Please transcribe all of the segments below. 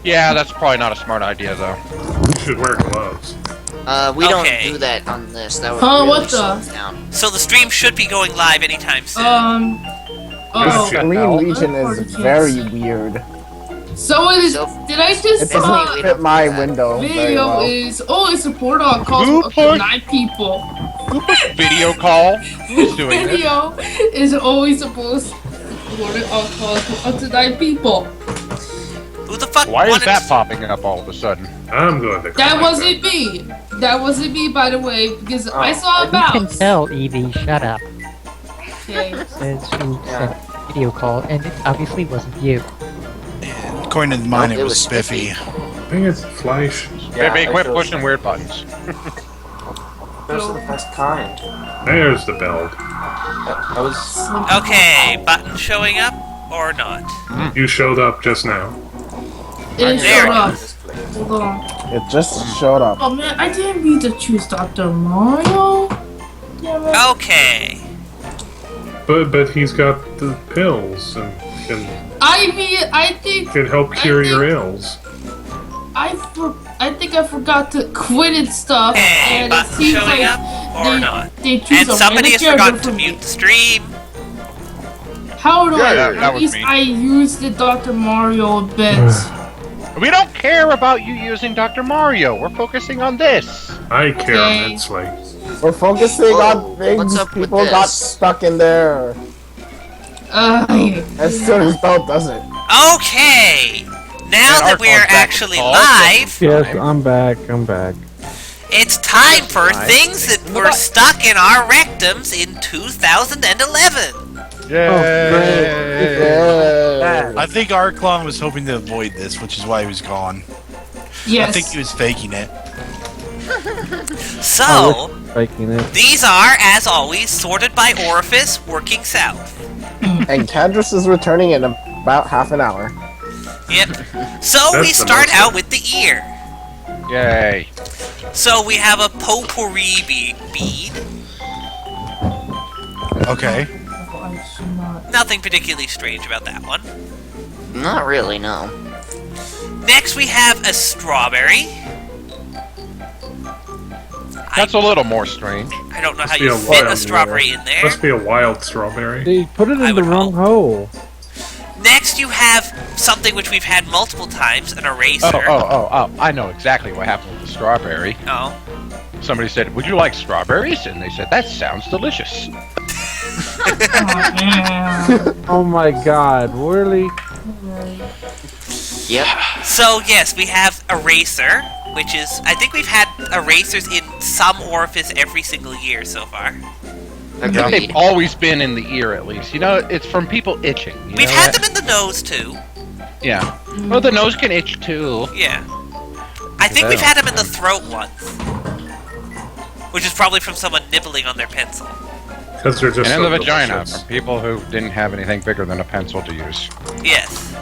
Yeah, that's probably not a smart idea, though. You should wear gloves. We don't Okay. do that on this. That would Huh, really what slow the? us down. So the stream should be going live anytime soon. Oh. Shit. Green Legion is very weird. So it is. So- Did I It just doesn't fit my window very video well. is it's a portal calls Who up to put- 9 people. Video call? Who's doing this? Video is always supposed to report on calls up to 9 people. Who the fuck Why is wanted that to- popping up all of a sudden? I'm going to That climb wasn't me. That wasn't me, by the way, because I saw a You can mouse. tell Evie, shut up. Okay. Says she said video call, and it obviously wasn't you. According to mine, Nope, it it was was Spiffy. I think it's Fleisch. Baby, quit pushing weird buttons. Those are the best kind. There's the belt. I was. Okay, button showing up or not? You showed up just now. It There. showed up. Hold on. It just showed up. Oh man, I didn't mean to choose Dr. Mario. Damn it. Okay. But he's got the pills and I think can help cure your ills. I think I forgot to quit and stuff, Okay, and it button seems showing like up or not? they choose And a somebody has random forgotten character to for me. mute the stream. How do Yeah, I? that At was least me. I used the Dr. Mario a bit. We don't care about you using Dr. Mario. We're focusing on this. I care Okay. immensely. We're focusing Whoa, on things what's up with people got this? stuck in there. As soon as Bell does it. Okay. Now And that our we're contact actually call live, Yes, I'm back. I'm back. it's time for things that were stuck in our rectums in 2011. Yay! Yeah. I think Arklon was hoping to avoid this, which is why he was gone. Yes. I think he was faking it. So, Faking it. these are, as always, sorted by orifice, working south. And Cadrus is returning in about half an hour. Yep. So That's we the start most out with the ear. Yay! So we have a potpourri bead. Okay. I should not. Nothing particularly strange about that one. Not really, no. Next we have a strawberry. That's a little more strange. I don't know how Must be you a fit a wild strawberry in there. Must be a wild strawberry. They put it I in the would wrong hole. Next you have something which we've had multiple times, an eraser. Oh, I know exactly what happened with the strawberry. Oh. Somebody said, would you like strawberries? And they said, that sounds delicious. Oh, man. Oh my god, really? Yep. So yes, we have eraser, which is, I think we've had erasers in some orifice every single year so far. They've Agreed. always been in the ear, at least. You know, it's from people itching. You We've know had that? them in the nose too. Yeah. Well, the nose can itch, too. Yeah. I think we've had them in the throat once. Which is probably from someone nibbling on their pencil. Because they're just And in so the vagina, delicious. from people who didn't have anything bigger than a pencil to use. Yes.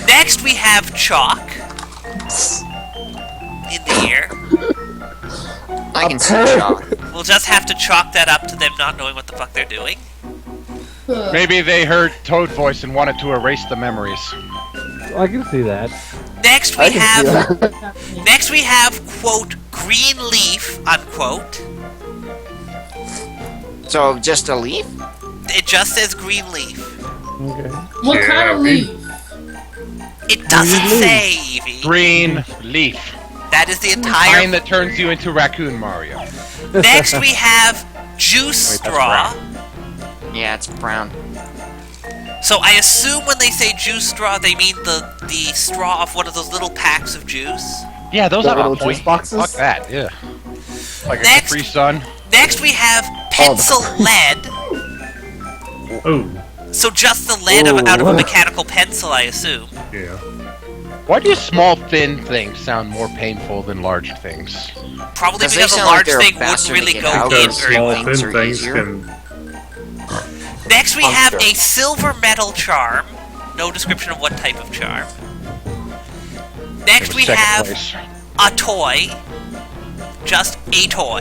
Next we have chalk. In the ear. I can see chalk. We'll just have to chalk that up to them not knowing what the fuck they're doing. Maybe they heard Toad voice and wanted to erase the memories. I can see that. Next we I can see have that. next we have quote green leaf unquote. So, just a leaf? It just says green leaf. Okay. What kind of we- leaf? It doesn't leaf. say, Evie. Green leaf. That is the Kind entire. that turns you into Raccoon Mario. Next we have juice Wait, that's straw. Yeah, it's brown. So I assume when they say juice straw, they mean the straw of one of those little packs of juice. Yeah, those The are little a point. juice boxes? Fuck that, yeah. Like Next. a Capri Sun. Next we have pencil lead. Oh, So just the lead out of a Ooh. mechanical pencil, I assume. yeah. Why do small, thin things sound more painful than large things? Probably Because they because a sound like large they're thing wouldn't faster to really get go out. in Because very small well. Things thin are things easier. can. Next we have Puncture. a silver metal charm. No description of what type of charm. Next It was we second have place. a toy. Just a toy.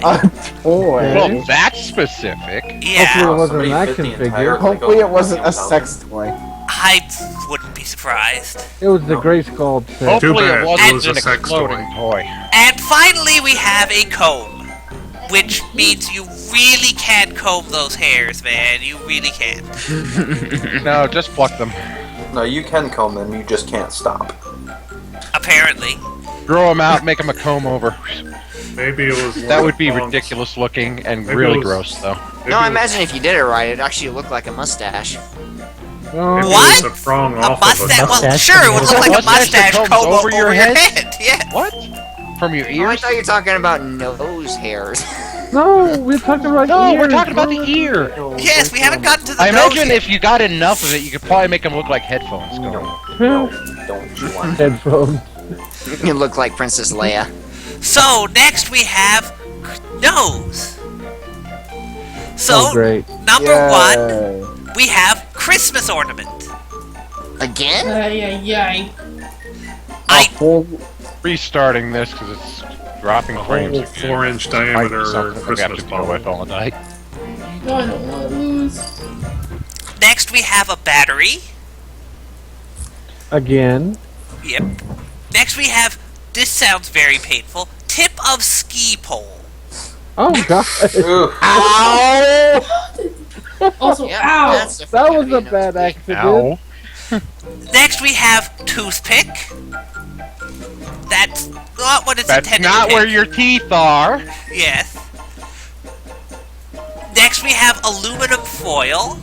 Boy. Well, that's specific. Hopefully Yeah, it wasn't Somebody an fit the action entire figure. Lego Hopefully it wasn't a without sex toy. I wouldn't be surprised. It was the Grace Gold thing. Hopefully bad. it It wasn't was an a sex exploding toy. And finally, we have a comb, which means you really can comb those hairs, man. You really can. No, just pluck them. No, you can comb them, you just can't stop. Apparently. Grow them out, make them a comb over. Maybe it was. That would be long- ridiculous looking and Maybe really it was- gross, though. maybe No, I it was- imagine if you did it right, it'd actually look like a mustache. Oh, maybe What? It was a prong A off mustache? of a Well, mustache sure, it would look like a Mustache that mustache combs comb over your head? Yeah. What? From your Oh, I ears? thought you were talking about nose hairs. no, we're talking about No, ears. we're talking about the ear. Yes, we haven't gotten to the I nose imagine yet. if you got enough of it, you could probably make them look like headphones. Going. Don't you want Headphones. You look like Princess Leia. So, next we have nose. So, Oh, great. number one, Yay. we have Christmas ornament. Again? Ay, ay, ay. I Full Restarting this because it's dropping A frames. whole 4-inch diameter Something we have Christmas to deal with ball. all night. No, I don't want to lose. Next we have a battery. Again. Yep. Next we have, this sounds very painful, tip of ski pole. Oh, God. Ooh, Also, Yep, ow! that's That was a definitely bad nose accident. Ow. Next we have toothpick. That's not what it's That's intended not to where be. your teeth are. Yes. Next we have aluminum foil.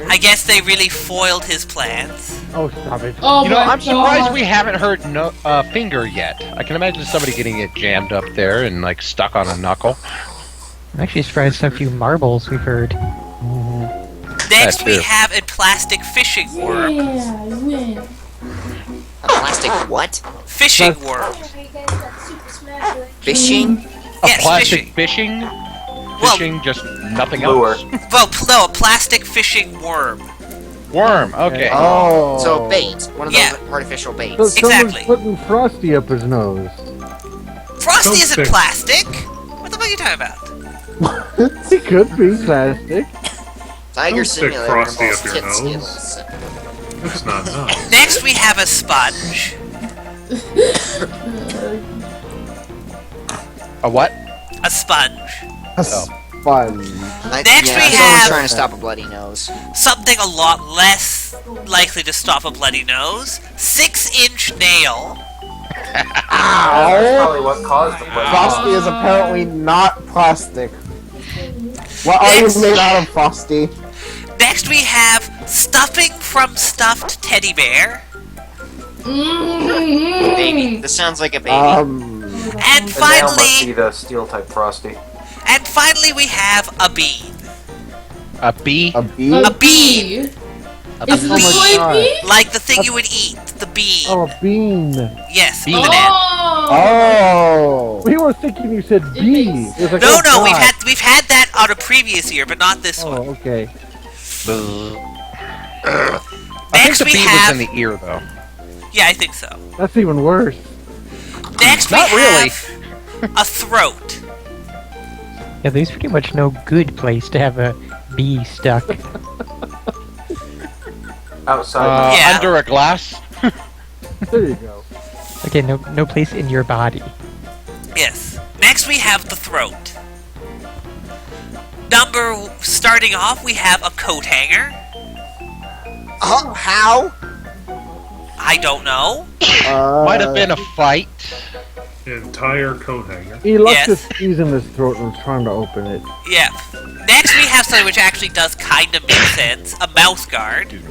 I guess they really foiled his plans. Oh, stop it. Oh You know, my I'm surprised God. we haven't heard no finger yet. I can imagine somebody getting it jammed up there and like stuck on a knuckle. I'm actually surprised a few marbles we've heard. Next we true. have a plastic fishing worm. Yeah, I win. A plastic what? Fishing worm. Fishing? A Yes, plastic fishing. fishing? Well, Fishing, just nothing Lure. else. well, no, a plastic fishing worm. Worm, okay. Oh. So bait. One of Yeah. those artificial So baits. someone's Exactly. putting Frosty up his nose. Frosty Don't isn't think- plastic. What the fuck are you talking about? It could be plastic. Tiger Don't stick Simulator Frosty involves up your tit nose. skills. That's not nice. Next we have a sponge. A what? A sponge. Fun. Next we someone's have- trying to stop a bloody nose. Something a lot less likely to stop a bloody nose. 6-inch nail. that's Ow. probably what caused the blood. Frosty is apparently not plastic. What are you Next. made out of, Frosty? Next we have stuffing from stuffed teddy bear. Baby. This sounds like a baby. And The nail must be finally, the steel type Frosty. we have a bean. A bee? A bee? A bean. Is it Oh the my soy God. bean? Like the thing you would eat. The bean. Oh, a bean. Yes, Bean. banana. Oh! Oh. We were thinking you said bee. makes- It was like, No, oh, no, God. we've had that on a previous year, but not this one. Oh, okay. I think Next the we bee have. was in the ear, though. Yeah, I think so. That's even worse. Next Not we really. have a throat. Yeah, there's pretty much no good place to have a bee stuck. Outside. Yeah. Under a glass? There you go. Okay, no place in your body. Yes. Next we have the throat. Starting off, we have a coat hanger. Oh, how? I don't know. Might have been a fight. Entire coat hanger. He left Yes. his keys in his throat and was trying to open it. Yeah. Next we have something which actually does kind of make sense. A mouth guard.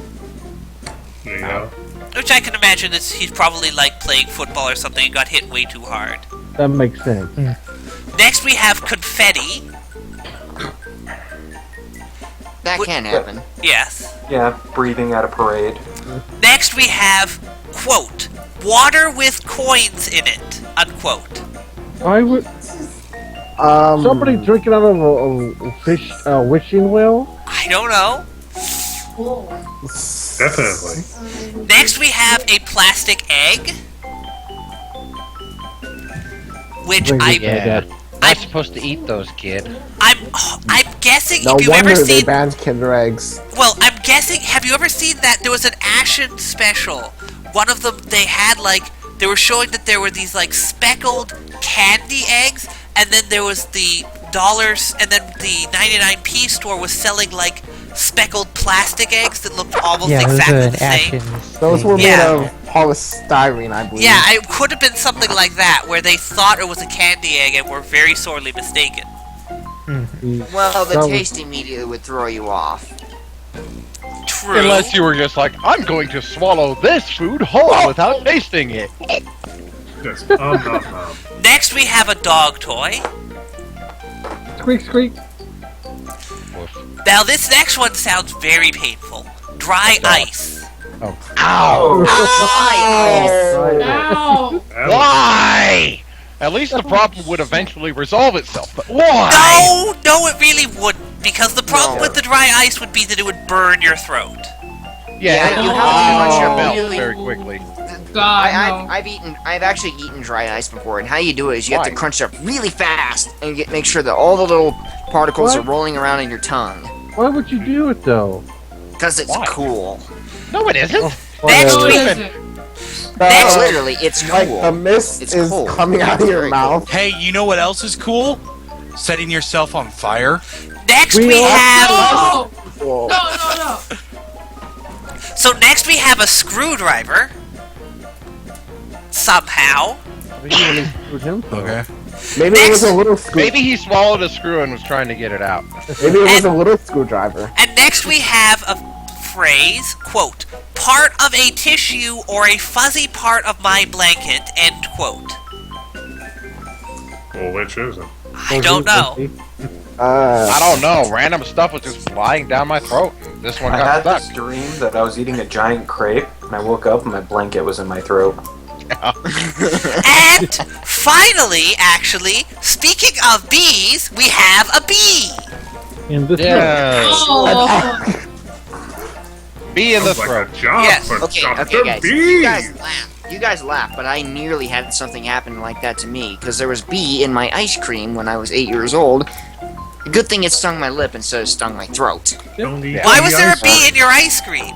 There you go. Which I can imagine is he's probably like playing football or something and got hit way too hard. That makes sense. Next we have confetti. That can happen. Yes. Yeah, breathing at a parade. Next we have, quote, water with coins in it, unquote. I would. Somebody drinking out of a fish wishing well? I don't know. Definitely. Next we have a plastic egg. Which Brings I it back I'm supposed to eat those, kid. I'm guessing No if you've wonder ever they seen. banned Kinder Eggs. Well, I'm guessing. Have you ever seen that? There was an Ashen special. One of them, they had like they were showing that there were these like speckled candy eggs, and then there was the dollars, and then the 99p store was selling like speckled plastic eggs that looked almost Yeah, exactly those are the an same. Ashen. Those were made Yeah. of polystyrene, I believe. Yeah, it could have been something like that, where they thought it was a candy egg and were very sorely mistaken. Well, the That was- taste immediately would throw you off. True. Unless you were just like, I'm going to swallow this food whole without tasting it. Yes. Next, we have a dog toy. Squeak, squeak. Now, this next one sounds very painful. Dry ice. Oh. Ow! Ow! Why? At least the problem would eventually resolve itself, but why? No, it really wouldn't, because the problem No. with the dry ice would be that it would burn your throat. Yeah, you it have to melt really- very quickly. God, no. I've actually eaten dry ice before, and how you do it is you have to Why? crunch it up really fast and make sure that all the little particles What? are rolling around in your tongue. Why would you do it though? Because it's Why? cool. No, it isn't. Next No, week- it isn't. Next- Literally, it's Like cool. the mist It's is cold. coming out of your Very mouth. Hey, you know what else is cool? Setting yourself on fire. Next, We we all- have. No! Whoa. No! So, next, we have a screwdriver. Somehow. With him. Okay. Maybe it was a little screw. Maybe he swallowed a screw and was trying to get it out. Maybe it was a little screwdriver. And next, we have a phrase, quote, part of a tissue or a fuzzy part of my blanket, end quote. Well, which is it? I don't know. I don't know. Random stuff was just flying down my throat. This one I got had stuck. this dream that I was eating a giant crepe, and I woke up and my blanket was in my throat. And finally, actually, speaking of bees, we have a bee. In this Yeah. Oh! Bee in the Sounds throat. like a job Yes. for Okay, Dr. guys. B. You guys laugh, but I nearly had something happen like that to me because there was bee in my ice cream when I was 8 years old. Good thing it stung my lip instead of stung my throat. Don't eat Why the was there a ice bee in your ice cream?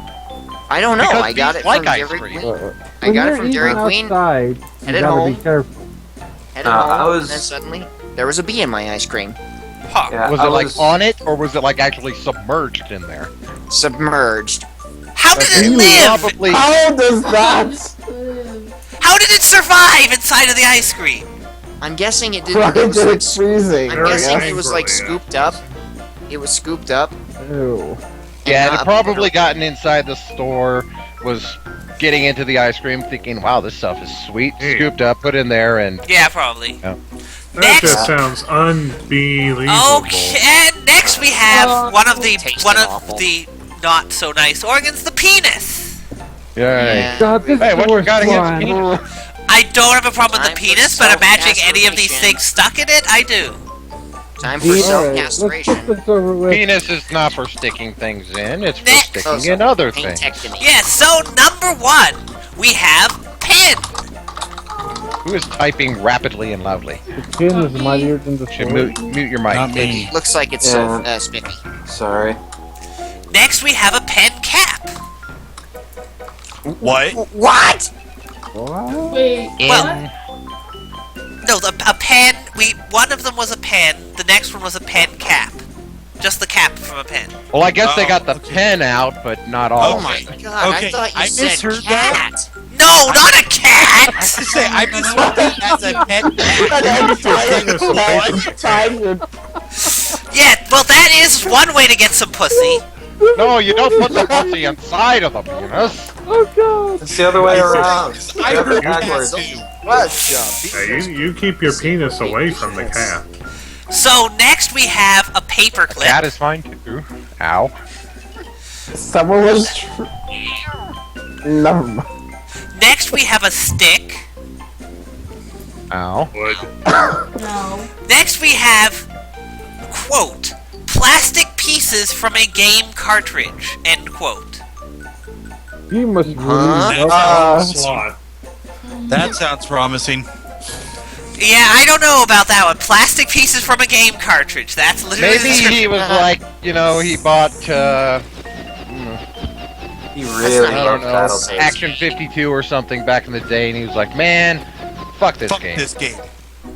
I don't know. Because I got bees it like from ice Dairy cream. Queen. I got it from Dairy Queen. Outside, you Headed gotta home. be careful. Headed I home, was- and then suddenly there was a bee in my ice cream. Huh. Yeah, Was I it like on it, or was it like actually submerged in there? Submerged. How did it You live? Probably. How does that? How did it survive inside of the ice cream? I'm guessing it Why didn't. It was did like, it freezing? I'm Very guessing it was like angrily, scooped up. It was scooped up. Ew. Yeah, it not had probably gotten inside the store, was getting into the ice cream, thinking, "Wow, this stuff is sweet." Hey. Scooped up, put in there, and Yeah, probably. That Next. just sounds unbelievable. Okay, and next we have one of Tasted the awful. not so nice organs, the penis. yay. Yeah. God, this Hey, is what the you worst got against one. penis? I don't have a problem with the Time for penis, but imagining any of these self-castration. things stuck in it, I do. Time for Alright, let's self-castration. put this over with. Penis is not for sticking things in; it's for Next. sticking in other things. Paintectomy. Yes, so number one, we have pen. Who is typing rapidly and loudly? The pin is mightier than the Should sword. mute your mic. Not me. Looks like it's Yeah. spiffy. Sorry. Next we have a pen cap. What? What? What? Wait, Well, no, a pen. One of them was a pen. The next one was a pen cap. Just the cap from a pen. Well, I guess they Oh, got the okay. pen out, but not all. Oh of my it. god, Okay, I thought you I said misheard that. cat. No, not a cat. Say, I just want that as a pet. Yeah, well, that is one way to get some pussy. No, you don't put the pussy inside of the penis. Oh god! It's the other way around. I You have heard it backwards. Hey, you keep your penis away from the cat. So next we have a paper clip. Cat is fine too. Ow. Someone was. Never mind. Next we have a stick. Ow. Would. no. Next we have, quote, plastic pieces from a game cartridge, end quote. You must really Huh? That sounds, Slot. that sounds promising. Yeah, I don't know about that one. Plastic pieces from a game cartridge. That's literally the Maybe he description. was like, he bought, He really not loved know, Battletoads. Action 52 or something back in the day, and he was like, man, fuck this Fuck game. this game.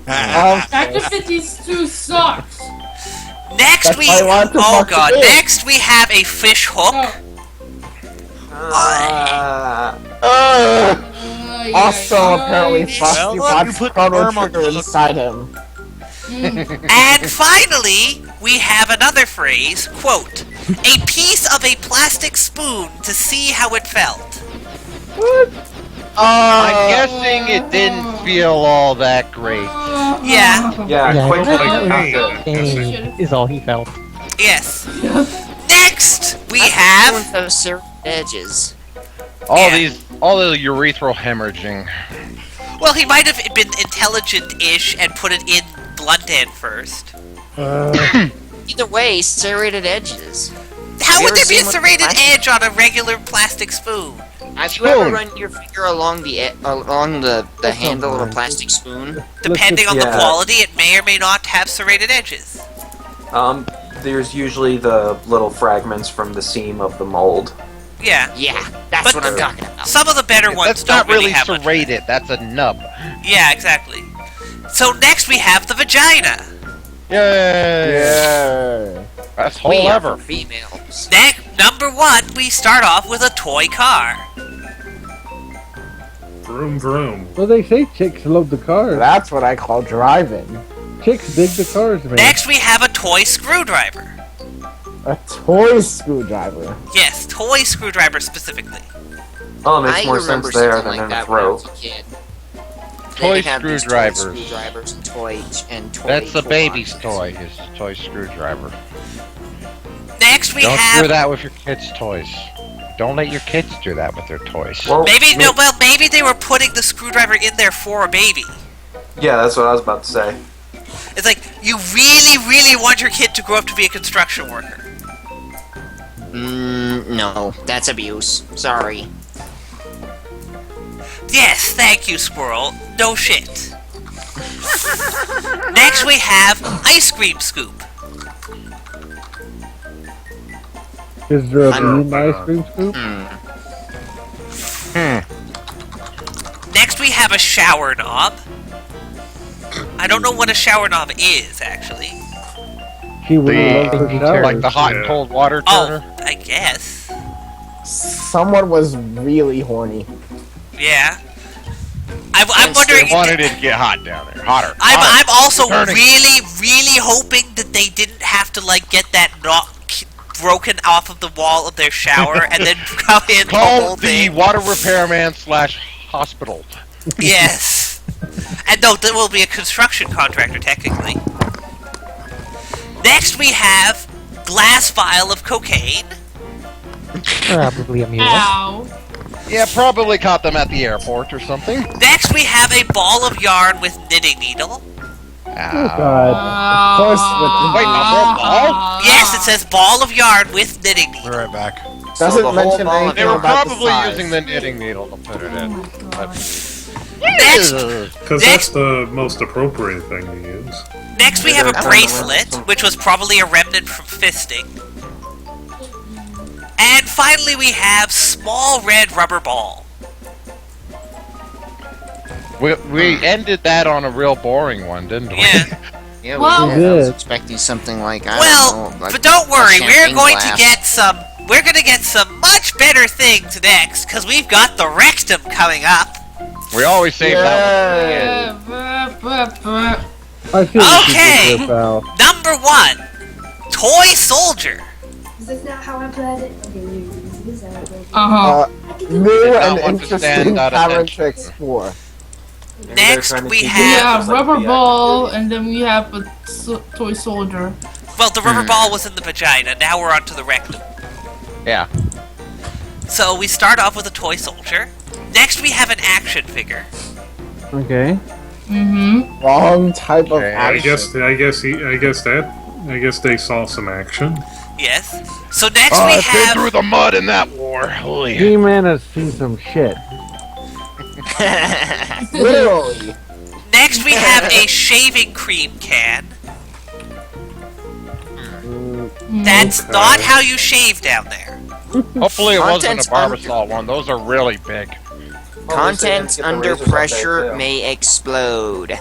Active 52 sucks. Next That's we why I wanted to oh fuck god, you. next we have a fish hook. Also, apparently, yeah. Frosty Well, you wants put Chrono worm on Trigger the- inside him. And finally, we have another phrase, quote, a piece of a plastic spoon to see how it felt. I'm guessing it didn't feel all that great. Yeah, Yeah, Yeah, quick like like pain. Pain is all he felt. yes. Next, we have With those serrated edges. All Yeah. the urethral hemorrhaging. well, he might have been intelligent-ish and put it in blunt end first. Either way, serrated edges. How would ever there be a seen one serrated plastic- edge on a regular plastic spoon? Have you ever Spoon. run your finger along the handle of a plastic spoon? Depending on the Yeah. quality, it may or may not have serrated edges. There's usually the little fragments from the seam of the mold. Yeah. Yeah, that's But- what I'm talking about. Some of the better ones That's don't not really have much. serrated, that's a nub. Yeah, exactly. So next we have the vagina. Yay! Yeah. Best We hole are ever. for females. Next, number one, we start off with a toy car. Vroom vroom. Well, they say chicks love the cars. That's what I call driving. Chicks dig the cars, man. Next we have a toy screwdriver. A toy screwdriver. Yes, toy screwdriver specifically. Oh, it makes I more remember sense there something than like in a that when I was throat. a kid. Toy They have these screwdrivers. Toy screwdrivers and toy That's the toolboxes. baby's toy, his toy screwdriver. Next we Don't have do that with your kids' toys. Don't let your kids do that with their toys. Well, maybe they were putting the screwdriver in there for a baby. yeah, that's what I was about to say. It's like you really, really want your kid to grow up to be a construction worker. No, that's abuse. Sorry. Yes, thank you, Squirrel. No shit. Next we have ice cream scoop. Is there a I'm- blue ice cream scoop? Next we have a shower knob. I don't know what a shower knob is, actually. She would love The, her showers. like the hot and Yeah. cold water Oh, turner. I guess. Someone was really horny. Yeah. I'm wondering. They wanted it to get hot down there. Hotter. I'm also Turning. really, really hoping that they didn't have to like get that knob broken off of the wall of their shower and then come in the whole Call the thing. water repairman / hospital. Yes. And no, there will be a construction contractor, technically. Next we have glass vial of cocaine. Probably a mule. Ow. Yeah, probably caught them at the airport or something. Next we have a ball of yarn with knitting needle. Oh, God. Of course with- Wait, the whole ball? Yes, it says ball of yarn with knitting needle. We're right back. Doesn't the whole mention ball of anything They were about probably the size. using the knitting needle to put it in. Next, Because that's the most appropriate thing to use. next we have a I don't know. bracelet, which was probably a remnant from fisting. And finally we have small red rubber ball. We ended that on a real boring one, didn't we? Yeah. Yeah, Well- we did. I was Good. expecting something like Well, don't know, like but don't worry, a we're champagne going glass. to get some. We're going to get some much better things next, because we've got the rectum coming up. We always save that Yay. I feel Okay. this out. Number one, toy soldier. Is this not how I played it? Okay, use that. Uh-huh. New Not and want to interesting stand out of pattern attention. to explore. Maybe they're Next, trying to we keep it have- Yeah, just like rubber the ball, and then we have a toy soldier. Well, the rubber ball was in the vagina. Now we're on to the rectum. Yeah. So we start off with a toy soldier. Next, we have an action figure. Okay. Mm-hmm. Wrong type of Okay, I action. guess they saw some action. Yes. So next Oh, we I've been through have. the mud in that war. Holy. He-Man has seen some shit. Literally. Next, we have a shaving cream can. That's Okay. not how you shave down there. Hopefully it wasn't Contents a Barbasol one. Those are really big. Contents under pressure may explode.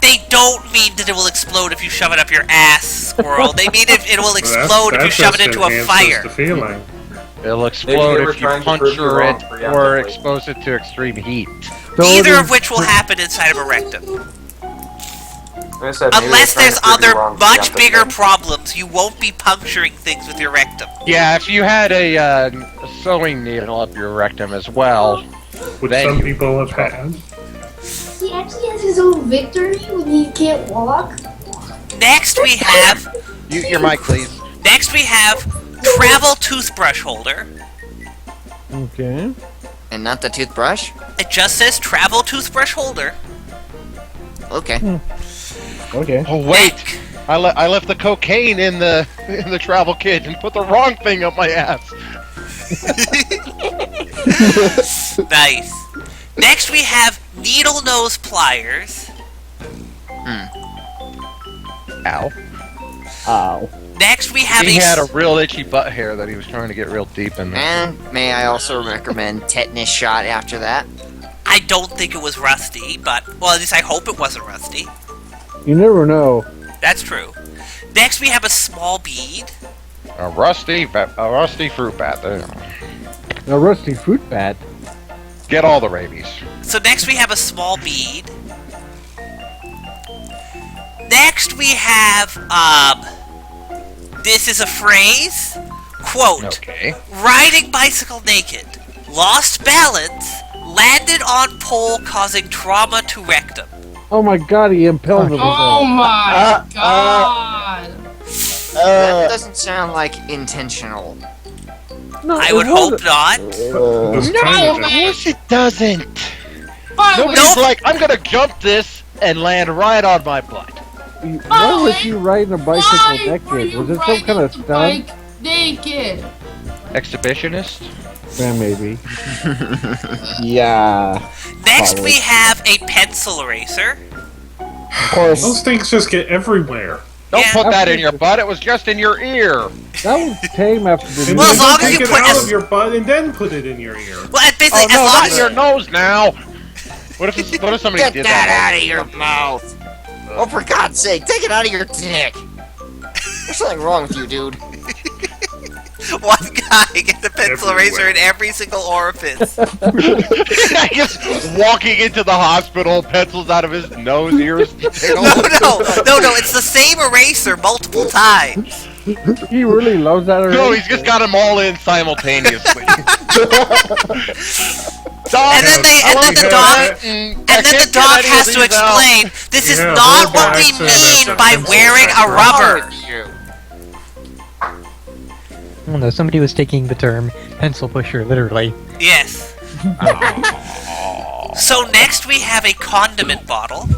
They don't mean that it will explode if you shove it up your ass, squirrel. They mean it will explode if you shove it into a fire. The feeling. It'll Maybe explode they were if you trying to prove you puncture wrong it or preemptively. expose it to extreme heat. Either of which will happen inside of a rectum. Like I said, maybe Unless they're there's trying to prove you other wrong much bigger preemptively. problems, you won't be puncturing things with your rectum. Yeah, if you had a sewing needle up your rectum as well, Which then some you- people have had. He actually has his own victory when he can't walk. Next we have Mute your mic, please. Next we have travel toothbrush holder. Okay. And not the toothbrush? It just says travel toothbrush holder. Okay. Okay. Oh wait, I left the cocaine in the travel kit and put the wrong thing up my ass. Nice. Next we have needle nose pliers. Ow. Ow. Next we have He had a a real itchy butt hair that he was trying to get real deep in there. And may I also recommend tetanus shot after that? I don't think it was rusty, but well, at least I hope it wasn't rusty. You never know. That's true. Next we have a small bead. A rusty fruit bat. There. A rusty fruit bat. Get all the rabies. So next we have a small bead. Next we have this is a phrase. Quote, Okay. riding bicycle naked, lost balance, landed on pole causing trauma to rectum. Oh my god, he impaled himself. Oh my god. That doesn't sound like intentional. No, I it would wasn't. hope not. This No, kind of man. Yes, it doesn't. Why Nobody's like, I'm gonna jump this and land right on my butt. Why was he riding a bicycle were naked? you Was it some riding kind of the stunt? bike naked? Exhibitionist? Yeah, maybe. Yeah. Next Probably. we have a pencil eraser. Of course. Those things just get everywhere. Don't Yeah. put that in your butt. It was just in your ear. That was tame after the And Well, then as long as take you it put out as- of your butt and then put it in your ear. Well, and basically, Oh no, as long not as in your nose now. What if somebody Get did that that? out of your mouth! Oh, for God's sake, take it out of your dick! There's something wrong with you, dude. one guy gets a pencil Everywhere. eraser in every single orifice. Just walking into the hospital, pencils out of his nose, ears. No, it's the same eraser multiple times. He really loves that already. No, he's just got them all in simultaneously. Doc, And then the doc has to explain, this is Yeah, not hold what back we so that mean the by pencil wearing a starts rubber. I don't know, somebody was taking the term pencil pusher literally. Yes. So next we have a condiment bottle.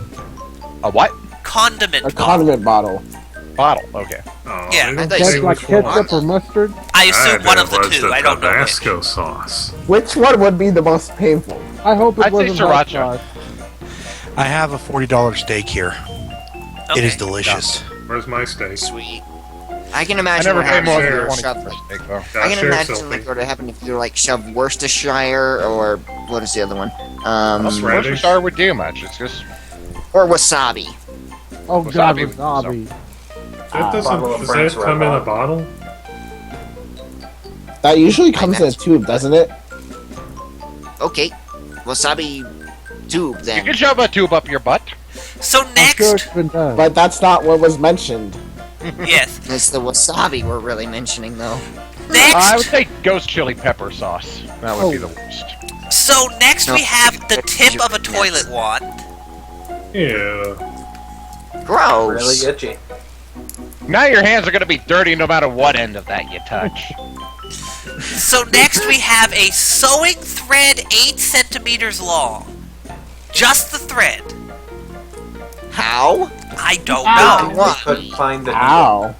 A what? Condiment A bottle. condiment bottle. Bottle. Okay. Oh, Yeah, I I don't thought think That's it like was one. ketchup or mustard. I assume one of the was two. the I don't know which. Tabasco sauce. Which one would be the most painful? I hope it I'd say wasn't hot sriracha. sauce. I have a $40 steak here. It is Okay. delicious. Where's my steak? Sweet. I can I imagine never what paid happens more if than you're 20 shoved. for a steak, though. I can Share, imagine Sophie. like what would happen if you're like shoved Worcestershire or what is the other one? That's right. Worcestershire would do much. It's just Or wasabi. Oh god, Wasabi. wasabi. That bottle of does Frank's that come in Red a Hot. bottle? That usually comes in a tube, doesn't it? Okay. Wasabi tube you then. can shove a tube up your butt. So I'm sure next, it's been done. But that's not what was mentioned. yes. It's the wasabi we're really mentioning though. I would Next, say ghost chili pepper sauce. That would be the worst. so next we No. have the tip of a toilet wand. Yeah. Gross. Really itchy. Now your hands are going to be dirty no matter what end of that you touch. So next we have a sewing thread 8 centimeters long. Just the thread. How? I don't Ow. know. Why? Couldn't find the needle. Ow.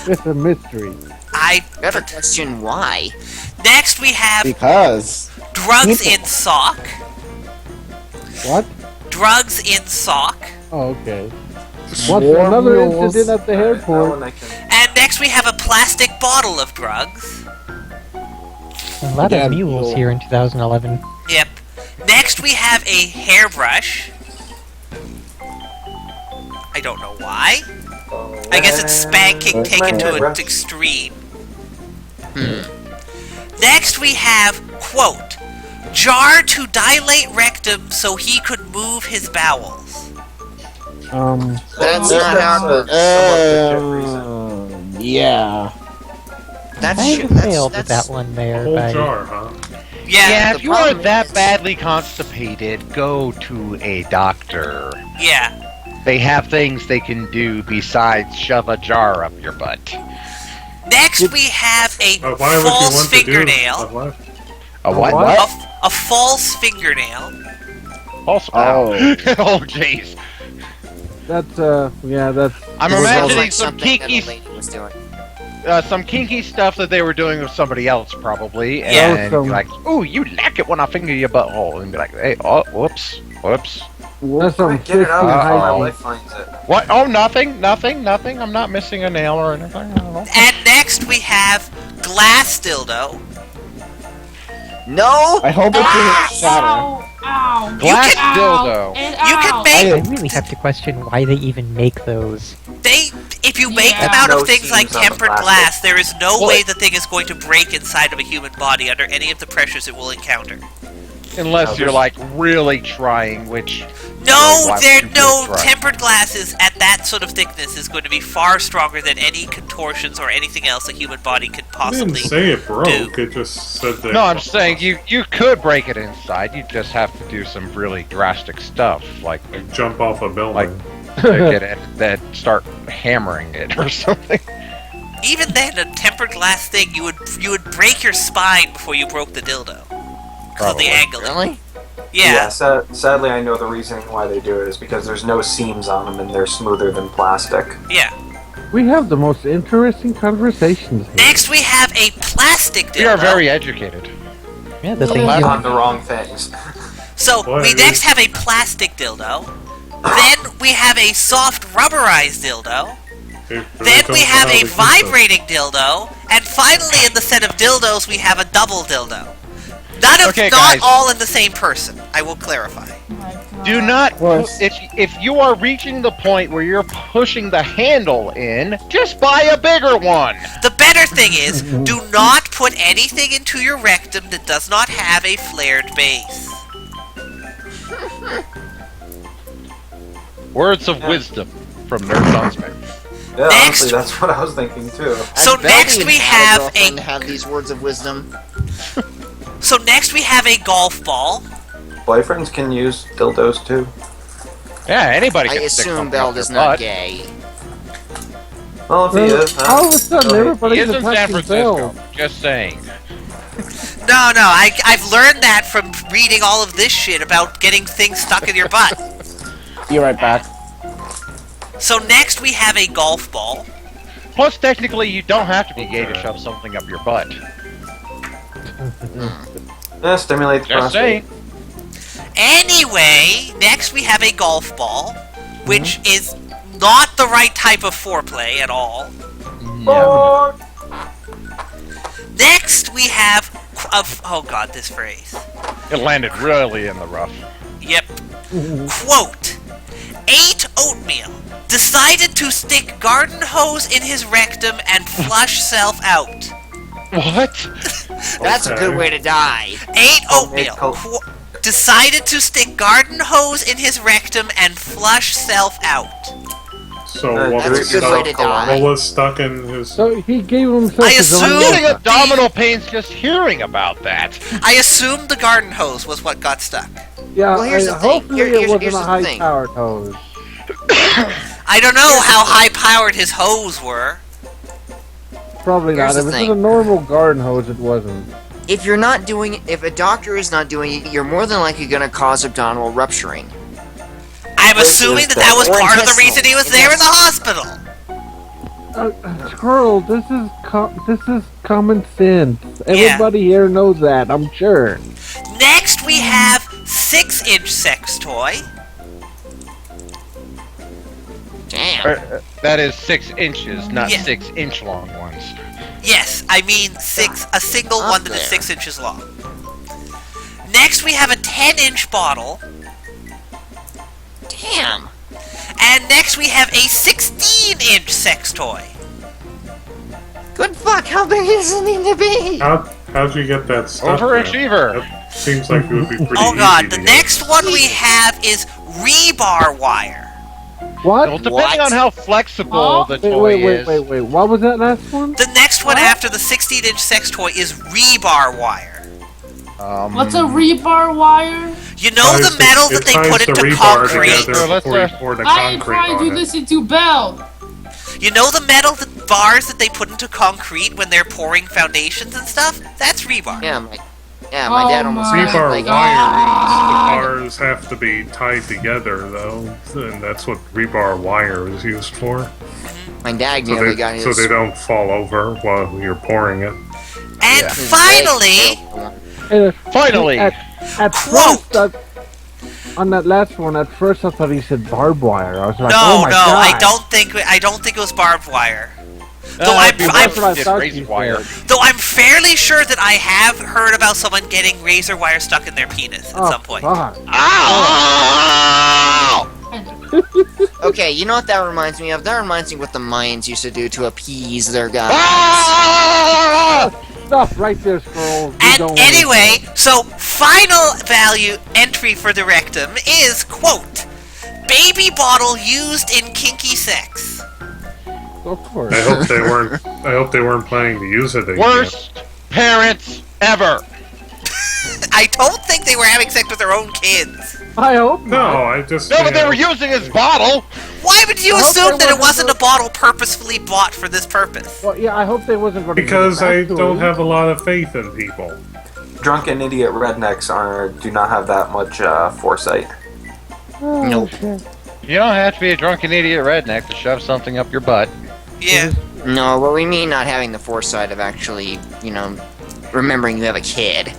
It's a mystery. Better question why. Next we have Because. drugs People- in sock. What? drugs in sock. Oh, okay. What's More another mules. incident at the That airport? one I can. And next we have a plastic bottle of drugs. A lot Yeah, of mules mule. here in 2011. Yep. Next we have a hairbrush. I don't know why. I guess it's spanking taken to its extreme. Next we have, quote, jar to dilate rectum so he could move his bowels. That's not how. Yeah. That's I shit. failed That's with that one there. Whole by- jar, huh? Yeah, the if you are problem that is- badly constipated, go to a doctor. Yeah. They have things they can do besides shove a jar up your butt. Next we have a Why would you false want to do fingernail. what? A what? What? A false fingernail. False. Oh. Oh, jeez. That's yeah, that's. I'm This sounds imagining like some something that kinky, a lady was doing. some kinky stuff that they were doing with somebody else, probably, Yeah. and be like, "Ooh, you like it when I finger your butthole," and be like, "Hey, oh, whoops, whoops." That's some Quick, get it out 15 before my high wife finds it. What? Oh, nothing. I'm not missing a nail or anything. I don't know. And next we have glass dildo. No. I hope it didn't shatter. Ow! Ow! Glass Ow, dildo. And You can ow. make I really have to question why they even make those. if you make them Yeah. out No of things like seams on the tempered plastic. glass, there is no Well, way the thing is going to break inside of a human body under any of the pressures it will encounter. Unless No, you're there's- like really trying, which No, why there would you no try? tempered glasses at that sort of thickness is going to be far stronger than any contortions or anything else a human body could I possibly. didn't say it broke. do. It just said that. no, I'm saying you could break it inside. You just have to do some really drastic stuff, like Like jump off a building. Like- to get it, that start hammering it or something. Even then, a tempered glass thing, you would break your spine before you broke the dildo. Because of the Probably. angle. Really? Yeah. Sadly, I know the reasoning why they do it is because there's no seams on them and they're smoother than plastic. Yeah. We have the most interesting conversations here. Next, we have a plastic dildo. We are very educated. Yeah, the Yeah. thing Glass- you On the wrong things. So Boy, we it next is- have a plastic dildo. Then we have a soft rubberized dildo. Then we have a vibrating dildo. And finally, in the set of dildos, we have a double dildo. Not Okay, not guys. all in the same person. I will clarify. Oh my God. Do not course. if you are reaching the point where you're pushing the handle in, just buy a bigger one. The better thing is, do not put anything into your rectum that does not have a flared base. Words of wisdom from Nerds on Spec. Yeah, Next. honestly, that's what I was thinking too. So And next Belgian we had have girlfriend a have these words of wisdom. so next we have a golf ball. Boyfriends can use dildos too. Yeah, anybody I can stick assume something Belle up their is not butt. gay. Well, if he is, huh? All of a sudden, Go ahead. He everybody's is in San attacking Francisco. Bill. Just saying. No, I've learned that from reading all of this shit about getting things stuck in your butt. Be right back. So next we have a golf ball. Plus, technically, you don't have to be gay to shove something up your butt. Yeah, stimulate the Just prostate. saying. Anyway, next we have a golf ball, which is not the right type of foreplay at all. No. Next we have oh god, this phrase. It landed really in the rough. Yep. Quote, ate oatmeal, decided to stick garden hose in his rectum and flush self out. What? That's a good way to die. Ate Homemade oatmeal, decided to stick garden hose in his rectum and flush self out. So Uh, what That's was, a good way to what die. was stuck in his? So he gave himself I his own assume- I'm getting water. abdominal pains just hearing about that. I assumed the garden hose was what got stuck. Yeah, Well, here's the thing. hopefully it Here's wasn't the a high thing. powered hose. I don't know how high powered his hose were. Probably Here's not. the If it's thing. a normal garden hose, it wasn't. If you're not doing, if a doctor is not doing it, you're more than likely going to cause abdominal rupturing. I'm This assuming is that that was Or part of the intestinal. reason he was there in the hospital. Squirrel, this is common sense. Everybody here knows that. I'm sure. Next, we have 6-inch sex toy. Damn. That is 6 inches, not Yeah. 6-inch long ones. Yes, I mean a single Up one that is there. 6 inches long. Next, we have a 10-inch bottle. Damn. And next, we have a 16-inch sex toy. Good fuck, how big does it need to be? How'd you get that stuff? there? Overachiever. That seems like it would be pretty Oh easy god, to the get. next one we have is rebar wire. What? Well, depending What? on how flexible Huh? the Wait, toy wait, wait, is. wait, wait. What was that last one? The next one after the 16-inch sex toy is rebar wire. What's a rebar wire? You know the metal that they put into concrete? together. Let's, before you pour the I ain't concrete trying to on it. listen to Bell. You know the metal bars that they put into concrete when they're pouring foundations and stuff? That's rebar. Yeah, my dad Oh almost my had Rebar like wires, the bars have to be tied together though, and that's what rebar wire is used for. my dad So nearly they, got his. so they don't fall over while you're pouring it. And Yeah. finally, Finally! At Quote. first, on that last one, at first I thought he said barbed wire. I was like, no, oh my no, god. I don't think it was barbed wire. Though That'd be I'm worse what I if thought razor you wire. said. Though I'm fairly sure that I have heard about someone getting razor wire stuck in their penis at Oh, some point. fuck. Okay, you know what that reminds me of? That reminds me what the Mayans used to do to appease their gods. Stop right there, Squirrel. You And don't anyway, so final value entry for the rectum is, quote, baby bottle used in kinky sex. Of course. I hope they weren't planning to use it again. Worst parents ever! I don't think they were having sex with their own kids. I hope No, not. I just. No, but they were using his bottle! Why would you I hope assume they that it wasn't wasn't a bottle purposefully bought for this purpose? Well, yeah, I hope they wasn't going to Because I don't have a lot of faith in people. Drunken idiot rednecks do not have that much foresight. Nope. You don't have to be a drunken idiot redneck to shove something up your butt. Yeah. No, but we mean not having the foresight of actually, remembering you have a kid.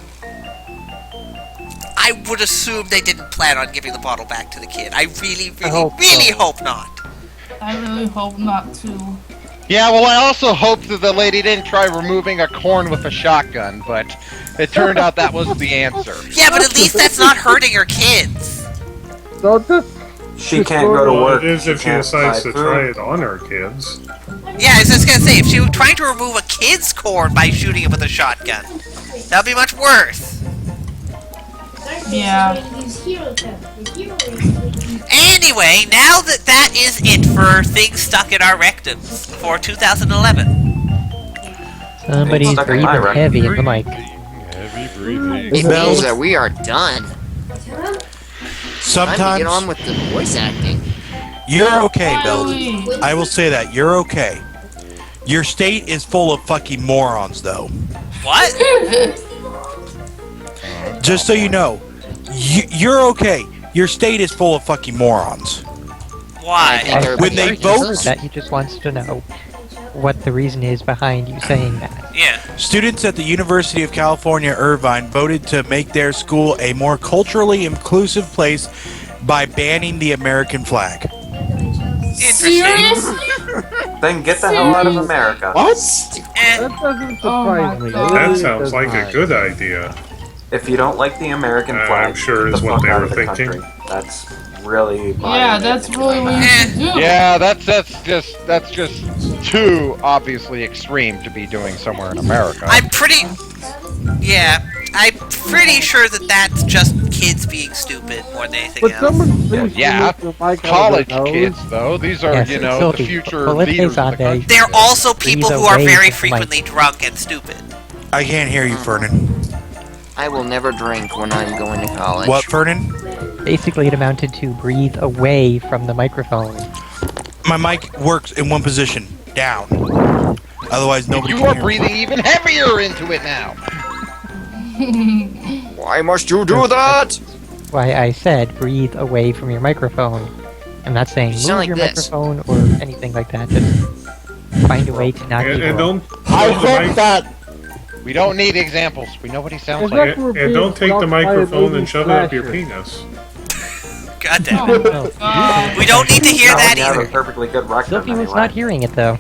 I would assume they didn't plan on giving the bottle back to the kid. I really, really, hope really so. hope not. I really hope not to. Yeah, well, I also hope that the lady didn't try removing a corn with a shotgun, but it turned out that was the answer. Yeah, but at least that's not hurting her kids. So just, She can't go to Well, work. it is if she can't decides buy to try food. it on her kids. Yeah, I was just gonna say, if she was trying to remove a kid's corn by shooting it with a shotgun, that'd be much worse. Yeah. Anyway, now that that is it for things stuck in our rectums for 2011. Somebody's Stuck in my breathing rectum. heavy in the mic. Heavy breathing. It Bells. means that we are done. Time to Sometimes get on with the voice acting. you're okay, Beld. Finally. I will say that you're okay. Your state is full of fucking morons, though. What? Just so you know, you're okay. Your state is full of fucking morons. Why? think everybody When they already vote- knows That he just wants to know what the reason is behind you saying that. Yeah. Students at the University of California, Irvine voted to make their school a more culturally inclusive place by banning the American flag. Interesting. Seriously? Then get the hell out of America. what? Eh. That doesn't Oh my surprise me. God. It That really sounds does like a not. good idea. If you don't like the American I'm flag, sure get is the what fuck they out were of the thinking. country. That's really my Yeah, that's really what you should do. Yeah, that's just too obviously extreme to be doing somewhere in America. I'm pretty sure that that's just kids being stupid more than anything But else. someone please Yeah, lift your mic out of College their nose. kids, though, these are, Yes, you know, Sylvie, the future Felipe leaders of the Zonde. country. They're also people who are away very from the mic. frequently drunk and stupid. I can't hear you, Fernan. I will never drink when I'm going to college. What, Fernan? Basically, it amounted to breathe away from the microphone. My mic works in one position, down. Otherwise, nobody You can are hear me. breathing even heavier into it now. Why must you do that? Why I said breathe away from your microphone. I'm not saying You move sound like your this. microphone or anything like that. Just find a way to not And, be and wrong. don't I hold the hope mic- that. We don't need examples. We know what he sounds Is like. that for and don't being take the struck by a microphone baby and shove it up your slasher? penis. God damn it. Oh, God. We don't need to hear that You have a either. perfectly good rectum Sophie was anyway. not hearing it though.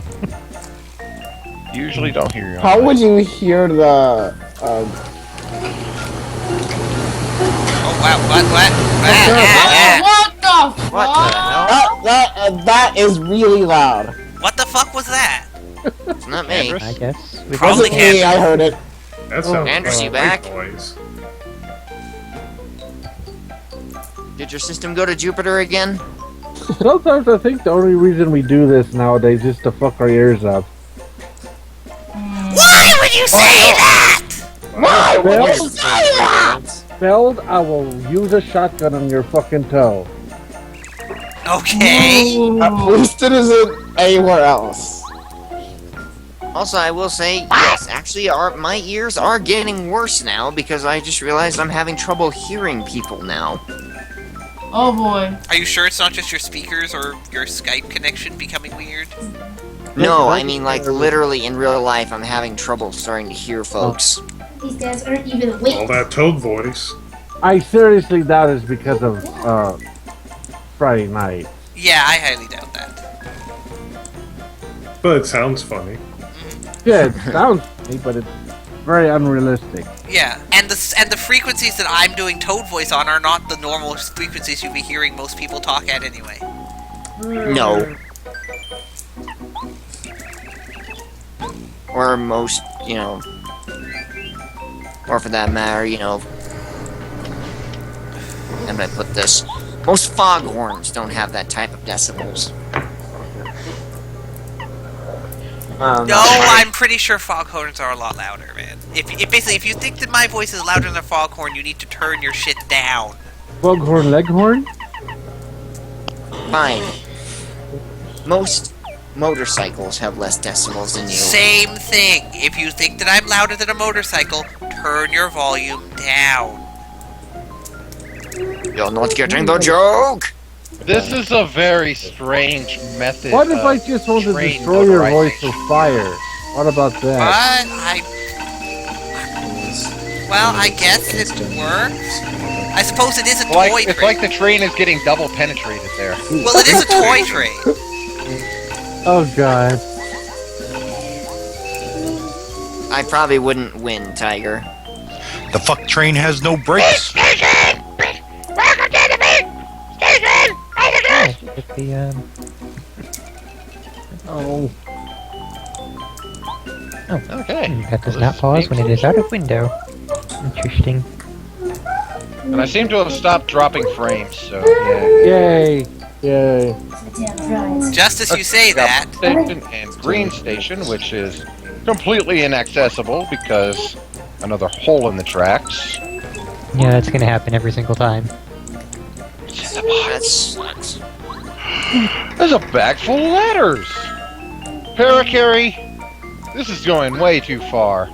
Usually don't hear you. How would you hear the? Oh wow! What? What the fuck? What the hell? That is really loud. What the fuck was that? It's not me. I guess. Probably Wasn't me, I Candace. heard it. That sounds Andrews, you like back? Boys. Did your system go to Jupiter again? Sometimes I think the only reason we do this nowadays is to fuck our ears up. Why would you say that? Why would Well, you say that? Feld, I will use a shotgun on your fucking toe. Okay. At least it isn't anywhere else. Also, I will say, yes, actually, my ears are getting worse now because I just realized I'm having trouble hearing people now. Oh boy. Are you sure it's not just your speakers or your Skype connection becoming weird? No, I mean, like, literally in real life, I'm having trouble starting to hear folks. These guys aren't even All awake. that Toad voice. I seriously doubt it's because of Friday night. Yeah, I highly doubt that. But it sounds funny. Yeah, it sounds funny, but it's very unrealistic. Yeah, and the frequencies that I'm doing Toad voice on are not the normal frequencies you'd be hearing most people talk at anyway. No. Or most, you know, or for that matter, you know, how do I put this? Most foghorns don't have that type of decibels. No, I'm pretty sure foghorns are a lot louder, man. If you think that my voice is louder than a foghorn, you need to turn your shit down. Foghorn Leghorn? Fine. Most motorcycles have less decibels than you. Same thing. If you think that I'm louder than a motorcycle, turn your volume down. You're not getting the joke! This is a very strange method. What if of I just want to train destroy your voice notarization. with fire? What about that? Well, I guess it works. I suppose it is a Like, toy it's train. like the train is getting double penetrated there. Well, it is a toy train. Oh god. I probably wouldn't win, Tiger. The fuck train has no brakes. With the Oh. Oh. Okay. That does not pause when it is out of window. Interesting. And I seem to have stopped dropping frames, so yeah. Yay. Yay. Just as you say that. Station and Green Station, which is completely inaccessible because another hole in the tracks. Yeah, that's gonna happen every single time. That sucks. There's a bag full of letters! Parakarry, this is going way too far.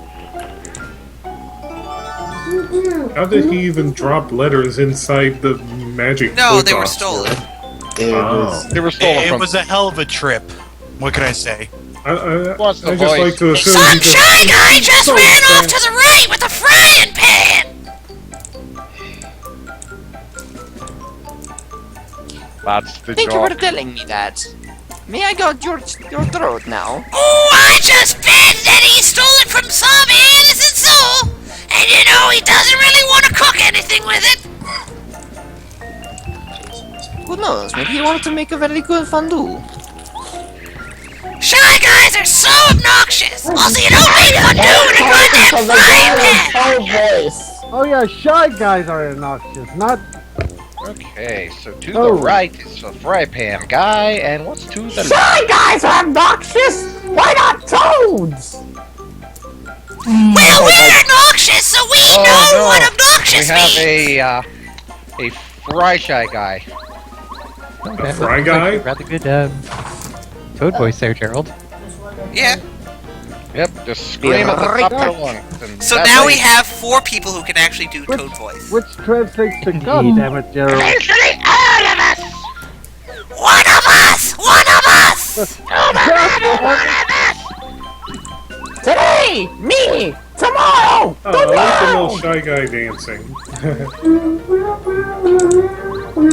How did he even drop letters inside the magic No, toy they were box? stolen. Oh. They were stolen It from... was a hell of a trip. What can I say? I What's the just voice? like to assume Some he just- shy guy just so ran off fast. to the right with a frying pan! That's the Thank you for job. telling me that. May I got your throat now? Oh, I just bet that he stole it from some innocent soul! And you know, he doesn't really want to cook anything with it! Who knows? Maybe he wanted to make a very good fondue. Shy guys are so obnoxious! Also, you don't make fondue in a goddamn frying pan! Oh yeah, shy guys are obnoxious, not... Okay, so to Oh. the right is the fry pan guy, and what's to the left? Shy guys are obnoxious! Why not toads? Well, we're obnoxious, so we Oh, know no. what We obnoxious have means! a fry shy guy. Okay, fry looks guy? like a rather good Toad voice there, Gerald. Yeah. Yep, just scream at the top of the lungs. And So that's now it. we have 4 people who can actually do Toad voice. Which translates to goddammit, Gerald. Eventually, all of us! One of us! One of us! Today! Me! Tomorrow! Oh, I like the little shy guy dancing.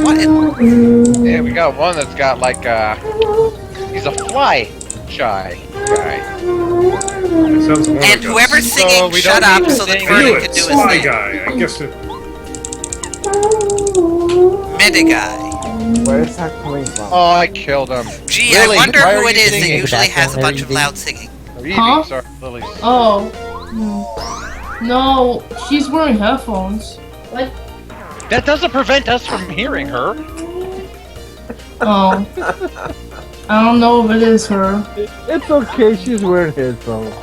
What in... Yeah, we got one that's got like he's a fly shy guy. It sounds more And like whoever's So singing, we shut don't up need to so that sing. Vernon do can it, do his Sly thing. Guy. I guess it. Meta guy. Where is that coming from? Oh, I killed him. Gee, Lily, I wonder why who are it you is that singing? usually has a bunch of Background loud singing. Or Evie, Huh? sorry, Lily's. Oh. No, she's wearing headphones. What? That doesn't prevent us from hearing her. Oh. I don't know if it is her. It's okay, she's wearing headphones.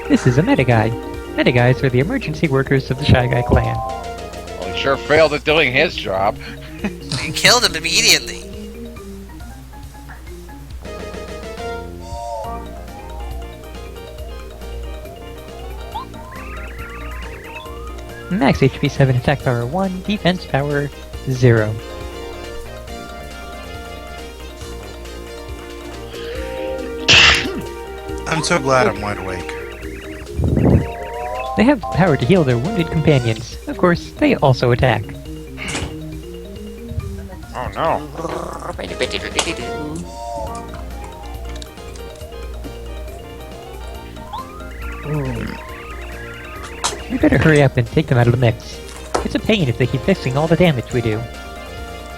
This is a Meta Guy. Meta Guys are the emergency workers of the Shy Guy clan. Well, he sure failed at doing his job. You killed him immediately. Max HP 7, attack power 1, defense power 0. I'm so glad I'm wide awake. They have the power to heal their wounded companions. Of course, they also attack. Oh no. We better hurry up and take them out of the mix. It's a pain if they keep fixing all the damage we do.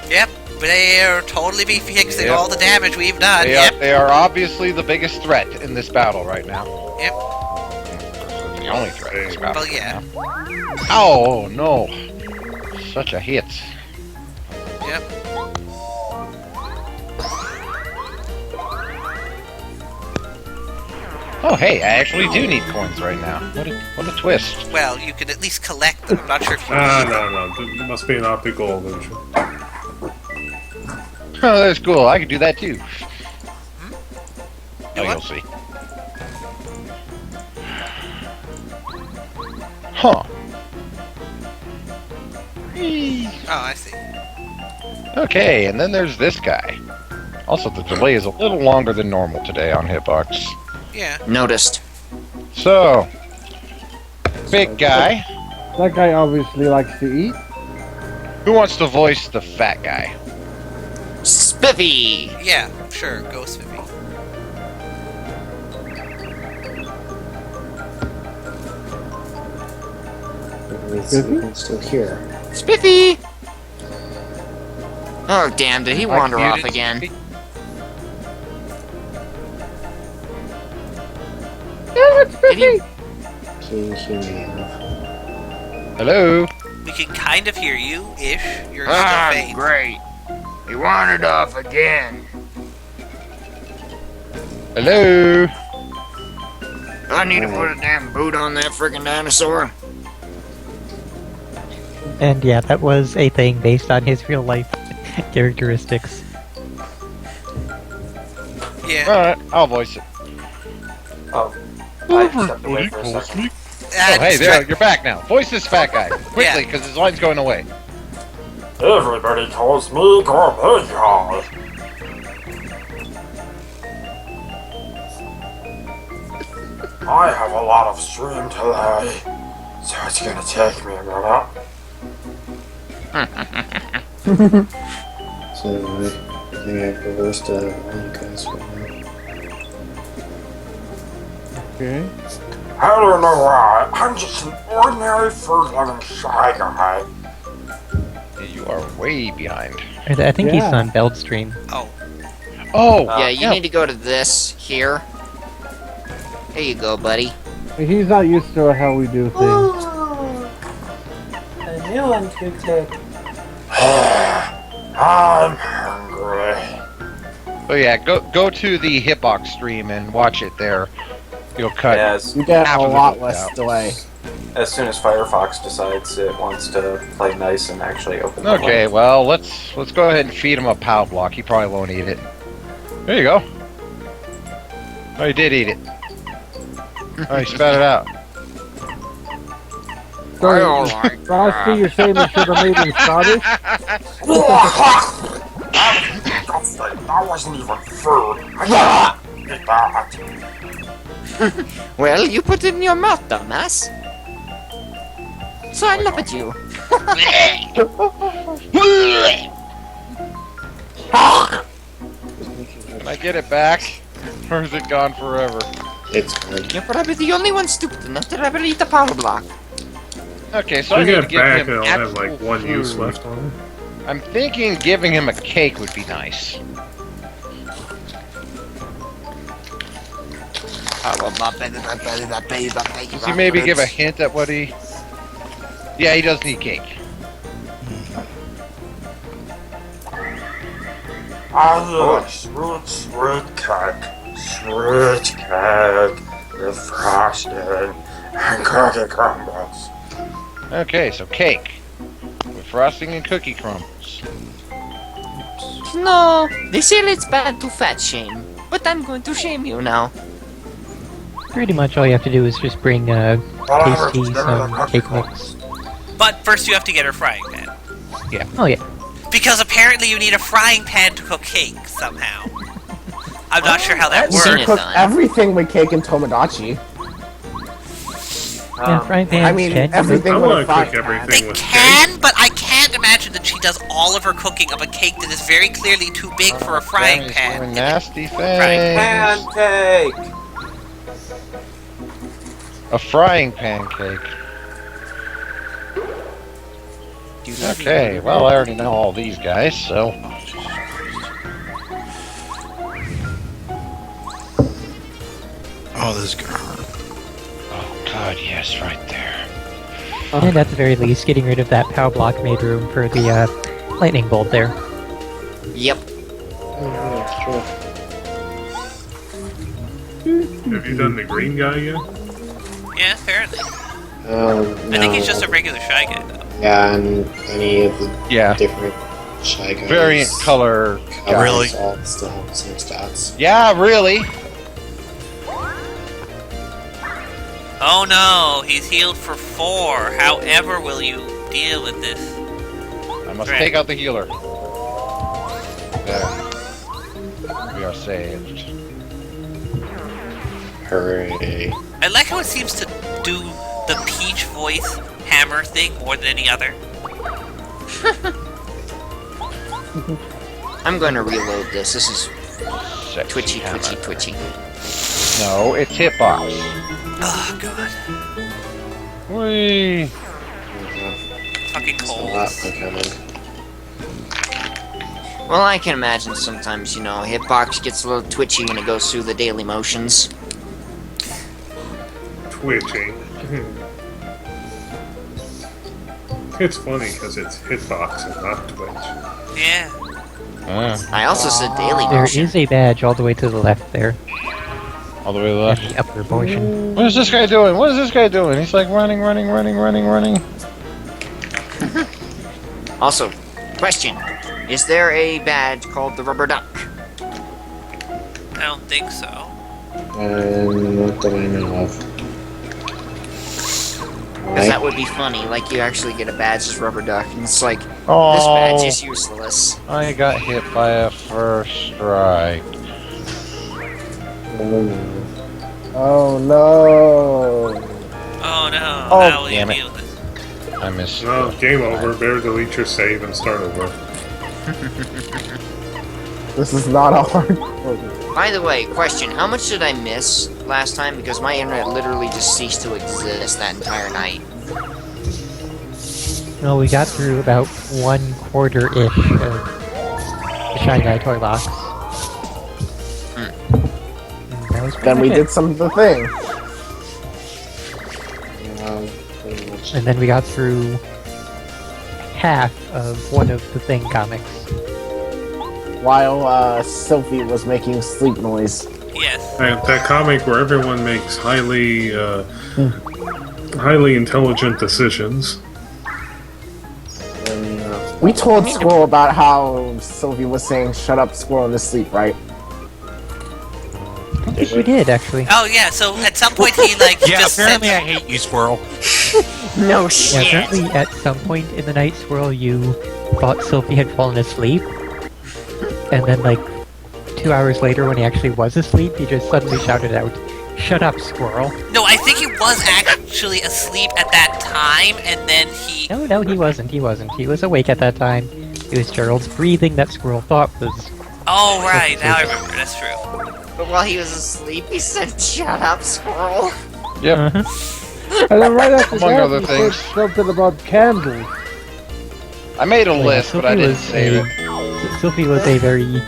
Yep, they'll totally be fixing Yep. all the damage we've done. They Yep. are obviously the biggest threat in this battle right now. Yep. The only threat in this battle. Well, yeah. Oh no. Such a hit. Yep. Oh hey, I actually do need coins right now. What a twist. Well, you can at least collect them. I'm not sure if you Ah, need them. no. It must be an optical illusion. Oh, that's cool. I can do that too. Do Oh, what? you'll see. Huh. Oh, I see. Okay, and then there's this guy. Also, the delay is a little longer than normal today on Hitbox. Yeah. Noticed. So, big guy. That guy obviously likes to eat. Who wants to voice the fat guy? Spiffy! Yeah, sure. Go, Spiffy. Still here. Spiffy! Oh, damn, did he Like wander off muted again? Spiffy? Did he? Hello? We can kind of hear you, ish. You're still faint. great. He wandered off again. Hello? I need to put a damn boot on that freaking dinosaur. And yeah, that was a thing based on his real life characteristics. Yeah. Alright, I'll voice it. Oh, I stepped away for a second. Oh, hey, there, you're back now. Voice this fat guy. Quickly, Yeah. because his line's going away. Everybody calls me Gorbachev. I have a lot of stream today, so it's gonna take me a minute. So I think I've reversed one guys right now. Okay. I don't know why. I'm just an ordinary fruit-loving shy guy. You are way behind. I think he's Yeah. on Beldstream. Oh. Oh! Yeah, you need to go to this here. Here you go, buddy. He's not used to how we do things. Oh. A new one to take. I'm hungry. Oh yeah, go to the Hitbox stream and watch it there. You'll cut. Yes. You get half a of the lot book less out. delay. As soon as Firefox decides it wants to play nice and actually open the Okay, link. well let's go ahead and feed him a POW block. He probably won't eat it. There you go. Oh, he did eat it. Oh, he spat it out. So, Frosty, you're saying we should have made him Scottish? That wasn't even food. I can't eat that. Well, you put it in your mouth, dumbass. So I laugh at you. get it back? Or is it gone forever? It's good. You're probably the only one stupid enough to ever eat the power block. Okay, so I We need to get give back him and I'll have actual like one use food. left on it. I'm thinking giving him a cake would be nice. Does he maybe give a hint at what he... Yeah, he does need cake. I like sweet cake. Sweet cake with frosting and cookie crumbles. Okay, so cake. With frosting and cookie crumbles. No, they say it's bad to fat shame, but I'm going to shame you now. Pretty much all you have to do is just bring tasty some cake mix. But first you have to get her frying pan. Oh yeah. Because apparently you need a frying pan to cook cake somehow. I'm not sure how that I've seen works. it Cook done. everything with cake and Tomodachi. Yeah, frying pans I mean, can. everything I with want a to frying cook pan. everything They with cake. can, but I can't imagine that she does all of her cooking of a cake that is very clearly too big for a frying Sammy's pan. doing nasty Right. things. Pancake! A frying pancake. Okay, well, I already know all these guys, so... Oh, this is gonna hurt. Oh, God, yes, right there. And at the very least, getting rid of that power block made room for the lightning bolt there. Yep. That's true. Have you done the green guy yet? Yeah, apparently. No. I think he's just a regular Shy Guy, though. Yeah, and any of the Yeah. different Shy Guys. Variant color. colors Really? all still have the same stats. Yeah, really? Oh no, he's healed for 4. However will you deal with this? I must Right. take out the healer. There. We are saved. Hooray. I like how it seems to do the Peach voice hammer thing more than any other. I'm going to reload this. This is Sexy twitchy, hammer. twitchy, twitchy. No, it's hitbox. Oh god. Whee! Fucking It's a lot coals. like having. Well, I can imagine sometimes, you know, Hitbox gets a little twitchy when it goes through the daily motions. Twitching. It's funny because it's hitbox and not Twitch. Yeah. I also said daily There motion. is a badge all the way to the left there, All the way to the in left. the upper portion. What is this guy doing? What is this guy doing? He's like running. Also, question. Is there a badge called the Rubber Duck? I don't think so. Not that I know of. Because that would be funny. Like, you actually get a badge as Rubber Duck, and it's like, this Oh, badge is useless. I got hit by a first strike. Oh no. Oh no. Oh no. Oh, How will you damn it. deal with this? I missed. No, game over. Better delete your save and start over. This is not a hard. By the way, question. How much did I miss last time? Because my internet literally just ceased to exist that entire night. Well, we got through about 1/4-ish of the Shy Guy toy box. And that was Then we pretty did some of the thing. Pretty much. And then we got through half of one of the Thing comics. While Sophie was making sleep noise. Yes. That comic where everyone makes highly intelligent decisions. We told Squirrel about how Sophie was saying, "Shut up, Squirrel," in his sleep, right? I think we did, actually. Oh yeah, so at some point he like Yeah, just said, apparently I hate you, Squirrel. No Yeah, shit. apparently at some point in the night, Squirrel, you thought Sophie had fallen asleep. And then, like, 2 hours later, when he actually was asleep, he just suddenly shouted out, "Shut up, Squirrel." no, I think he was actually asleep at that time, and then he. No, he wasn't. He was awake at that time. It was Gerald's breathing that Squirrel thought was Oh, right. Now I remember. That's true. But while he was asleep, he said, "Shut up, squirrel." Yep. And then right after Among that, other he things. said something about candles. I made a Yeah, list, but I Sophie didn't was save it. Sophie was a very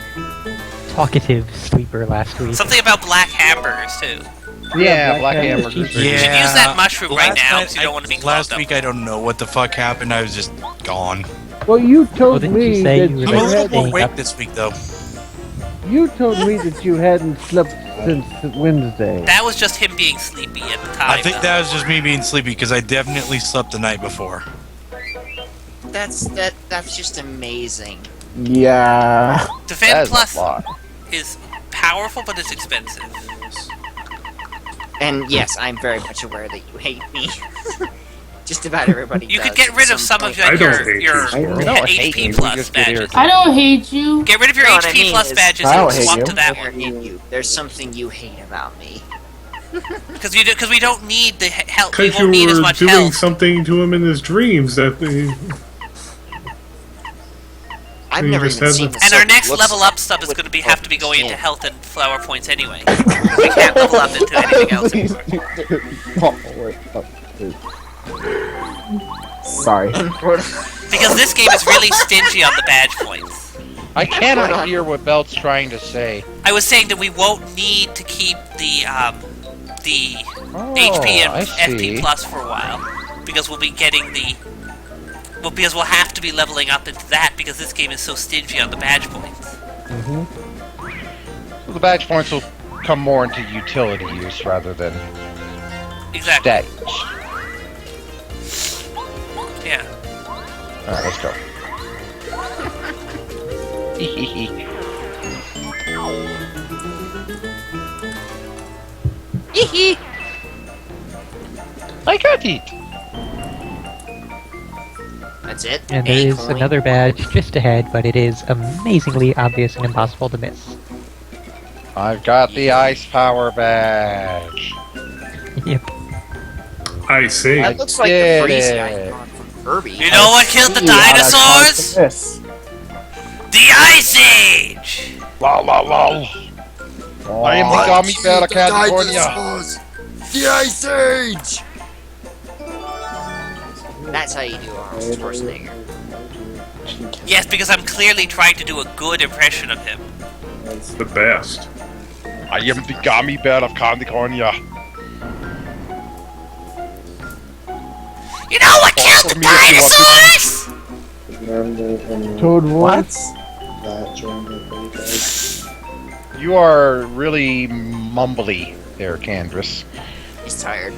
talkative sleeper last week. Something about black hamburgers, too. Yeah, black hamburgers. hamburgers. You should use that mushroom right Last now night- because you don't want to be Last clogged week, up. I don't know what the fuck happened. I was just gone. Well, you told didn't you me say that you you were I'm a little had. more staying awake up? this week, though. You told me that you hadn't slept since Wednesday. That was just him being sleepy at the time. I think that was just me being sleepy because I definitely slept the night before. That's just amazing. Yeah. Defend That is Plus a lot. is powerful, but it's expensive. And yes, I'm very much aware that you hate me. Just about everybody. You does could get at rid of some some of point. I don't your hate your you, Squirrel. I don't hate HP you, we plus just get badges. irritated. I don't hate you. Get rid of your No, what I HP mean plus is- badges I and don't hate swap you. to that I one. hate you. There's something you hate about me. Because we don't need the help. We Because you won't need as were much doing health. something to him in his dreams that they... I've You never just even had seen the- the And our Sylphie next looks level like up stuff is with going to have to be going into skin. health and flower points anyway. We can't level up into anything else. Please, dude. Oh, wait, oh, dude. Sorry. Because this game is really stingy on the badge points. I cannot hear what Belt's trying to say. I was saying that we won't need to keep the Oh, HP I and see. FP plus for a while because we'll be getting the. Well, because we'll have to be leveling up into that because this game is so stingy on the badge points. So the badge points will come more into utility use rather than Exactly. stats. Yeah. Alright, let's go. I got it! That's it. And there A is coin. another badge just ahead, but it is amazingly obvious and impossible to miss. I've got the ice power badge. Yep. I see. That looks like the did Breezy it. icon from Kirby. You know what killed the See how that dinosaurs? caused this. The Ice Age! Lol, lol, lol. I am the gummy bear of California. The Ice Age! That's how you do Arnold Schwarzenegger. Yes, because I'm clearly trying to do a good impression of him. The best. I am the gummy bear of California. You know what killed the dinosaurs? Remember when Toad What? that during the break, guys? You are really mumbly there, Candrass. He's tired.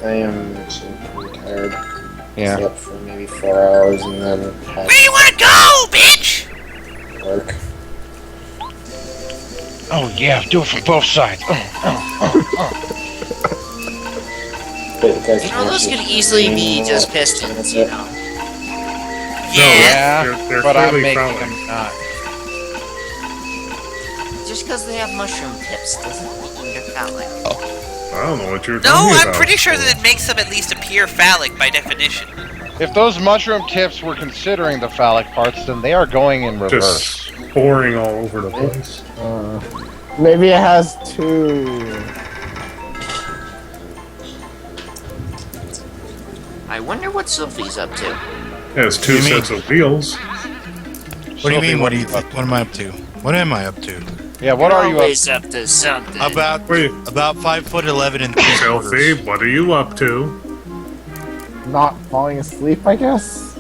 I am actually pretty tired. Yeah. Slept for maybe 4 hours and then had Where you wanna go, bitch? work. Oh yeah, do it from both sides. But you guys You know, those could easily be just pistons, you know. Yeah. They're but I'm clearly making fouling. them not. Just because they have mushroom tips doesn't mean they're phallic. I don't know what you're No, talking I'm about. pretty sure that it makes them at least appear phallic by definition. If those mushroom tips were considering the phallic parts, then they are going in reverse. Just pouring all over the place. Maybe it has two. I wonder what Sylphie's up to. It has two What do you sets of wheels. What do you mean? What do you? What am I up to? What am I up to? Yeah, what are you up Always up to something. About Wait, 5'11" and 3 quarters. Selfie, what are you up to? Not falling asleep, I guess.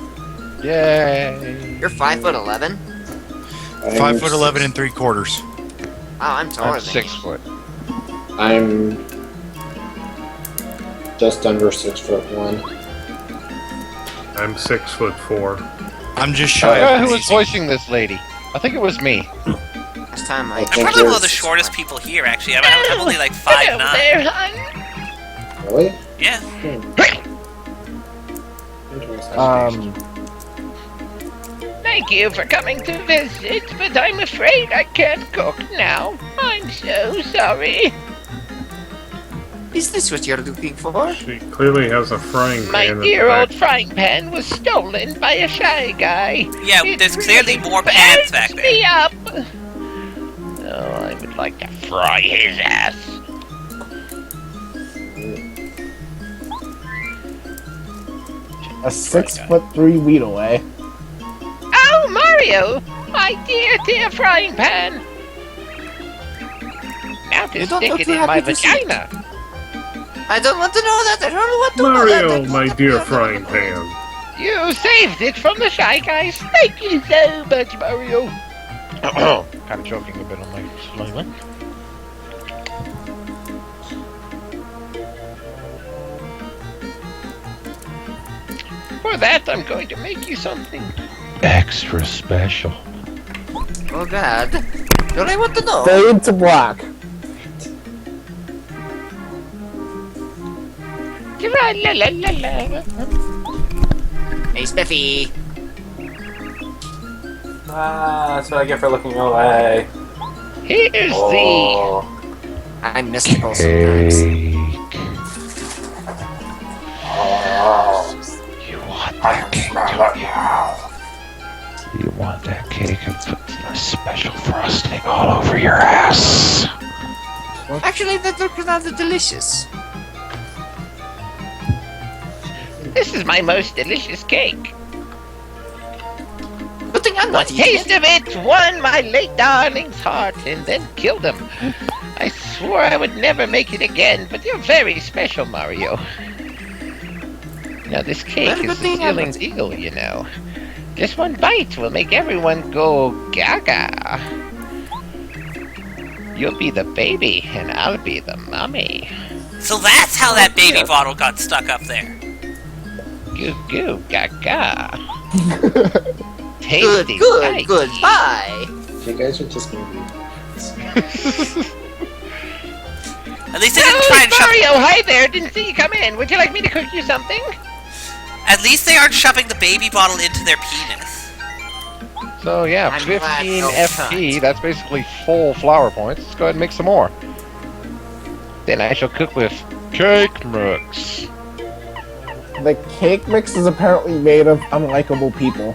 Yay! You're 5'11"? 5'11" and 3 quarters. Oh, I'm taller I'm than 6 foot. I'm just under 6'1". I'm 6'4". I'm just shy. Yeah, of who was amazing. voicing this lady? I think it was me. This time I... I'm think probably one of the there's- shortest people here, actually. I'm only like 5'9". Really? Yeah. Interesting. Thank you for coming to visit, but I'm afraid I can't cook now. I'm so sorry. Is this what you're looking for? She clearly has a frying My pan. in dear the old back. frying pan was stolen by a shy guy. Yeah, It there's clearly really more pans back burns there. me up. Oh, I would like to fry his ass. A 6'3" weed away. Oh, Mario! My dear, dear frying pan! Now to You don't stick look it too in my happy to see it. vagina. I don't want to know that. I don't want to know that. Mario, my dear frying pan. You saved it from the shy guys. Thank you so much, Mario. Kind of choking a bit on my saliva. For that, I'm going to make you something. Extra special. Oh God. Don't I want to know? Fade to black. Tra-la-la-la-la. Hey, Spiffy. Ah, that's what I get for looking away. Here's Oh. I'm mystical sometimes. Oh. You want I that can cake, smell don't it you? now. You want that cake and put a special frosting all over your ass. Actually, that looks rather delicious. This is my most delicious cake. Good thing I'm A not eating taste it. of it won my late darling's heart and then killed him. I swore I would never make it again, but you're very special, Mario. Now this cake Very good is the thing I ceiling eagle, you know. Just one bite will make everyone go gaga. You'll be the baby, and I'll be the mommy. So that's how that baby bottle got stuck up there. Goo goo gaga. Good, Tasty good, sight. goodbye. You guys are just gonna be. At least they didn't try and shove. Mario, hi there! Didn't see you come in. Would you like me to cook you something? At least they aren't shoving the baby bottle into their penis. So yeah, I'm glad 15 no FP, cunt. that's basically full flower points. Let's go ahead and make some more. Then I shall cook with cake mix. The cake mix is apparently made of unlikable people.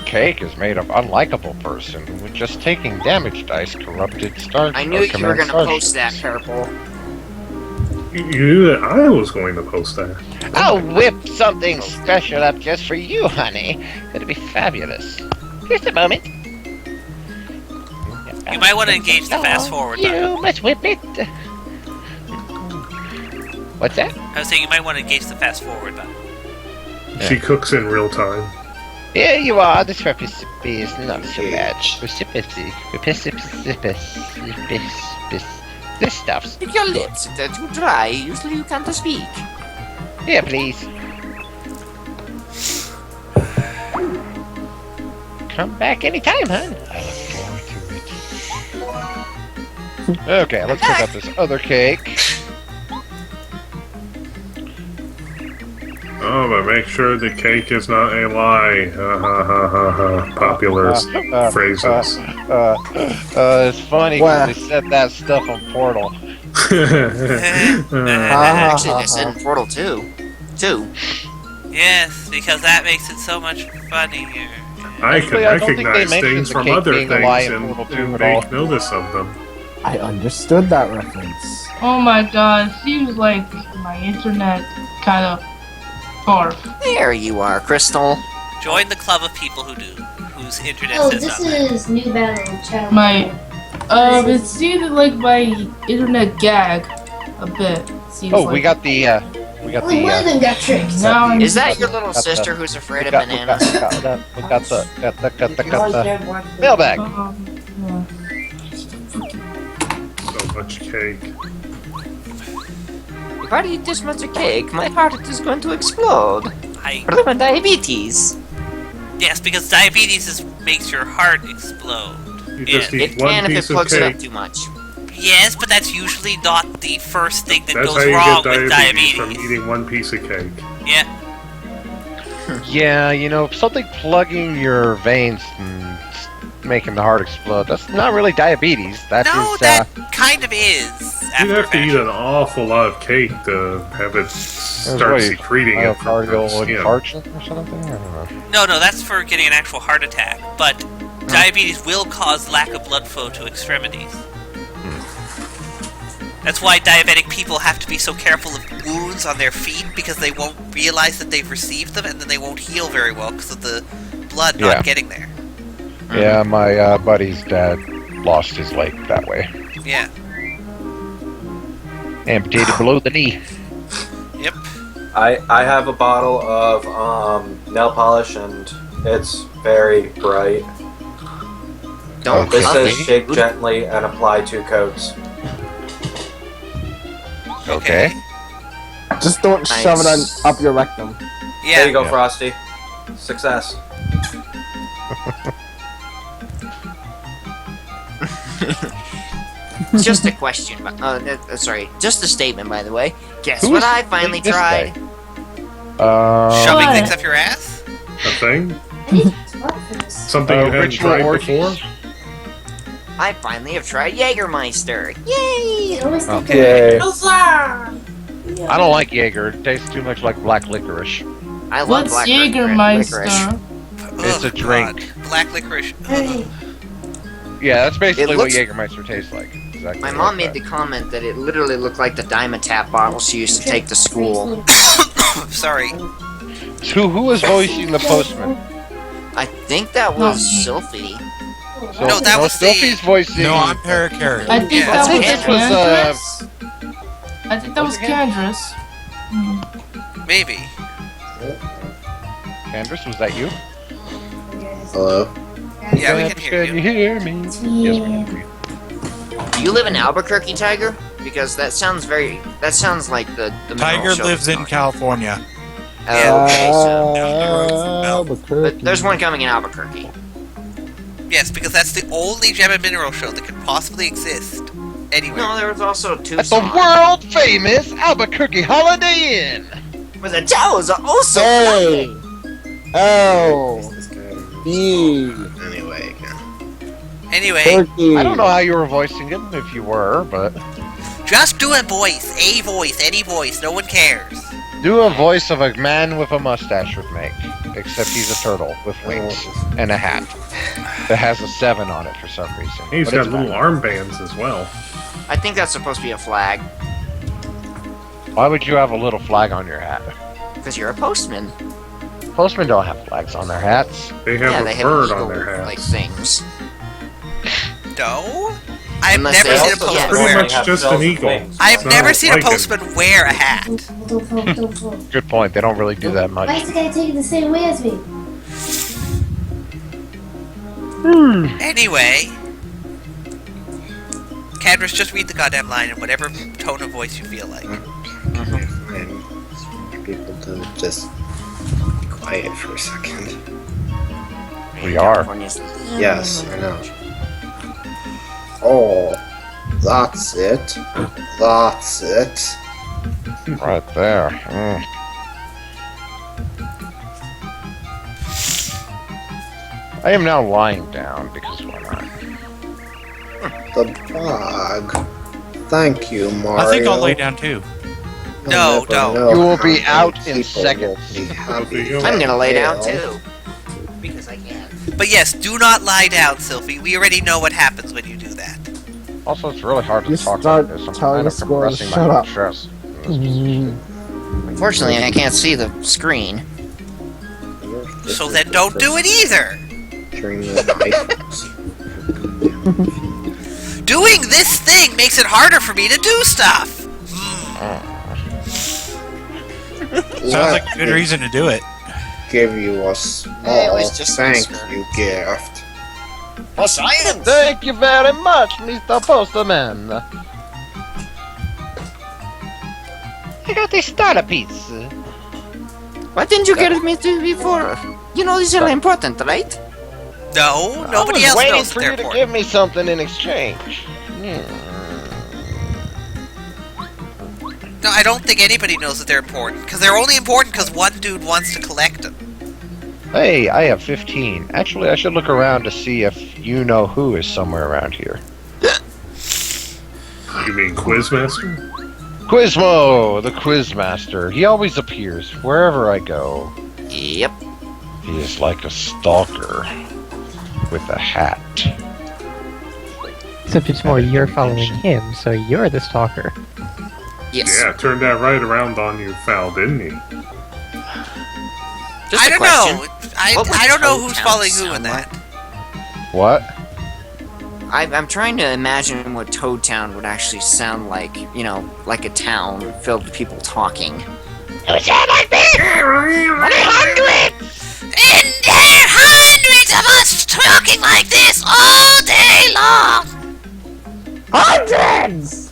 Cake is made of unlikable person with just taking damage dice, corrupted starch. I knew or you were command gonna starch. post that, Purple. You knew that I was going to post that. I'll whip something special up just for you, honey. It'll be fabulous. Just a moment. You might want to engage the fast forward button. You must whip it. What's that? I was saying you might want to engage the fast forward button. She cooks in real time. Here you are. This recipe is not so bad. Recipe. This stuff's If your lips are too dry, usually you can't speak. here, please. Come back anytime, hon. I look forward to it. Okay, let's cook up this other cake. Oh, but make sure the cake is not a lie. Ha ha ha ha ha. Popular phrases. It's funny Wow. because they said that stuff on Portal. Actually, they said in Portal 2. Yes, because that makes it so much funnier. I can Actually, I don't think they recognize mentioned things the from cake other being a lie things in and, Portal 2 and at make all. notice of them. I understood that reference. Oh my god, seems like my internet kind of barf. There you are, Crystal. Join the club of people who do, whose internet Oh, says this nothing. is new battle channel. It seems like my internet gag a bit. Seems Oh, like. we got the Only one of them got tricked. Now I'm Is that your little Got the- sister who's afraid we of got bananas? the mailbag. So much cake. If I eat this much cake, my heart is going to explode. Blame diabetes. Yes, because diabetes makes your heart explode. You just Yeah. eat It one can if it piece of plugs it up cake. too much. Yes, but that's usually not the first thing that That's how goes you wrong get with diabetes diabetes. from eating one piece of cake. Yeah. Yeah, you know, something plugging your veins making the heart explode. That's not really diabetes. That No, is, that kind of is. You'd have to eat an awful lot of cake to have it start secreting it from myocardial the skin. infarction or something. I don't know. No, that's for getting an actual heart attack. But diabetes will cause lack of blood flow to extremities. That's why diabetic people have to be so careful of wounds on their feet, because they won't realize that they've received them, and then they won't heal very well because of the blood not getting there. Yeah, my buddy's dad lost his leg that way. Yeah. Amputated below the knee. Yep. I have a bottle of nail polish, and it's very bright. This says shake gently and apply 2 coats. Okay. Just don't shove it up your rectum. Yeah. There you go, Frosty. Success. Just a question. Sorry, just a statement, by the way. Guess what I finally tried? Shoving things up your ass? A thing? Something you hadn't tried before? I finally have tried Jägermeister. Yay! Okay. I don't like Jaeger. It tastes too much like black licorice. I love What's black Jägermeister? It's a drink. Black licorice. Yeah, that's basically what looks- Jägermeister tastes like. Exactly My like mom made that. the comment that it literally looked like the Dimetap bottle she used to take to school. Sorry. So who was voicing the postman? I think that was Sylphie. No, that was Sophie's voicing. No, I'm Parakarry. I think Yeah. that was This Candrace. I think that was Candrace. Maybe. Candrace, was that you? Hello? Yeah, we can hear Can you. you hear me? Yes, we can hear you. Do you live in Albuquerque, Tiger? Because that sounds very. That sounds like the Tiger mineral show lives that's in California. Okay, so. Albuquerque. But there's one coming in Albuquerque. Yes, because that's the only Gem and Mineral show that could possibly exist anywhere. No, there was also At the Tucson. world famous Albuquerque Holiday Inn. Where the towers are also Hey! flying. L. This guy. B. Anyway, Turkey. I don't know how you were voicing him, if you were, but just do a voice, any voice, no one cares. do a voice of a man with a mustache would make. Except he's a turtle with wings and a hat that has a 7 on it for some reason. He's But got it's little fine. armbands as well. I think that's supposed to be a flag. Why would you have a little flag on your hat? Because you're a postman. Postmen don't have flags on their hats. They have Yeah, a they have bird eagle, on their hats. like things. No? I've Unless never they seen a also- postman yeah. Pretty wear. much just an eagle. I've It's not never seen a like postman wear a hat. Good point. They don't really do that much. Why is the guy taking the same way as me? Anyway, Cadmus, just read the goddamn line in whatever tone of voice you feel like. And people to just be quiet for a second. We are. Yes, I know. Oh, that's it. That's it. Right there. I am now lying down because why not? The bug. Thank you, Mario. I think I'll lay down too. No, You'll never no. know You will be how out many in people seconds. will be happy I'm gonna lay down to too. Because I can. But yes, do not lie down, Sylphie. We already know what happens when you do that. Also, it's really hard to You talk start like this. I'm telling kind of the score to compressing shut my up. chest. Unfortunately, I can't see the screen. So then don't do it either. During the iPhones. Doing this thing makes it harder for me to do stuff. Sounds like a good reason to do it. Give you a Hey, small it's just thank a you gift. Oh, science! Thank you very much, Mr. Postman. I got a starter piece. Why didn't you get me to before? You know these are important, right? No, nobody I was else waiting knows for they're you to important. give me something in exchange. No, I don't think anybody knows that they're important. Because they're only important because one dude wants to collect them. Hey, I have 15. Actually, I should look around to see if you know who is somewhere around here. You mean Quizmaster? Quizmo, the Quizmaster. He always appears wherever I go. Yep. He is like a stalker with a hat. Except it's more you're following him, so you're the stalker. Yes. Yeah, turned that right around on you, Foul, didn't he? Just I a don't question. know. What would I don't know Toad who's Town following who sound in that. What? I'm trying to imagine what Toad Town would actually sound like. You know, like a town filled with people talking. It would sound like this! 100! And there are hundreds of us talking like this all day long! Hundreds!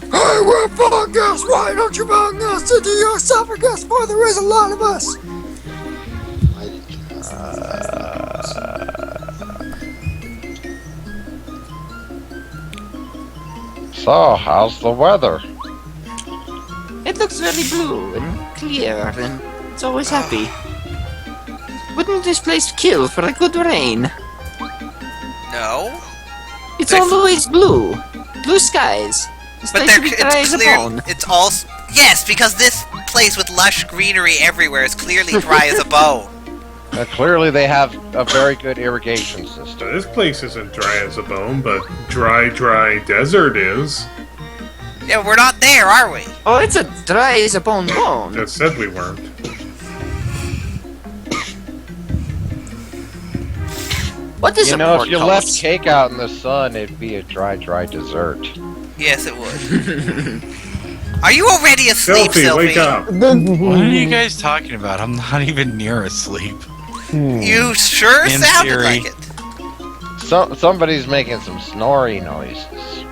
Hey, we're Fungus! Why don't you bring us into your esophagus? For there is a lot of us! So, how's the weather? It looks very blue and clear, and it's always happy. Wouldn't this place kill for a good rain? No. It's They're- always blue. Blue skies. This But place would be dry it's as a clear. bone. It's all. Yes, because this place with lush greenery everywhere is clearly dry as a bone. Clearly they have a very good irrigation system. So this place isn't dry as a bone, but dry desert is. Yeah, we're not there, are we? Oh, it's a dry as a bone bone. Just said we weren't. What is You a know, if you portcullis? left cake out in the sun, it'd be a dry dessert. Yes, it would. Are you already asleep, Selfie, Sylvie? wake up! What are you guys talking about? I'm not even near asleep. You sure In sounded theory. like it. Somebody's making some snory noises.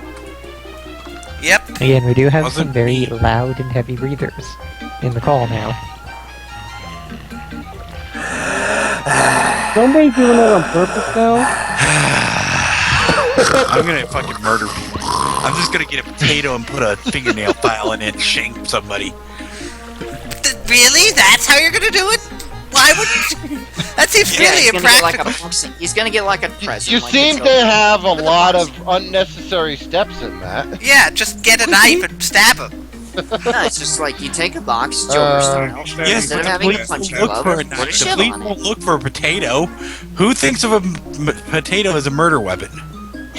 Yep. Again, we do have Wasn't some very loud and heavy breathers in the call now. Somebody's doing that on purpose now? I'm gonna fucking murder people. I'm just gonna get a potato and put a fingernail file in it and shank somebody. Really? That's how you're gonna do it? Why would? That seems Yeah, really he's gonna get like a impractical. boxing. He's gonna get like a present. You like seem the to children. have a For the lot of boxing. unnecessary steps in that. Yeah, just get a knife and stab him. No, it's just like you take a box, Joker style. Yes, Instead but of the having a police punch won't look glove, for a put a knife. The shield police on won't it. look for a potato. Who thinks of a potato as a murder weapon?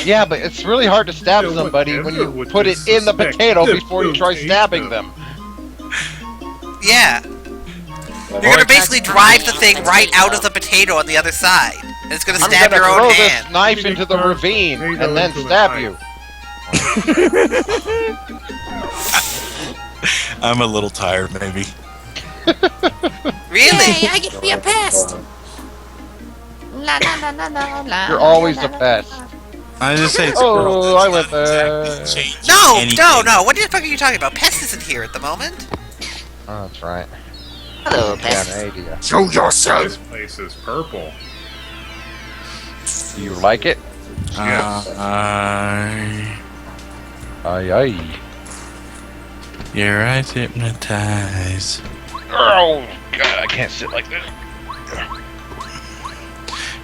Yeah, but it's really hard to stab Yeah, somebody when whatever you would put it in the suspect potato the before you try potato. stabbing them. Yeah. You're gonna basically drive the thing right out of the potato on the other side. And it's gonna I'm stab gonna your throw own this hand. knife into the ravine Potato and then into the stab knife. you. I'm a little tired, maybe. Really? Hey, I get to be a pest. La la la la la la. You're always a pest. I just say it's a Oh, girl. I went there. No. What the fuck are you talking about? Pest isn't here at the moment. Oh, that's right. Hello, Yeah, pest. an idea. Show yourself! This place is purple. You like it? Yes. Aye, aye. Your eyes hypnotize. Oh, God, I can't sit like this.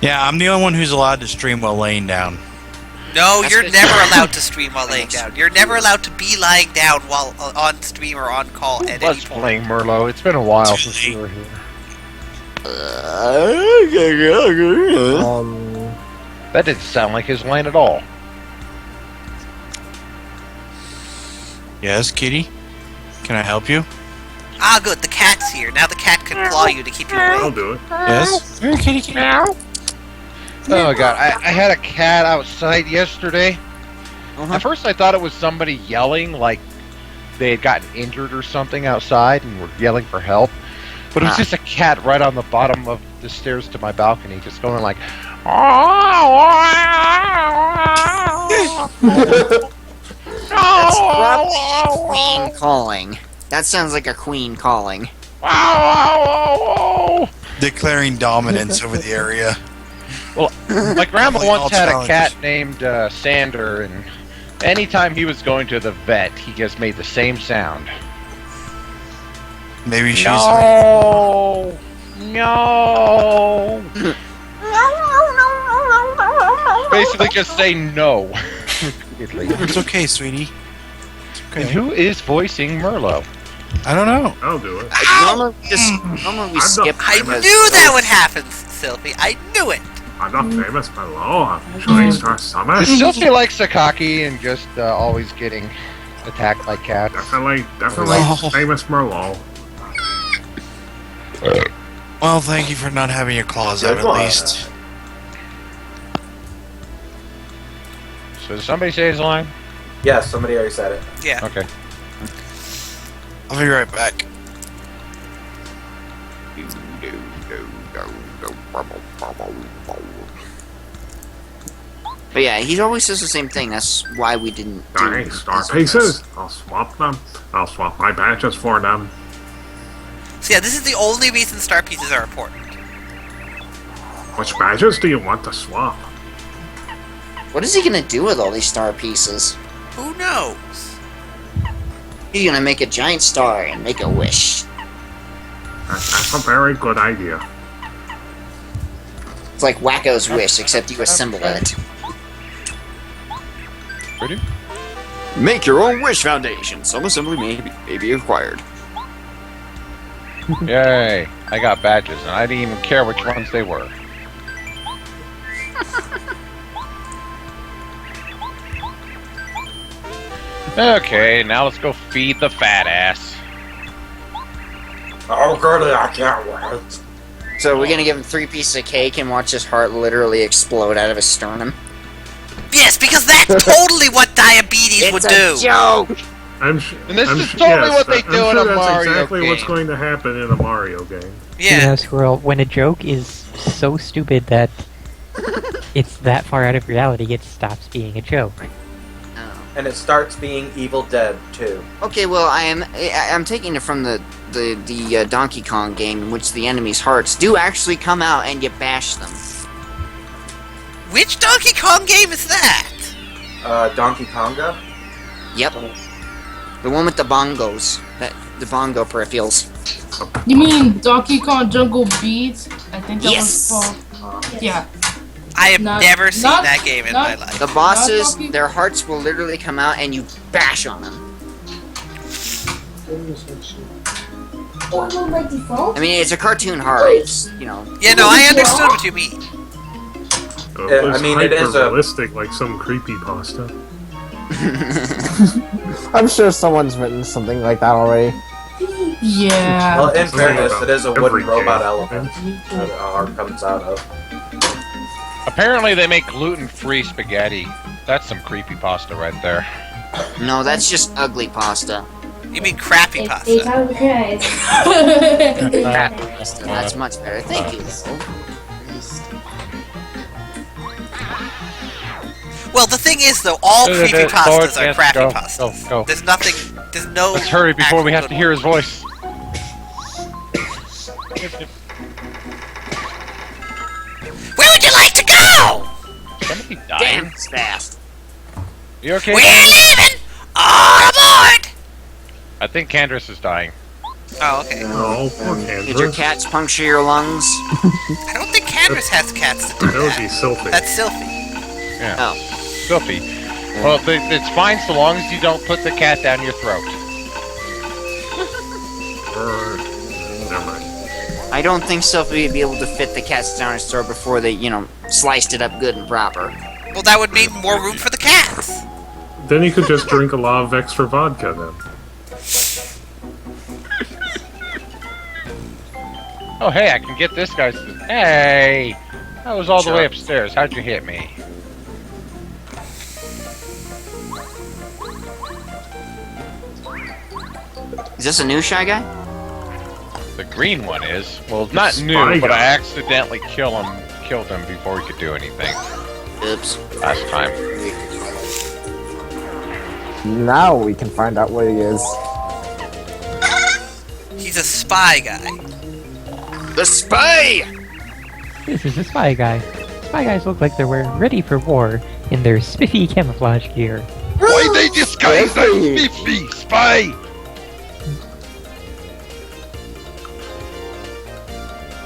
Yeah, I'm the only one who's allowed to stream while laying down. No, That's you're good. never allowed to stream while laying down. You're never allowed to be lying down while on stream or on call at any Let's point. playing Merlot. It's been a while since we were here. That didn't sound like his line at all. Yes, kitty? Can I help you? Ah, good. The cat's here. Now the cat can claw you to keep you I'll awake. do it. Yes? Kitty, kitty. Oh God, I had a cat outside yesterday. At first I thought it was somebody yelling, like they had gotten injured or something outside and were yelling for help. But it was just a cat right on the bottom of the stairs to my balcony, just going like, That's probably a queen calling. That sounds like a queen calling. Declaring dominance over the area. Well, my grandma All once had a challenges. cat named Sander, and anytime he was going to the vet, he just made the same sound. Maybe she's. No, no. basically just say no. It's okay, sweetie. It's And okay. who is voicing Merlot? I don't know. I'll do it. Normally we skip. I knew that would happen, Sylvie. I knew it. I'm not famous below. I'm Shooting Star Summit. Does Sylvie like Sakaki and just always getting attacked by cats? Definitely Oh. famous Merlot. Well, thank you for not having your claws out, at least. So did somebody say his line? Yes, somebody already said it. Yeah. Okay. I'll be right back. But yeah, he always says the same thing. That's why we didn't do Dying star his pieces. I'll swap them. I'll swap my badges for them. So yeah, this is the only reason star pieces are important. Which badges do you want to swap? What is he gonna do with all these star pieces? Who knows? He's gonna make a giant star and make a wish. That's a very good idea. It's like Wacko's wish, except you assemble it. Ready? Make your own wish foundation. Some assembly may be required. Yay! I got badges, and I didn't even care which ones they were. Okay, now let's go feed the fat ass. Oh, goody, I can't wait. So we're gonna give him 3 pieces of cake and watch his heart literally explode out of his sternum. Yes, because that's totally what diabetes would do. It's a joke! And this is totally what they do in a that's Mario exactly game. what's going to happen in a Mario game. Yeah. You know, Squirrel, when a joke is so stupid that it's that far out of reality, it stops being a joke. And it starts being Evil Dead too. Okay, well, I'm taking it from the Donkey Kong game in which the enemy's hearts do actually come out and you bash them. Which Donkey Kong game is that? Donkey Konga? Yep. The one with the bongos. The bongo peripherals. You mean Donkey Kong Jungle Beats? I think that Yes. was called. Yeah. I have Not- never seen not- that game in not- my life. The bosses, Donkey- their hearts will literally come out and you bash on them. Or go by default? I mean, it's a cartoon heart. It's, you know. Yeah, no, I understood what you mean. It's I mean, it is a- realistic, like some creepy pasta. I'm sure someone's written something like that already. Yeah. Well, in fairness, it is a Every wooden robot game. elephant that a heart comes out of. Apparently they make gluten-free spaghetti. That's some creepy pasta right there. No, that's just ugly pasta. You mean crappy They pasta? tell the guys. Crappy pasta. That's much better. Thank you, Will. Well, the thing is, though, all creepy pastas are crappy Go, pastas. go. There's nothing. There's no. Let's hurry before we have actual to hear his voice. Where would you like to go? Somebody Damn, dying. it's fast. You okay? We're leaving. All aboard. I think Candace is dying. Oh, okay. No, poor Did your Kansas. cats puncture your lungs? I don't think Candace has cats that do That would be that. Sylphie. That's Sylphie. Yeah. Oh. Filthy. Well, it's fine so long as you don't put the cat down your throat. Never mind. I don't think Sophie would be able to fit the cats down his throat before they, sliced it up good and proper. Well, that would mean more room for the cats. Then you could just drink a lot of extra vodka then. Oh, hey, I can get this guy's... Hey! I was all the way upstairs. How'd you hit me? Is this a new Shy Guy? The green one is. Well, not Spy new, but guy. I accidentally killed him before he could do anything Oops. last time. Now we can find out what he is. He's a spy guy. The spy! This is a spy guy. Spy guys look like they're ready for war in their spiffy camouflage gear. Why they disguise as Spiffy? Spy!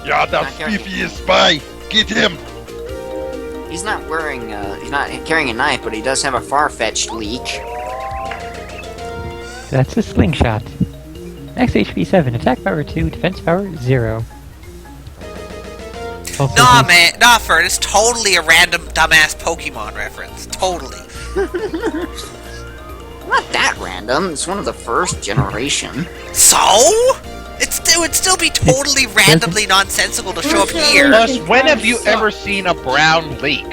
Yeah, that Spiffy is spy! Get him! He's not wearing, he's not carrying a knife, but he does have a far-fetched leak. That's a slingshot. Max HP 7, attack power 2, defense power 0. Also, Nah, man, nah, Fern, it's totally a random dumbass Pokemon reference. Totally. Not that random. It's one of the first generation. So? It would still be totally randomly nonsensical to show up here. Plus, when have you ever seen a brown leak?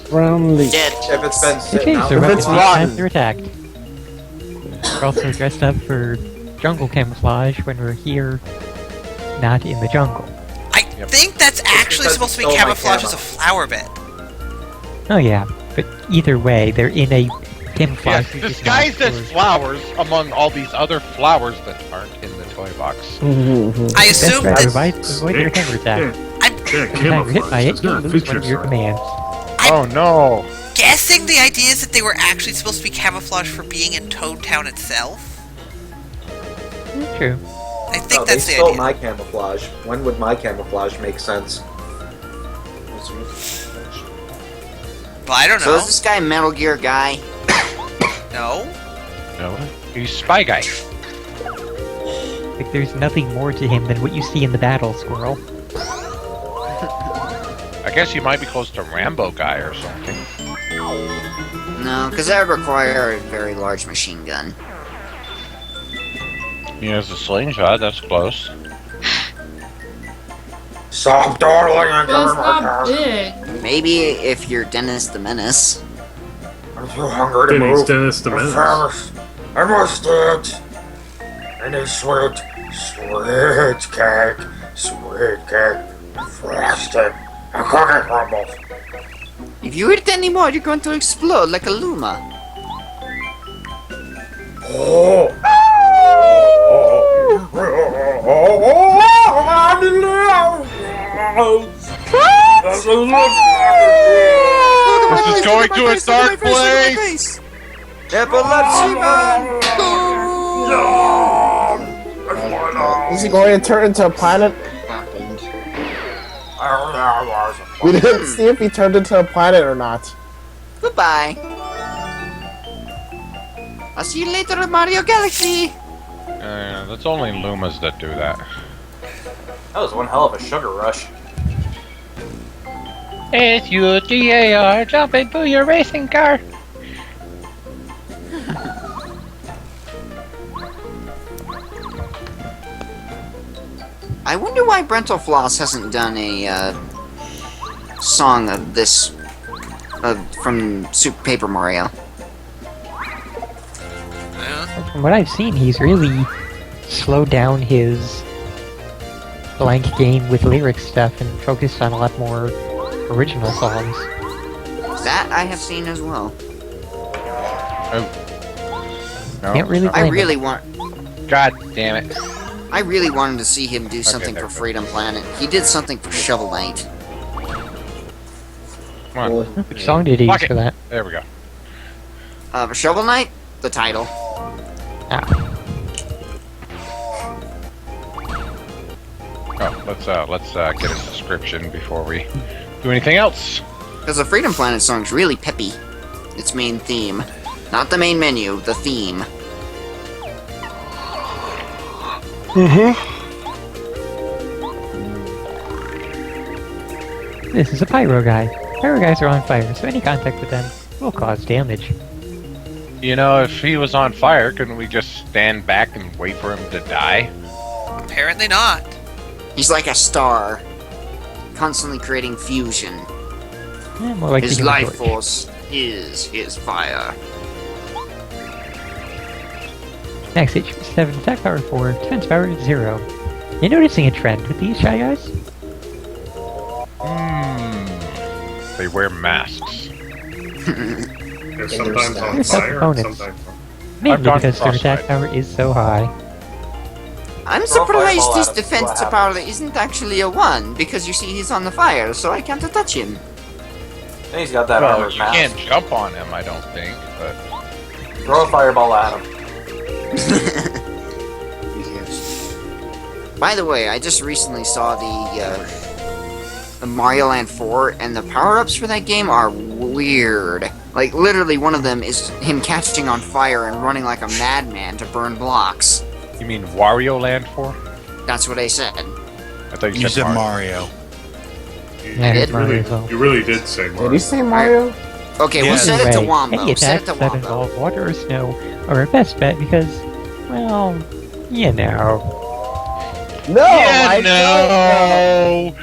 Brown leak. Dead. If it's been Okay, sitting out. so If roughly it's 3 rotten. times they're attacked. We're also dressed up for jungle camouflage when we're here, not in the jungle. I think that's actually because supposed to you be stole my camouflage as camo. a flower bed. Oh yeah, but either way, they're in a camouflage. Yes, which is disguised not as for- flowers among all these other flowers that aren't in the toy box. I That's assume right, that avoid your hammer attack. I'm Every time you're hit by it, you lose one of your commands. Oh no! guessing the idea is that they were actually supposed to be camouflage for being in Toad Town itself. True. I think No, that's they the stole idea. my camouflage. When would my camouflage make sense? But I don't So know. is this guy a Metal Gear guy? No. No, he's Spy Guy. Like, there's nothing more to him than what you see in the battle, Squirrel. I guess he might be close to Rambo Guy or something. No, because that would require a very large machine gun. He has a slingshot, that's close. Stop dawdling and give me That's my not cash. big. Maybe if you're Dennis the Menace. I'm too hungry to Denny's move. Dennis the I'm Menace. famished. I must eat. I need sweet cake, frosting, and cookie crumbles. If you eat any more, you're going to explode like a Luma. Oh. This is going to a dark place! Epilepsy man! Is he going to turn into a planet? We didn't see if he turned into a planet or not. Goodbye. I'll see you later at Mario Galaxy. That's only Lumas that do that. That was one hell of a sugar rush. It's you, DAR, jump into your racing car. I wonder why Brental Floss hasn't done a song of this from Super Paper Mario. From what I've seen, he's really slowed down his blank game with lyric stuff and focused on a lot more original songs. That I have seen as well. No, Can't really I blame really him. want. God damn it. I really wanted to see him do something there for we go. Freedom Planet. He did something for Shovel Knight. Come on. Which song did he use Fuck it. for that? There we go. For Shovel Knight, the title. Ah, Oh, let's get a description before we do anything else. Because the Freedom Planet song's really peppy. Its main theme. Not the main menu, the theme. this is a pyro guy. Pyro guys are on fire, so any contact with them will cause damage. You know, if he was on fire, couldn't we just stand back and wait for him to die? Apparently not. He's like a star. Constantly creating fusion. More like His the Human life Torch. force is his fire. Max HP 7, attack power 4, defense power 0. You're noticing a trend with these Shy Guys? They wear masks. They're sometimes on Tough fire, and opponents. sometimes Mainly gone because their cross-eyed. attack power is so high. I'm Throw a surprised fireball his at him, see defense what power isn't actually a 1, because you see he's on the fire, so I can't touch him. And he's got that Well, armored you mask. can't jump on him, I don't think, but... Throw a fireball at him. By the way, I just recently saw the Mario Land 4, and the power-ups for that game are weird. Like, literally, one of them is him catching on fire and running like a madman to burn blocks. You mean Wario Land 4? That's what I said. I thought You said Mario. Yeah, did. You really did say Mario. Did he say Mario? Okay, Yeah. we'll set it to Anyway, Wombo. any Set it attacks to that Wombo. involve water or snow are our best bet because, well, you know. No, Yeah, I no.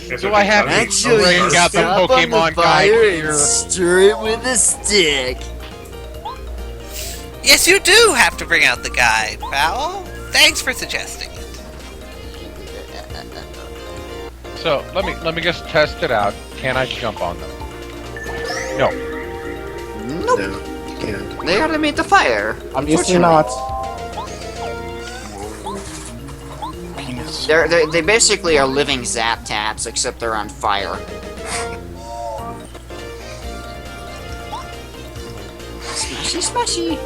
Yes, Do I have think to bring out the Pokemon guy here? stir it with a stick. Yes, you do have to bring out the guide, Fowl. Thanks for suggesting it. So let me just test it out. Can I jump on them? No. Nope. No, you can't. They gotta meet the fire. Obviously not. Penis. They basically are living Zap Taps, except they're on fire. Smashy, smashy.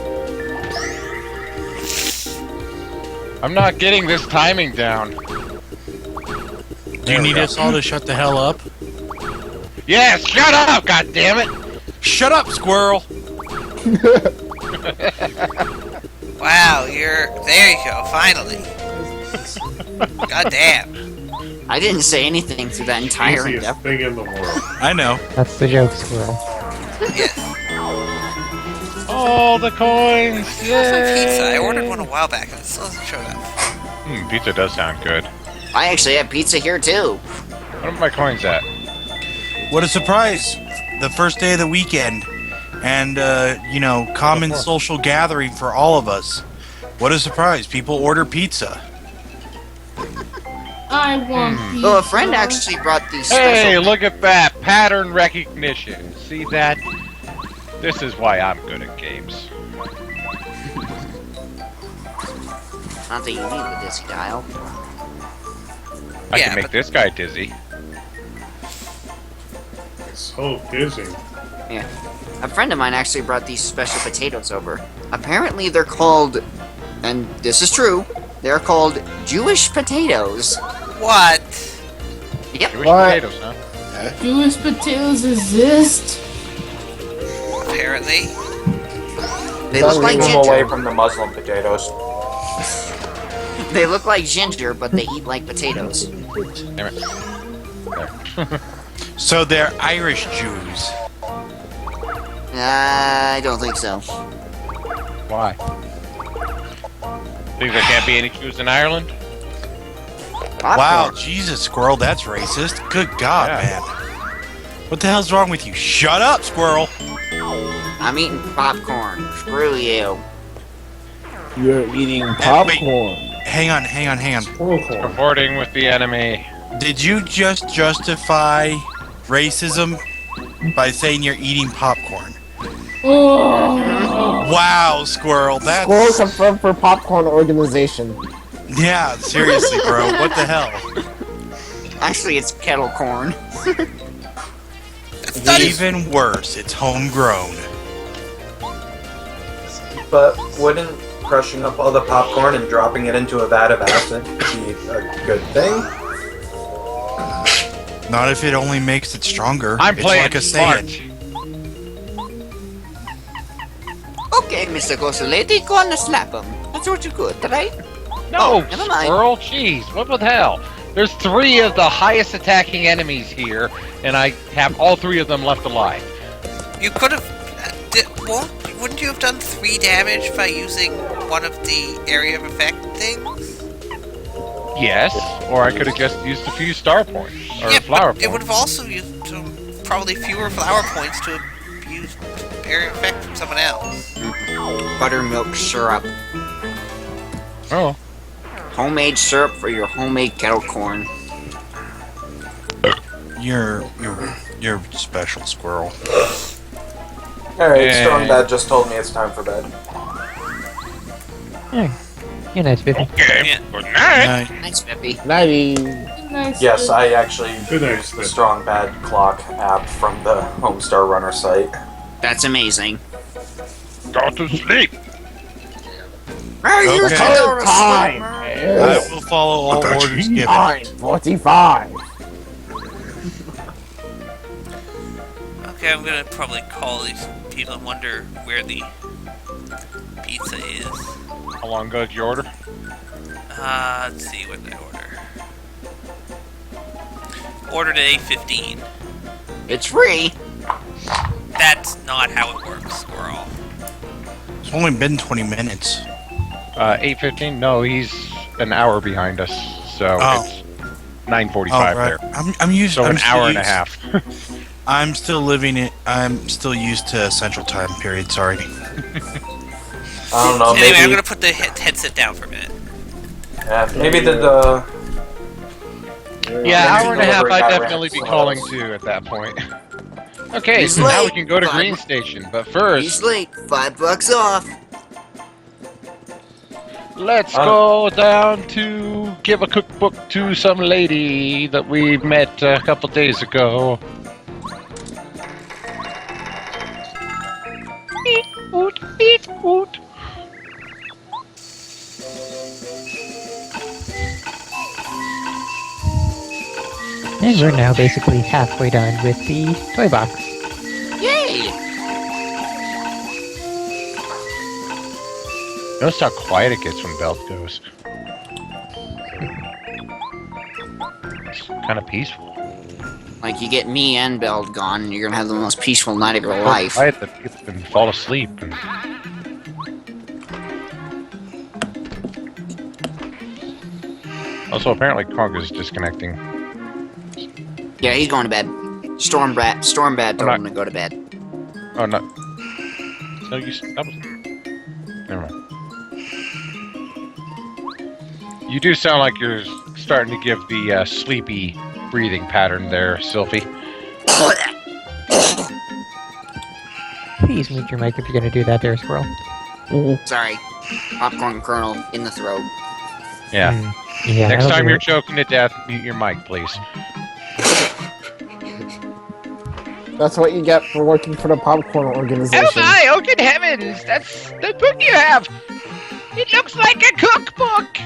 I'm not getting this timing down. Do you need us all to shut the hell up? Yes, shut up, God damn it! Shut up, squirrel! Wow, there you go, finally. God damn. I didn't say anything through that entire Easiest endeavor. thing in the world. I know. That's the joke, squirrel. Yes. All the coins! Some pizza. I ordered one a while back and it still hasn't showed up. Pizza does sound good. I actually have pizza here too. What are my coins at? What a surprise! The first day of the weekend. And, common social gathering for all of us. What a surprise. People order pizza. I want pizza. Well, a friend actually brought these special... Hey, look at that! Pattern recognition. See that? This is why I'm good at games. Not that you need the dizzy dial. I Yeah, can make but- this guy dizzy. So dizzy. Yeah. A friend of mine actually brought these special potatoes over. Apparently they're called, and this is true, they're called Jewish potatoes. What? Yep. Jewish What? potatoes, huh? Jewish potatoes exist? Apparently. They look like Keep them away ginger. from the Muslim potatoes. They look like ginger, but they eat like potatoes. Damn it. There. So they're Irish Jews. I don't think so. Why? Think there can't be any Jews in Ireland? Wow, Jesus, squirrel, that's racist. Good God, Yeah. man. What the hell's wrong with you? Shut up, squirrel! I'm eating popcorn. Screw you. You're eating popcorn. Hang on. Reporting with the enemy. Did you just justify racism by saying you're eating popcorn? Oh. Wow, squirrel, that's... Squirrel confirmed for popcorn organization. Yeah, seriously, bro, what the hell? Actually, it's kettle corn. Even worse, it's homegrown. But wouldn't crushing up all the popcorn and dropping it into a vat of acid be a good thing? Not if it only makes it stronger. I'm it's playing like a smart. Saiyan. Okay, Mr. Gosaleti, go on and slap him. That's what you could, right? No, never mind. squirrel, jeez, what the hell? There's 3 of the highest attacking enemies here, and I have all 3 of them left alive. You could have... wouldn't you have done 3 damage by using one of the area of effect things? Yes, or I could have just used a few star points, or Yeah, flower but it would points. have also used probably fewer flower points to have used area of effect from someone else. Buttermilk syrup. Oh. Homemade syrup for your homemade kettle corn. You're special, squirrel. Alright, Yeah. Strong Dad just told me it's time for bed. Yeah. You're nice, baby. Okay, Yeah. good night. Nice, Peppy. Nighty. Nice. Yes, I actually Good night, used the Smith. Strong Bad Clock app from the Homestar Runner site. That's amazing. Go to sleep. Okay. Time. I will follow all orders given. 9:45. Okay, I'm gonna probably call these people and wonder where the pizza is. How long ago did you order? Let's see, what did I order? Ordered at 8:15. It's free. That's not how it works, Squirrel. It's only been 20 minutes. 8:15? No, he's an hour behind us, so it's 9:45 there. I'm used. So I'm an still hour and a used- half. I'm still living it. I'm still used to Central Time period. Sorry. I don't know. Anyway, Maybe, I'm gonna put the headset down for a minute. maybe the Yeah, hour and a half. delivery I'd guy definitely be ran calling slow. too at that point. Okay, He's so now we late. can go to Fine. Green Station, but first, He's late. $5 off. let's go down to give a cookbook to some lady that we met a couple days ago. Eat food, eat food. And we're now basically halfway done with the toy box. Yay! Notice how quiet it gets when Belt goes. It's kind of peaceful. Like, you get me and Beld gone, and you're gonna have the most peaceful night of your life. Quiet that people can fall asleep. And... Also, apparently Kronk is disconnecting. Yeah, he's going to bed. Stormbad told him to go to bed. Oh, no. So you... That was... Never mind. You do sound like you're starting to give the sleepy breathing pattern there, Sylphie. Please mute your mic if you're gonna do that there, Squirrel. Sorry. Popcorn kernel in the throat. Yeah. Yeah, Next that'll time do you're it. choking to death, mute your mic, please. That's what you get for working for the popcorn organization. Oh my, oh good heavens! That's the book you have! It looks like a cookbook!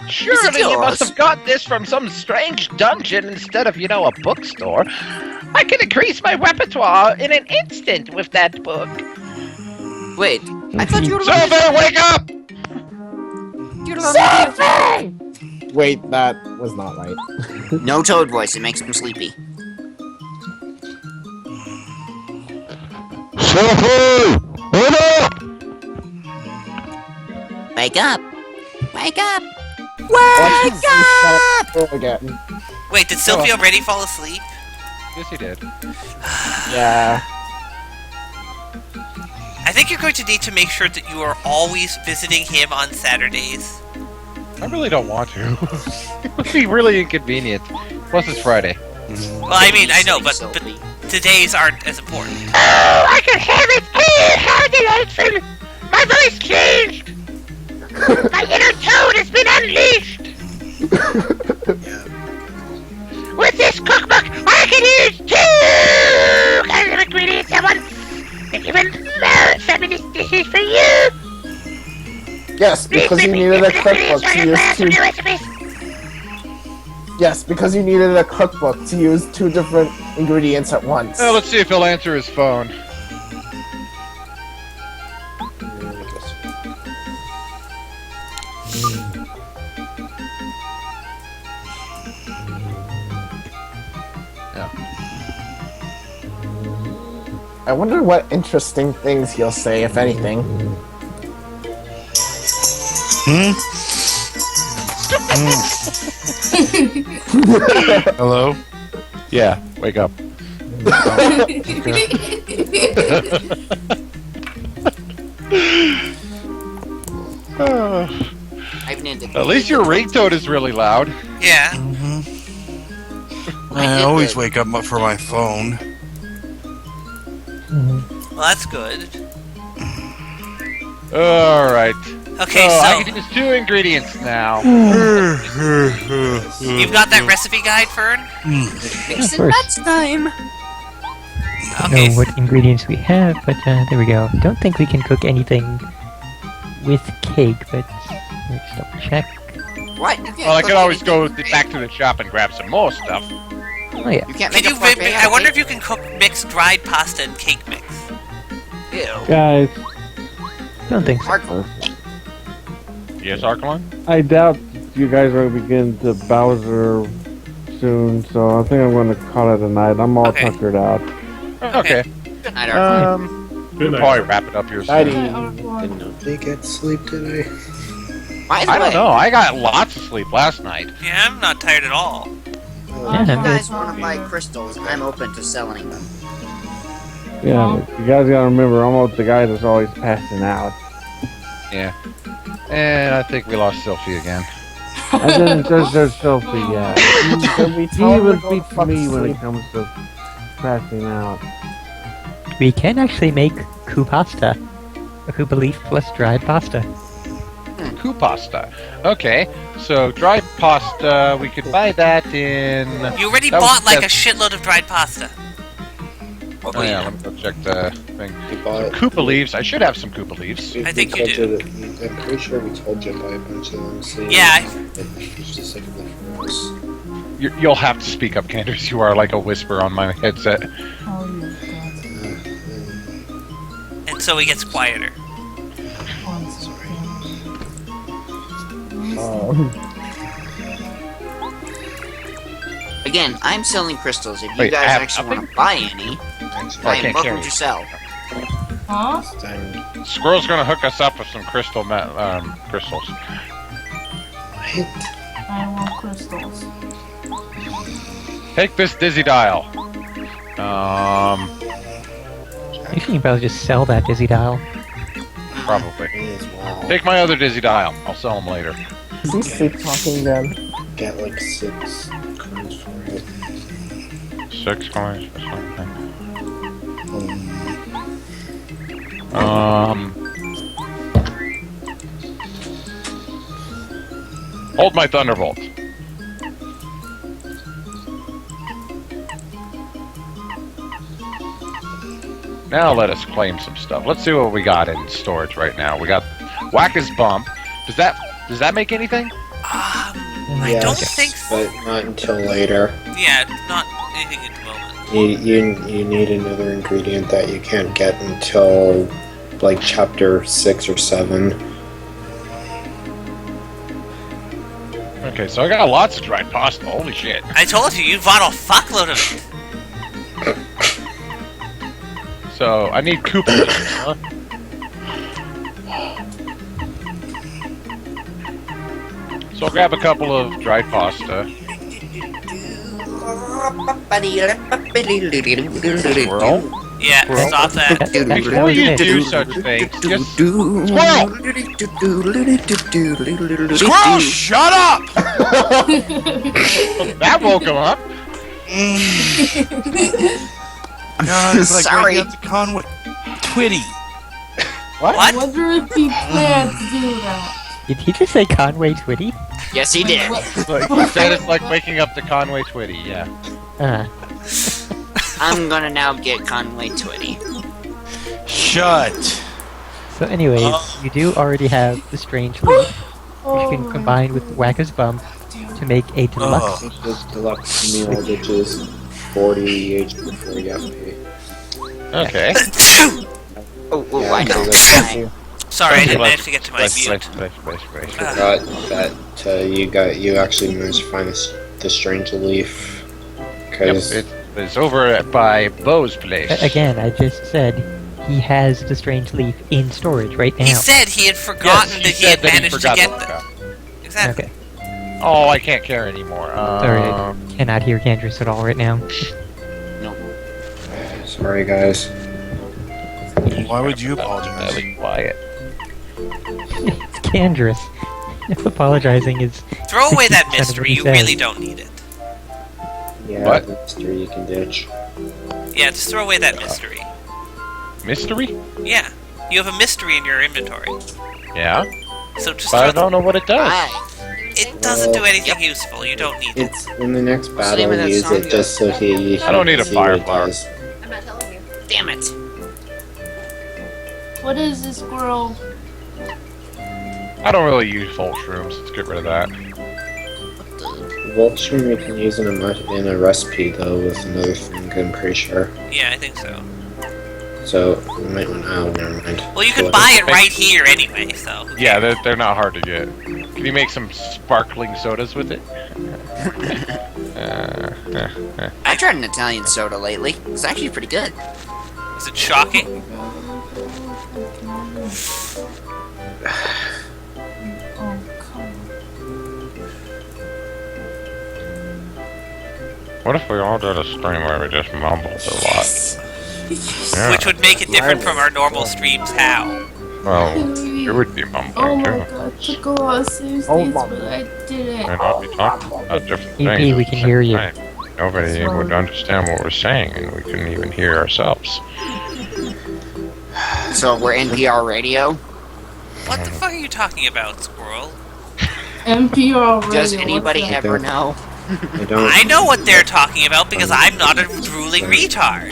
Surely you must have got this from some strange dungeon instead of, a bookstore. I can increase my repertoire in an instant with that book. Wait, I thought you were Sylphie, wake up! Sylphie! Wait, that was not right. No Toad voice, it makes him sleepy. Sylphie! Wake up! Wake up! Wake up! Wake up! Again. Wait, did Sylphie already fall asleep? Yes, he did. Yeah. I think you're going to need to make sure that you are always visiting him on Saturdays. I really don't want to. It would be really inconvenient. Plus, it's Friday. Well, I mean, I know, but today's aren't as important. Oh, I can have it! Oh, how delightful! My voice changed! My inner toad has been unleashed! With this cookbook, I can use 2 kinds of ingredients at once! And even more feminist dishes for you! Yes, because you needed a cookbook to use two. Yes, because you needed a cookbook to use 2 different ingredients at once. Well, let's see if he'll answer his phone. I wonder what interesting things he'll say, if anything. Hello? Yeah, wake up. At least your ringtone is really loud. Yeah. I always wake up for my phone. Well, that's good. Alright. Okay, so... so- I can use 2 ingredients now. You've got that recipe guide, Fern? Mix it course. nuts time! I don't know what ingredients we have, but there we go. Don't think we can cook anything with cake, but let's double check. What? Well, I could always go back to the shop and grab some more stuff. Oh yeah. You can't Can make you? a parfait out I of wonder if cake? you can cook mix dried pasta and cake mix. Ew. Guys, Don't think so. Mark, Yes, Arkalon? I doubt you guys are going to begin to Bowser soon, so I think I'm going to call it a night. I'm all Okay. tuckered out. Okay. good night, Arthur. Good We'll night. probably wrap it up here soon. Nighty. Did nobody get sleep today? By the I way, don't know. I got lots of sleep last night. Yeah, I'm not tired at all. Yeah, if you I'm guys want to buy crystals, I'm open to selling them. Yeah, but you guys got to remember, I'm almost the guy that's always passing out. Yeah. And I think we lost Sylphie again. And then there's Sophie, yeah. He even beats me when it comes to passing out. We can actually make coup pasta. A coup leaf plus dried pasta. Coup pasta. Okay. So dried pasta, we could buy that in. You already That was- bought like a that- shitload of dried pasta. Oh yeah, let me go check the thing. You bought. Koopa leaves. I should have some Koopa leaves. we- I we think you told do. that- I'm pretty sure we told you to buy a bunch of them. So Yeah. It's just like enough for us. You'll have to speak up, Candace. You are like a whisper on my headset. And so he gets quieter. Again, I'm selling crystals. If you Wait, I guys have actually nothing? want to buy any, Oh, I I am can't welcome carry to it. sell. Huh? It's time. Squirrel's gonna hook us up with some crystals. I want crystals. Take this dizzy dial. You can probably just sell that dizzy dial. Probably. Me as well. Take my other dizzy dial. I'll sell them later. Is he sleep talking again? Get like 6 coins for it. 6 coins. That's fine. Hold my thunderbolt. Now let us claim some stuff. Let's see what we got in storage right now. We got Wacka's Bump. Does that make anything? I don't think so. But not until later. Yeah, not anything at the moment. You need another ingredient that you can't get until like chapter 6 or 7. Okay, so I got lots of dried pasta. Holy shit. I told you, you bought a fuckload of it. So I need Koopa leaves, huh? So I'll grab a couple of dried pasta. Squirrel. Yeah, Squirrel. stop that. Before you do such things, just squirrel. Squirrel, shut up! That woke him up. God, it's like Sorry. right up to Conway. Twitty. What? I wonder if he planned to do that. Did he just say Conway Twitty? Yes, he did. Like, he said it's like waking up to Conway Twitty, yeah. I'm gonna now get Conway Twitty. Shut. So anyways, you do already have the strange leaf, which you can combine with Wacka's Bump to make a deluxe. This deluxe meal, which is 40 each before you have to pay. Okay. Oh, Yeah, I know. so Sorry, I didn't manage to get to my mute. forgot that you actually managed to find the strange leaf. Because It's over by Bo's place. Again, I just said he has the strange leaf in storage right now. He said he had forgotten that he had managed to get them. Exactly. Okay. Oh, I can't care anymore. Sorry, I cannot hear Candrace at all right now. sorry guys. Why would you apologize? Really quiet. It's Candrace. Apologizing is... Throw away that 60% of what mystery, he you says. really don't need it. Yeah, What? the mystery you can ditch. Yeah, just throw away that mystery. Mystery? Yeah, you have a mystery in your inventory. Yeah. So just But I throw don't know what it does. It doesn't do anything useful, you don't need it. It's in the next the battle. name of that Use song it just so he. I don't need a see what it fireflower. does. Damn it. What is this, squirrel? I don't really use volt shrooms. Let's get rid of that. Voltstream you can use in a recipe though with another thing. I'm pretty sure. Yeah, I think so. So you might want. Oh, never mind. Well, you can buy it right here anyway. So. Yeah, they're not hard to get. Can you make some sparkling sodas with it? I tried an Italian soda lately. It's actually pretty good. Is it shocking? What if we all did a stream where we just mumbled a lot? Yeah. Which would make it different from our normal streams. How? Well, you would be mumbling Oh my too. god, I took a lot of serious things, but I did it. And I'll be talking about different EP, things. we can hear you. Nobody would understand what we're saying, and we couldn't even hear ourselves. So we're NPR radio? What the fuck are you talking about, Squirrel? NPR radio. Does anybody what's that? ever know? I know what they're talking about because I'm not a drooling retard.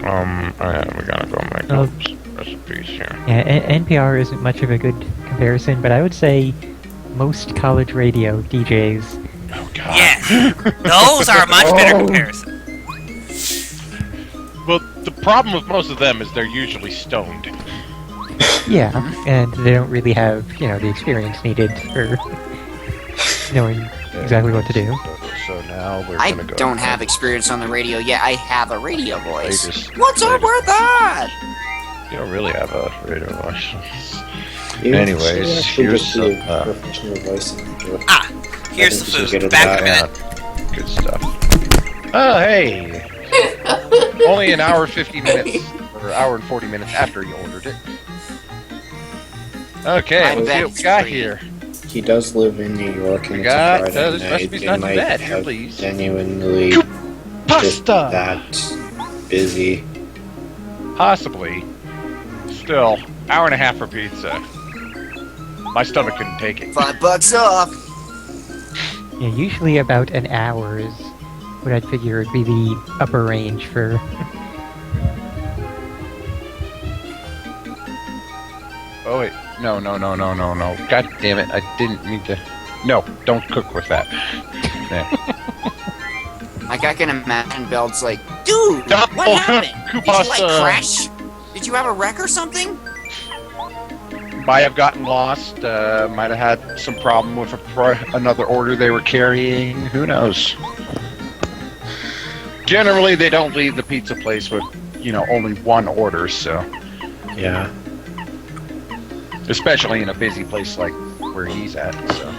Oh yeah, we gotta go make Oh. those recipes here. Yeah, NPR isn't much of a good comparison, but I would say most college radio DJs. Oh god. Yes, those are a much better comparison. Well, the problem with most of them is they're usually stoned. Yeah, and they don't really have, the experience needed for knowing exactly what to do. So now we're I gonna go. don't have experience on the radio yet. I have a radio voice. Just- What's up with that? You don't really have a radio voice. You Anyways, should here's just be some. a professional voice actor. Here's I the think you should food. get Back in a that. minute. Good stuff. Oh, hey! Only an hour 50 minutes, or hour and 40 minutes after you ordered it. Okay, I let's bet see what it's we got free. here. He does live in New York, and We it's a got Friday this night. recipe's They not too might bad. Here, have please. genuinely Pasta! that busy. Possibly. Still, hour and a half for pizza. My stomach couldn't take it. $5 off. Yeah, usually about an hour is what I'd figure would be the upper range for. Oh wait, no. God damn it, I didn't mean to. No, don't cook with that. There. Like, I can imagine Belt's like, dude, No, what happened? Did you, Kupasa. crash? Did you have a wreck or something? Might have gotten lost, might have had some problem with another order they were carrying, who knows. Generally, they don't leave the pizza place with, only one order, so. Yeah. Especially in a busy place like where he's at, so.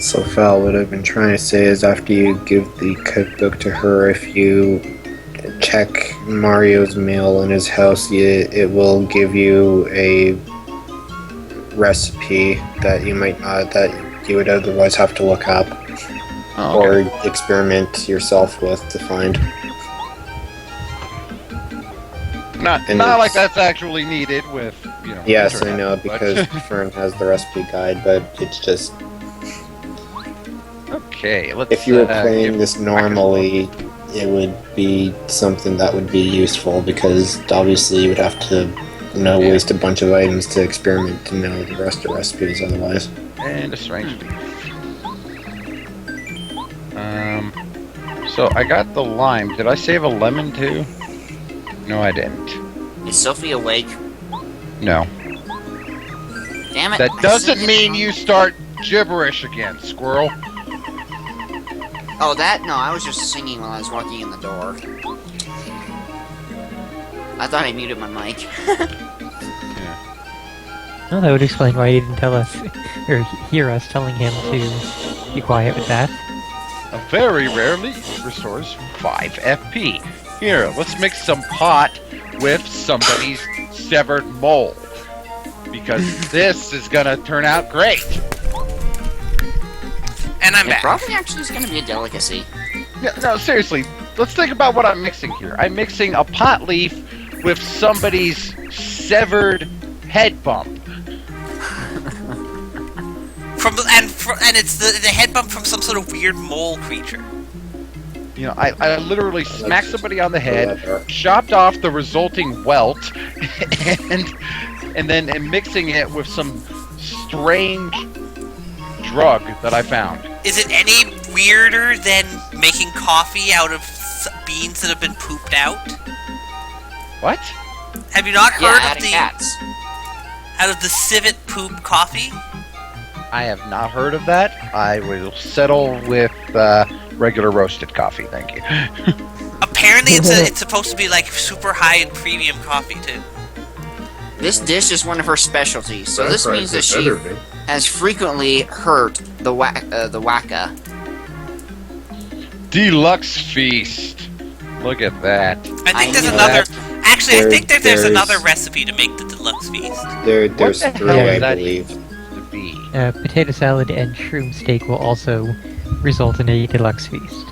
So Val, what I've been trying to say is after you give the cookbook to her, if you check Mario's mail in his house, it will give you a recipe that you might not, that you would otherwise have to look up or experiment yourself with to find. Not And like it's- that's actually needed with, Yes, I internet, know, but- because Fern has the recipe guide, but it's just Okay, let's. if you were give playing this normally, it would be something that would be useful because obviously you would have to waste a bunch of items to experiment to know the rest of the recipes otherwise. And a strange leaf. So I got the lime. Did I save a lemon too? No, I didn't. Is Sophie awake? No. Damn it. That I doesn't said- mean you start gibberish again, squirrel. Oh, that? No, I was just singing while I was walking in the door. I thought I muted my mic. Well, that would explain why he didn't tell us, or hear us telling him to be quiet with that. Very rarely restores 5 FP. Here, let's mix some pot with somebody's severed mole. Because this is gonna turn out great. And I'm It back. probably actually is going to be a delicacy. Yeah, no, seriously, let's think about what I'm mixing here. I'm mixing a pot leaf with somebody's severed head bump. And it's the head bump from some sort of weird mole creature. I literally smacked somebody on the head, chopped off the resulting welt, and then mixing it with some strange drug that I found. Is it any weirder than making coffee out of beans that have been pooped out? What? Have you not Yeah, heard of adding the cats. out of the civet poop coffee? I have not heard of that. I will settle with regular roasted coffee, thank you. Apparently, it's supposed to be like super high in premium coffee too. This dish is one of her specialties, so this That's right, means that it she better be. has frequently hurt the waka. Deluxe feast. Look at that. I think there's know another. that. Actually, I think there's There's- another recipe to make the deluxe feast. There's What the 3, hell I is that believe. to be? Potato salad and shroom steak will also result in a deluxe feast.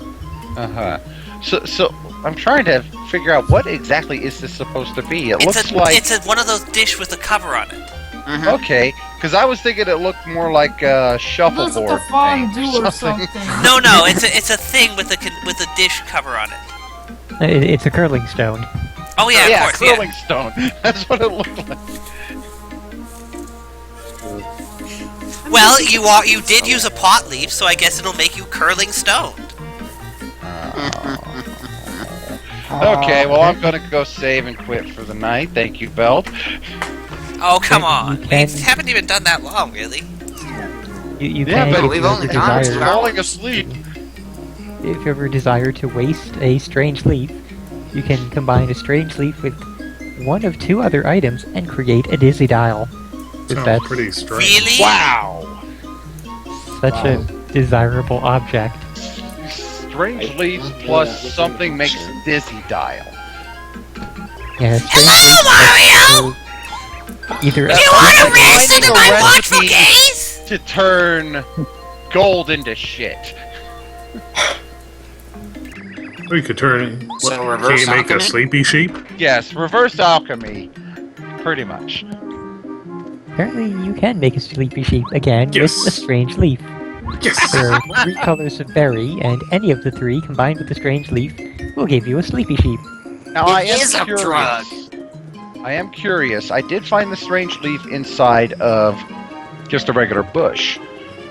Uh-huh. So I'm trying to figure out what exactly is this supposed to be. It looks like It's one of those dish with a cover on it. okay, because I was thinking it looked more like a shuffleboard. Looks like a fondue or something. No, it's a thing with a dish cover on it. It's a curling stone. Oh yeah, Yeah, of course. curling stone. That's what it looked like. Well, you did use a pot leaf, so I guess it'll make you curling stoned. Okay, well I'm gonna go save and quit for the night. Thank you, Belt. Oh come on, we can- haven't even done that long, really. You Yeah, can, but if we've you only ever gone desire, to Falling asleep. if you ever desire to waste a strange leaf, you can combine a strange leaf with one of 2 other items and create a dizzy dial. If Sounds that's pretty strange. Really? Wow. such a desirable object. Strange leads plus something makes dizzy dial. Yeah, Hello, Mario! Either Do you want to Finding rest into a my recipe watchful gaze? to turn gold into shit. We could turn. So Can reverse you make a alchemy? sleepy sheep? Yes, reverse alchemy. Pretty much. apparently you can make a sleepy sheep again Yes. with a strange leaf. Yes. There are 3 colors of berry, and any of the 3 combined with a strange leaf will give you a sleepy sheep. Now I am is a curious. drug. I am curious. I did find the strange leaf inside of just a regular bush.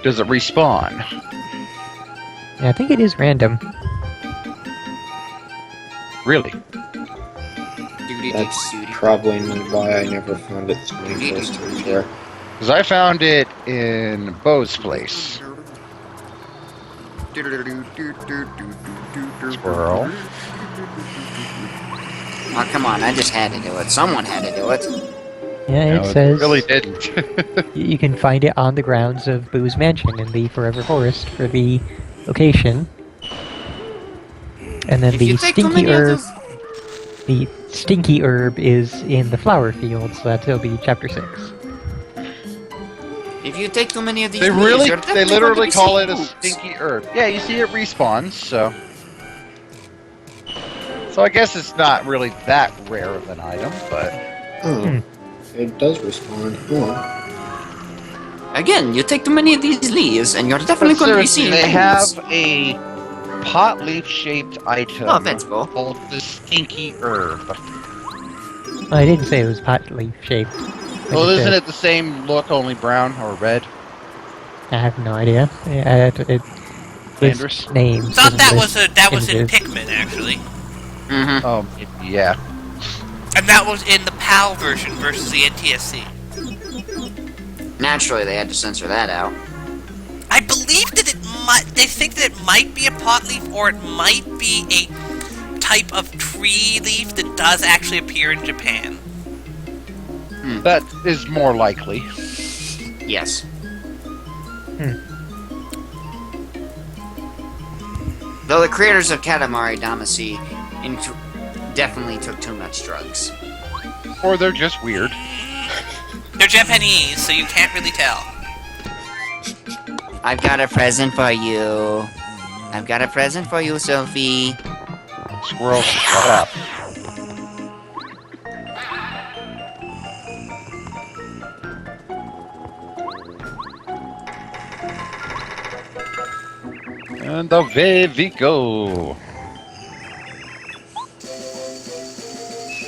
Does it respawn? Yeah, I think it is random. Really? That's probably why I never found it so many first times before. Because I found it in Bo's place. Squirrel. Oh, come on, I just had to do it. Someone had to do it. Yeah, No, it says really didn't. you can find it on the grounds of Boo's mansion in the Forever Forest for the location. And then If the you take too stinky many of herb, those- the stinky herb is in the flower field, so that'll be chapter 6. If you take too many of these They leaves, really, you're they definitely literally going to call be it a seeing boobs. stinky herb. Yeah, you see it respawns, so. So I guess it's not really that rare of an item, but. Oh, it does respond. Cool. Again, you take too many of these leaves, and you're definitely going to be Seriously, seeing they boobs. have a pot leaf shaped item No offense, Bo. called the stinky herb. Well, I didn't say it was pot leaf shaped. Well, isn't it the same look, only brown or red? I have no idea. Yeah, it Andrus? lists names. Thought doesn't that list was in images. Pikmin actually, Mm-hmm. Oh, yeah. and that was in the PAL version versus the NTSC. Naturally, they had to censor that out. I believe that they think that it might be a pot leaf, or it might be a type of tree leaf that does actually appear in Japan. That is more likely. Yes. Though the creators of Katamari Damacy definitely took too much drugs. Or they're just weird. They're Japanese, so you can't really tell. I've got a present for you. I've got a present for you, Sophie. Squirrel, shut up. And away we go.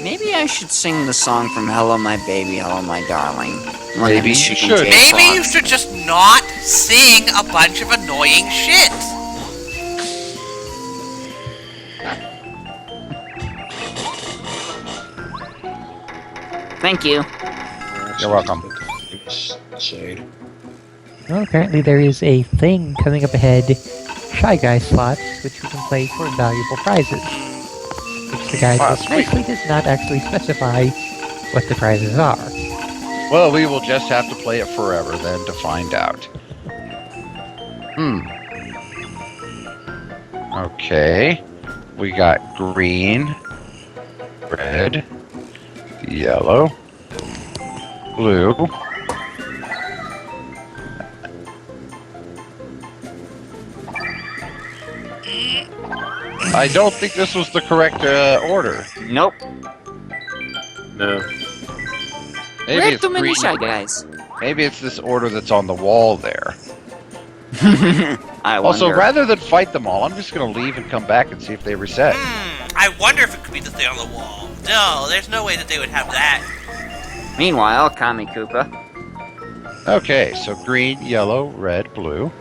Maybe I should sing the song from Hello My Baby, Hello My Darling. Or Maybe Chicken you should. Cake Maybe song. you should just not sing a bunch of annoying shit. Thank you. You're welcome. Shade. Well, apparently there is a thing coming up ahead, Shy Guy slots, which we can play for valuable prizes. Which the guide just nicely does not actually specify what the prizes are. Well, we will just have to play it forever then to find out. Okay. We got green, red, yellow, blue. I don't think this was the correct order. Nope. No. Maybe Way it's too many green. Shy Guys. Maybe it's this order that's on the wall there. I Also, wonder. rather than fight them all, I'm just going to leave and come back and see if they reset. I wonder if it could be the thing on the wall. No, there's no way that they would have that. Meanwhile, Kami Koopa. Okay, so green, yellow, red, blue.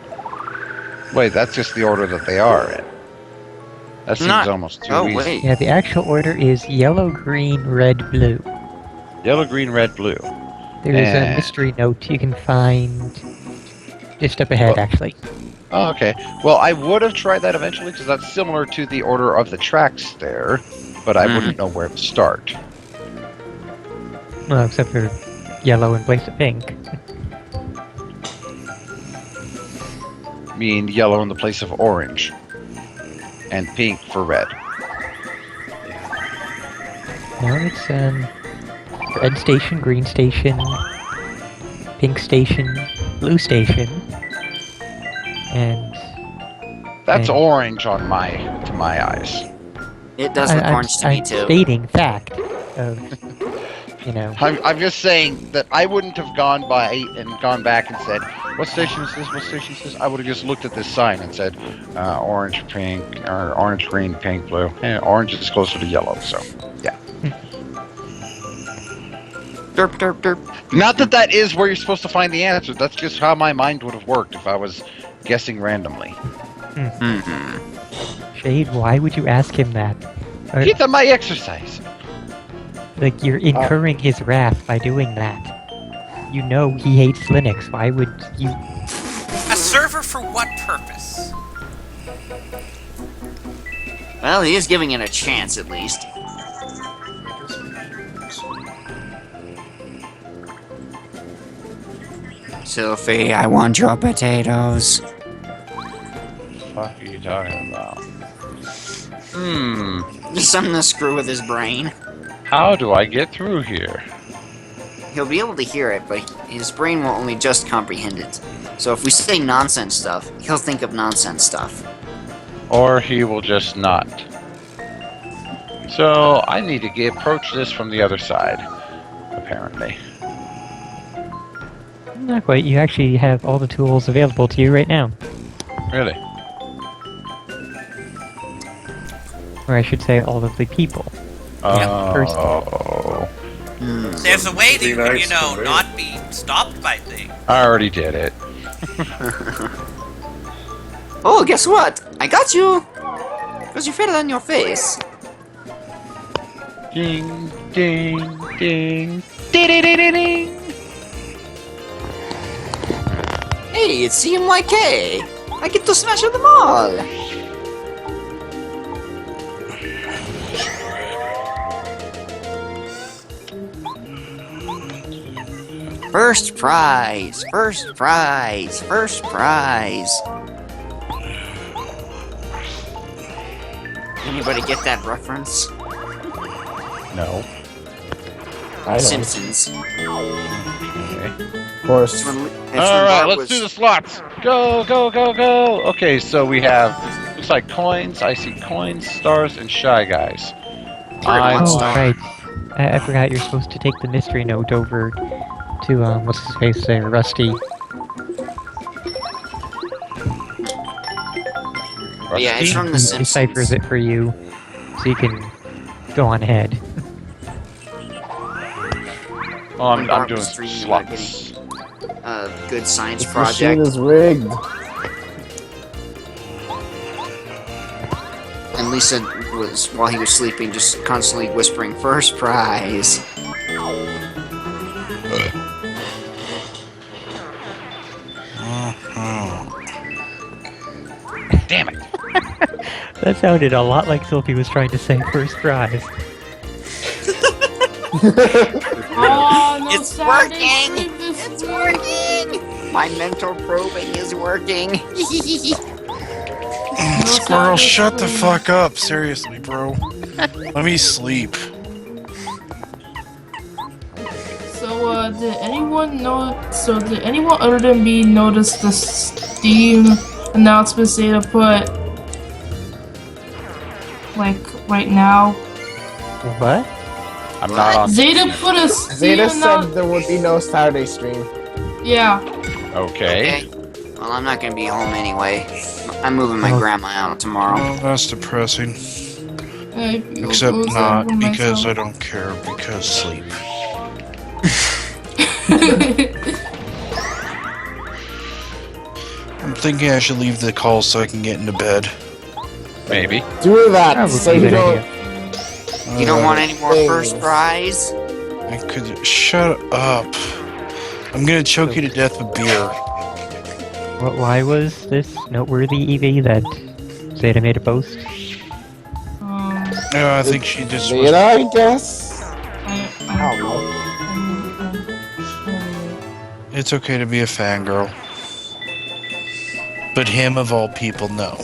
Wait, that's just the order that they are in. That seems almost too easy. Yeah, the actual order is yellow, green, red, blue. Yellow, green, red, blue. There is a mystery note you can find just up ahead, actually. Oh, okay. Well, I would have tried that eventually because that's similar to the order of the tracks there, but I wouldn't know where to start. Well, except for yellow in place of pink. Mean yellow in the place of orange. And pink for red. No, it's red station, green station, pink station, blue station, and That's orange on my eyes. It does look orange to me I'm too. stating fact of, you know. I'm just saying that I wouldn't have gone by and gone back and said, what station is this? What station is this? I would have just looked at this sign and said, orange, pink, or orange, green, pink, blue. And orange is closer to yellow, so yeah. Derp, derp, derp. Not that that is where you're supposed to find the answer. That's just how my mind would have worked if I was guessing randomly. Shade, why would you ask him that? Get on my exercise. Like, you're incurring his wrath by doing that. You know he hates Linux. Why would you... A server for what purpose? Well, he is giving it a chance at least. Sophie, I want your potatoes. What the fuck are you talking about? Just something to screw with his brain. How do I get through here? He'll be able to hear it, but his brain will only just comprehend it. So if we say nonsense stuff, he'll think of nonsense stuff. Or he will just not. So I need to approach this from the other side, apparently. Not quite. You actually have all the tools available to you right now. Really? Or I should say all of the people. First. There's a way that you can, nice to me. not be stopped by things. I already did it. Oh, guess what? I got you! Because you fell on your face. Ding, ding, ding. Ding-ding-ding-ding. Hey, it's CMYK! I get to smash them all! First prize! First prize! First prize! Anybody get that reference? No. I don't. Simpsons. Of course. Alright, let's do the slots. Go, go, go, go. Okay, so we have, looks like coins. I see coins, stars, and Shy Guys. Oh, right. I forgot you're supposed to take the mystery note over to, what's his face there, Rusty. Yeah, it's from The He Simpsons. deciphers it for you, so you can go on ahead. Oh, I'm Bart doing was streaming about slots. a good science This machine project. is rigged. And Lisa was, while he was sleeping, just constantly whispering, "First prize." Damn it. That sounded a lot like Sophie was trying to say first prize. Oh, no It's Saturday working! stream this It's week. working! My mental probing is working. Squirrel, shut the fuck up. Seriously, bro. Let me sleep. So, did anyone know? So, did anyone other than me notice the Steam announcements Zeta put, like, right now? What? I'm not on. Zeta put a Steam Zeta said announcement. there would be no Saturday stream. Yeah. Okay. Well, I'm not gonna be home anyway. I'm moving my grandma out tomorrow. Oh, that's depressing. I feel Except so sad not, for because myself. I don't care, because sleep. I'm thinking I should leave the call so I can get into bed. Maybe. Do that. That would So be a you good don't. idea. You don't want any more things. first prize? I could. Shut up. I'm gonna choke you to death with beer. Why was this noteworthy, Evie, that Zeta made a post? No, I think she just was. Zeta, I guess. I don't know. It's okay to be a fangirl. But him, of all people, no.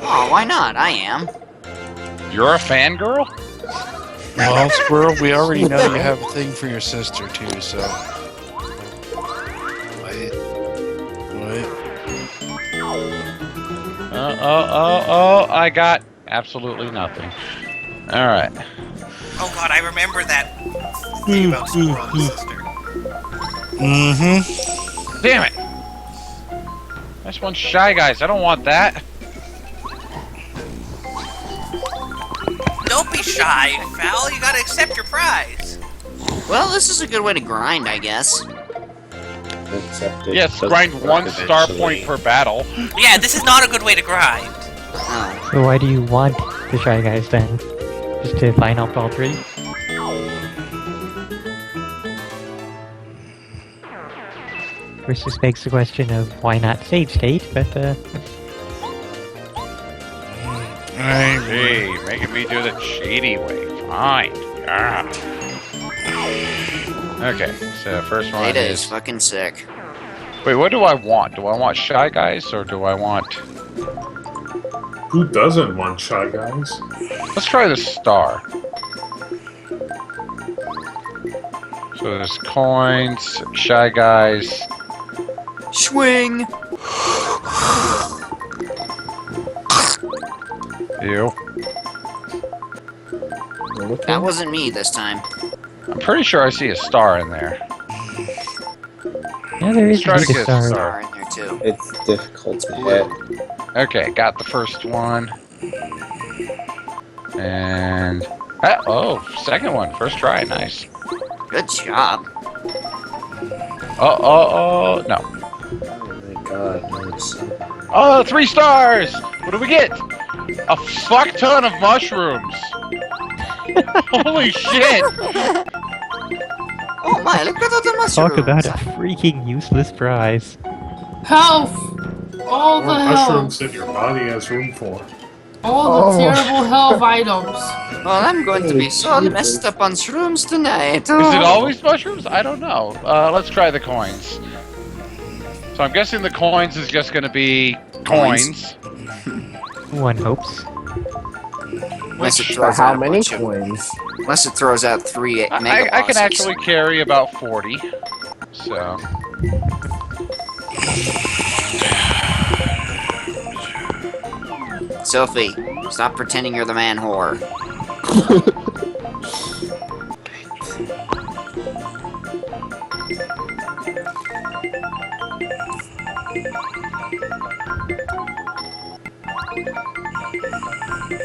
Oh, why not? I am. You're a fangirl? Well, Squirrel, we already know you have a thing for your sister, too, so. What? I got absolutely nothing. Alright. Oh god, I remember that thing about Squirrel and his sister. Mm-hmm. Damn it! This one's Shy Guys. I don't want that. Don't be shy, Val. You gotta accept your prize. Well, this is a good way to grind, I guess. Except it Yes, doesn't grind work 1 star eventually. point per battle. Yeah, this is not a good way to grind. Oh. So why do you want the Shy Guys then? Just to line up all three? Which just begs the question of why not save state, but Hey, making me do the shady way. Fine. Ah. Okay, so first one Data is... is fucking sick. Wait, what do I want? Do I want Shy Guys, or do I want... Who doesn't want Shy Guys? Let's try the star. So there's coins, Shy Guys... Swing! Ew. That wasn't me this time. I'm pretty sure I see a star in there. yeah, there is Let's try a to big get a star. Star in there too. It's difficult to hit. Okay, got the first one. And... second one. First try, nice. Good job. No. Oh my god, nice. Oh, 3 stars! What do we get? A fuck ton of mushrooms! Holy shit! Oh my, look at all the mushrooms! Talk about a freaking useless prize. Health! All the More health! mushrooms than your body has room for. All the terrible health items. Well, I'm going to be so messed up on shrooms tonight. Is it always mushrooms? I don't know. Let's try the coins. So I'm guessing the coins is just gonna be coins. One hopes. Unless it For throws how out a many bunch of- coins? Unless it throws out 3 mega I can bosses. actually carry about 40. So... Sophie, stop pretending you're the man whore.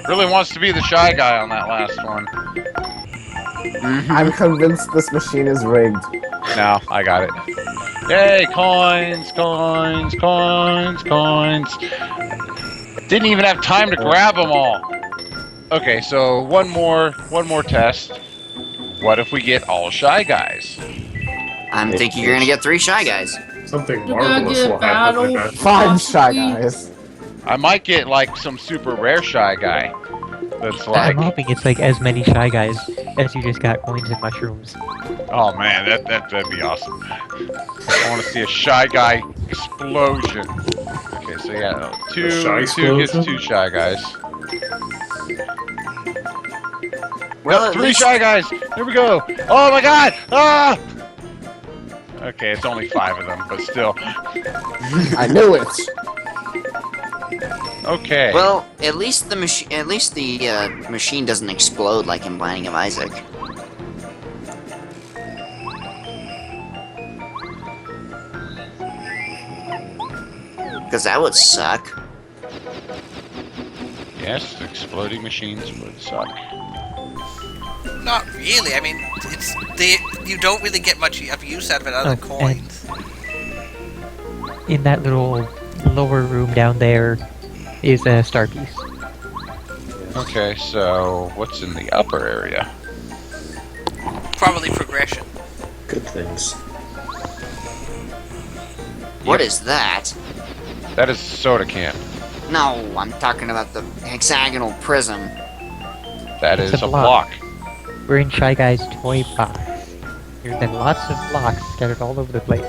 Really wants to be the shy guy on that last one. I'm convinced this machine is rigged. No, I got it. Yay, coins, coins, coins, coins. Didn't even have time to grab them all. Okay, so one more test. What if we get all Shy Guys? I'm thinking you're gonna get 3 Shy Guys. Something You're gonna marvelous get will happen with that. 5 Shy Guys. I might get like some super rare Shy Guy. That's like, I'm hoping it's like as many Shy Guys as you just got coins and mushrooms. oh man, that'd be awesome. I want to see a Shy Guy explosion. Okay, so yeah, two gets 2 Shy Guys. Well, No, at 3 least- Shy Guys. Here we go. Oh my God! Ah! Okay, it's only 5 of them, but still. I knew it. Okay. Well, at least the machine doesn't explode like in Binding of Isaac. Because that would suck. Yes, exploding machines would suck. Not really. I mean, you don't really get much of use out of it other than Oh, coins. In that little lower room down there is a star piece. Okay, so what's in the upper area? Probably progression. Good things. What is that? That is a soda can. No, I'm talking about the hexagonal prism. That is It's a block. We're in Shy Guy's toy box. There's been lots of blocks scattered all over the place.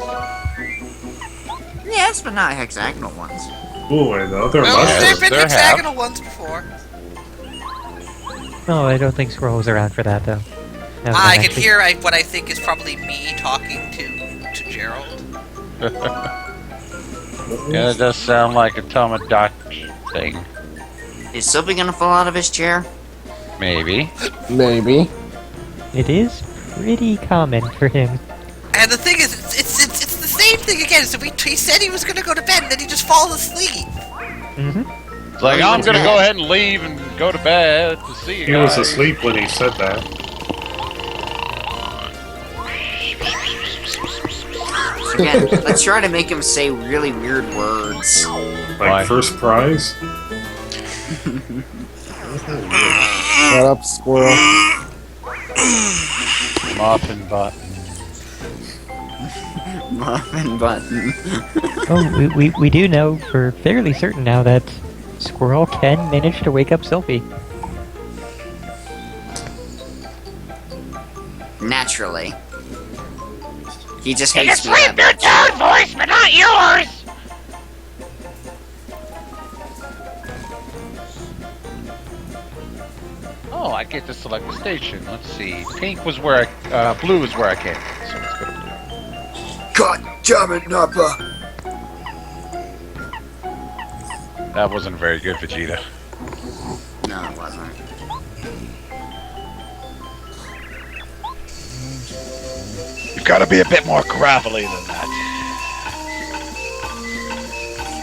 Yes, but not hexagonal ones. Ooh, and the other Well, mushrooms. there've been there have. hexagonal ones before. No, I don't think Squirrel was around for that though. No, I that can actually- hear what I think is probably me talking to Gerald. Yeah, it does sound like a Tomodachi thing. Is Soapy gonna fall out of his chair? Maybe. Maybe. It is pretty common for him. And the thing is, it's the same thing again. So he said he was gonna go to bed, and then he just falls asleep. Mm-hmm. It's like, I'm gonna go ahead and leave and go to bed to see you He was guys. asleep when he said that. Again, let's try to make him say really weird words. Like Why? first prize? Shut up, Squirrel. Muffin button. Muffin button. Oh, we do know for fairly certain now that Squirrel can manage to wake up Sylphie. Naturally. He just You can hates me. sleep your own voice, but not yours! Oh, I get to select the station. Let's see. Pink was where blue is where I came from. So let's go to blue. God damn it, Nappa! That wasn't very good, Vegeta. No, it wasn't. You've got to be a bit more gravelly than that.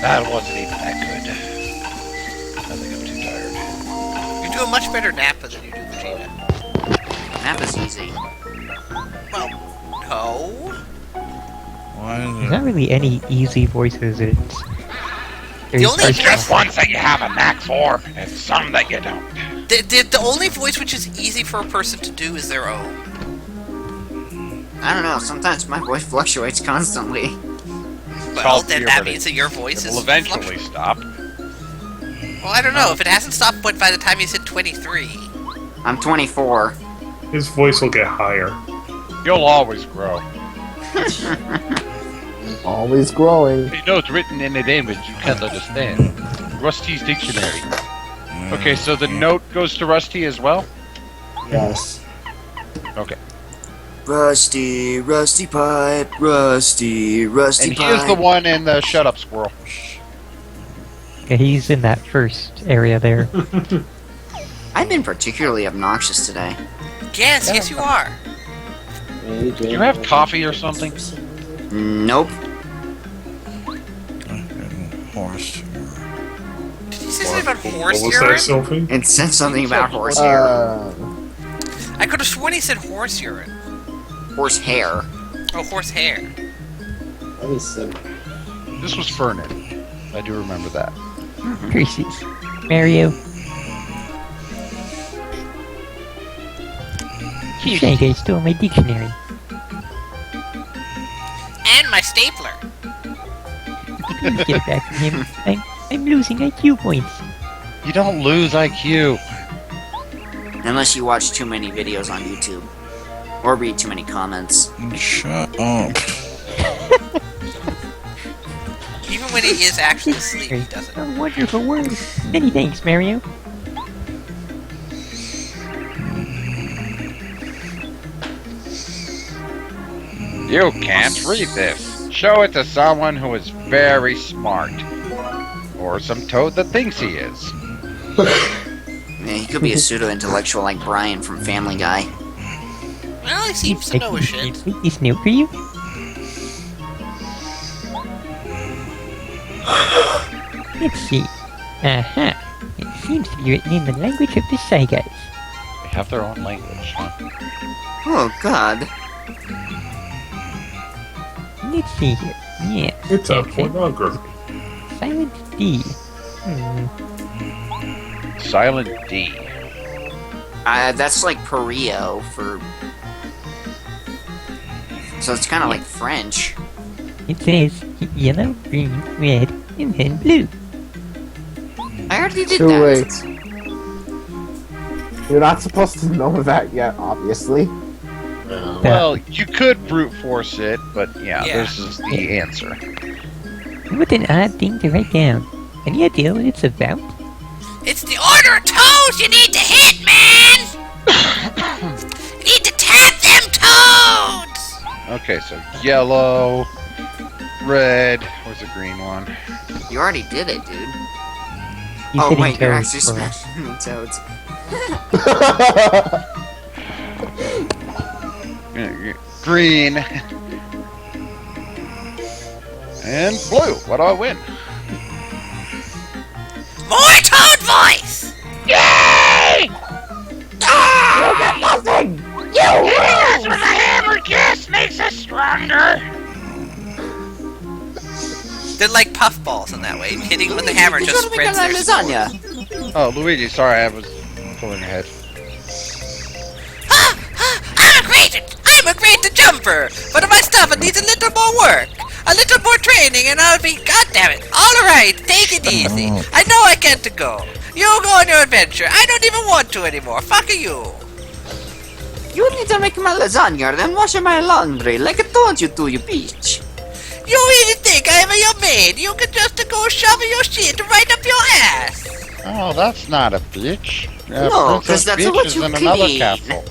That wasn't even that good. I think I'm too tired. You do a much better Nappa than you do Vegeta. Nappa's easy. Well, no. There's not really any easy voices. The only There's just ones that you have a knack for, and some that you don't. The only voice which is easy for a person to do is their own. I don't know, sometimes my voice fluctuates constantly. Well, then that means that your voice It is will eventually stop. Well, I don't know. If it hasn't stopped by the time he's hit 23. I'm 24. His voice will get higher. You'll always grow. Always growing. You know it's written in an image you can't understand. Rusty's dictionary. Okay, so the note goes to Rusty as well? Yes. Okay. Rusty, rusty pipe, rusty, rusty And pipe. he is the one in the Shut Up Squirrel. Yeah, he's in that first area there. I've been particularly obnoxious today. Yes, you are. Do you have coffee or something? Nope. Horse. Did you say something about horse What was urine? that, Sophie? It said something about horse hair. I could have sworn he said horse urine. Horse hair. Oh, horsehair. That is simple. This was Fernan. I do remember that. Curses. Mario. That guy stole my dictionary. And my stapler. Please get it back from him. I'm losing IQ points. You don't lose IQ. Unless you watch too many videos on YouTube. Or read too many comments. Shut up. Even when he is actually asleep, he doesn't. A wonderful word. Many thanks, Mario. You can't read this. Show it to someone who is very smart. Or some toad that thinks he is. Yeah, he could be a pseudo-intellectual like Brian from Family Guy. Well, he seems to know his shit. Take this note for you. Let's see. Uh-huh. It seems to be written in the language of the Saigas. They have their own language, huh? Oh, God. Let's see here. Yeah. It's a that's it. pornography. Silent D. Silent D. That's like Perio for... So it's kind of like French. It says yellow, green, red, and then blue. I already did Too that. late. You're not supposed to know that yet, obviously. Well, you could brute force it, but yeah, Yeah. this is the answer. What an odd thing to write down. Any idea what it's about? It's the order of toads you need to hit, man! You need to tap them toads! Okay, so yellow, red, where's the green one? You already did it, dude. He's Oh, hitting wait, you're toads actually for- smashing the toads. Green. And blue. What do I win? More toad voice! Yay! You get nothing! You lose when the hammer kiss makes us stronger! They're like puffballs in that way. Hitting with the hammer You just gotta make spreads a their lasagna. Oh, Luigi, sorry, I was pulling ahead. I'm a great jumper, but my stuff needs a little more work, a little more training, and I'll be. God damn it! All right, take it easy. I know I can't go. You go on your adventure. I don't even want to anymore. Fuck you. You need to make my lasagna, then wash my laundry, like I told you to, you bitch. You really think I'm your maid? You can just go shove your shit right up your ass. Oh, that's not a bitch. No, 'cause Princess that's Peach what is you in another clean. castle.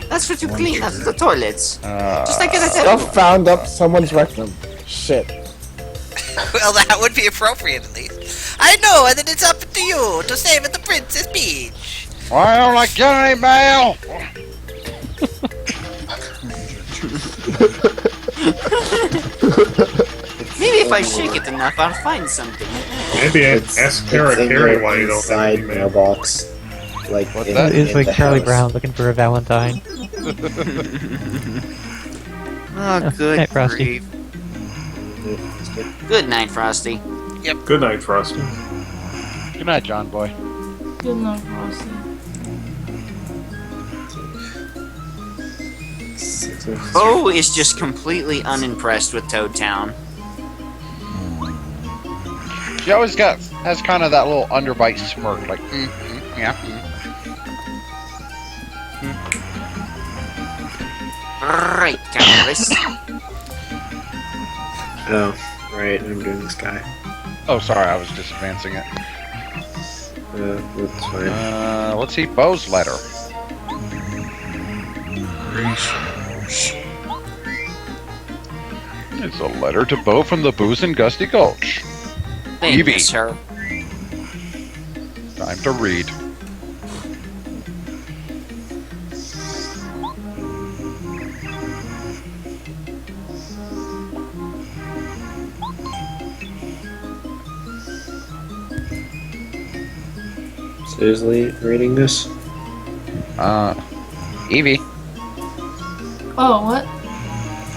That's what you clean out of the toilets. Just like in a Stuff found up someone's rectum. Shit. Well, that would be appropriate at least. I know, and then it's up to you to save the Princess Peach. Why don't I get any mail? Maybe if I shake it enough, I'll find something. Maybe ask Kara Carey why you don't have inside any mail. mailbox. Like What's in, that? It is in like the Charlie house. Brown looking for a Valentine. Oh, good night, Frosty. grief. Good night, Frosty. Good night, Frosty. Good night, John Boy. Good night, Frosty. Bo is just completely unimpressed with Toad Town. She always has kind of that little underbite smirk, like, yeah. Right, Cowboys. Oh, right, I'm doing this guy. Oh, sorry, I was just advancing it. That's fine. Let's see Bo's letter. It's a letter to Bo from the Booze and Gusty Gulch. Thank Evie. you, sir. Time to read. Seriously, reading this? Evie. Oh, what?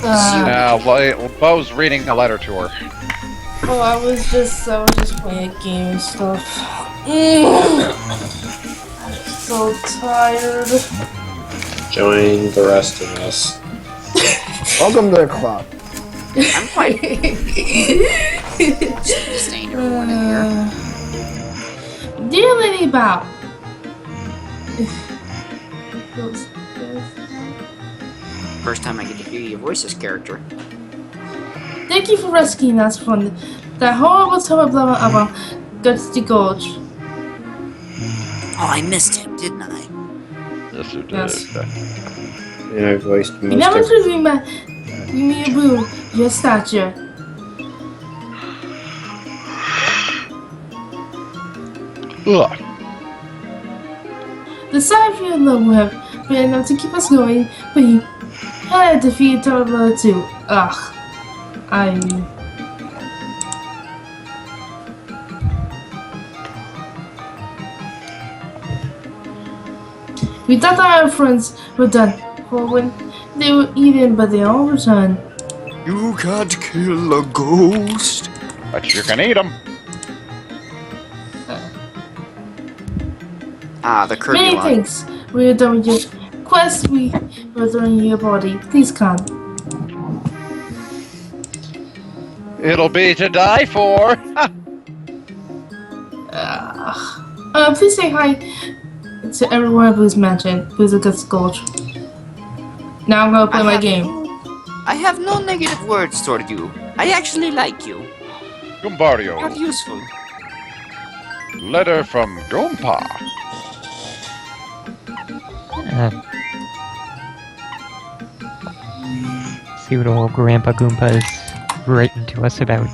Well, Bo's reading a letter to her. Oh, I was just playing a game and stuff. I'm so tired. Join the rest of us. Welcome to the club. I'm quite staying everyone in here. Dear Lady Bow. First time I get to hear your voice as character. Thank you for rescuing us from that horrible blah about Gutsy Gulch. Oh, I missed him, didn't I? Yes, you did. Yes. And I voiced You most never of should be my me a boo, your stature. Ugh. The side of your love have been enough to keep us going, but you had to defeat Toddler too. Ugh. We thought our friends were done for when they were eaten, but they all returned. You can't kill a ghost. But you can eat them. The curvy Many one. thanks. We are done with your quest. We were throwing your body. Please come. It'll be to die for. Please say hi to everyone at Blue's Mansion. Blue's a good Gulch. Now I'm gonna play my game. I have no negative words toward you. I actually like you. Gumbario. You're useful. Letter from Goompa. See what old Grandpa Goompa is writing to us about.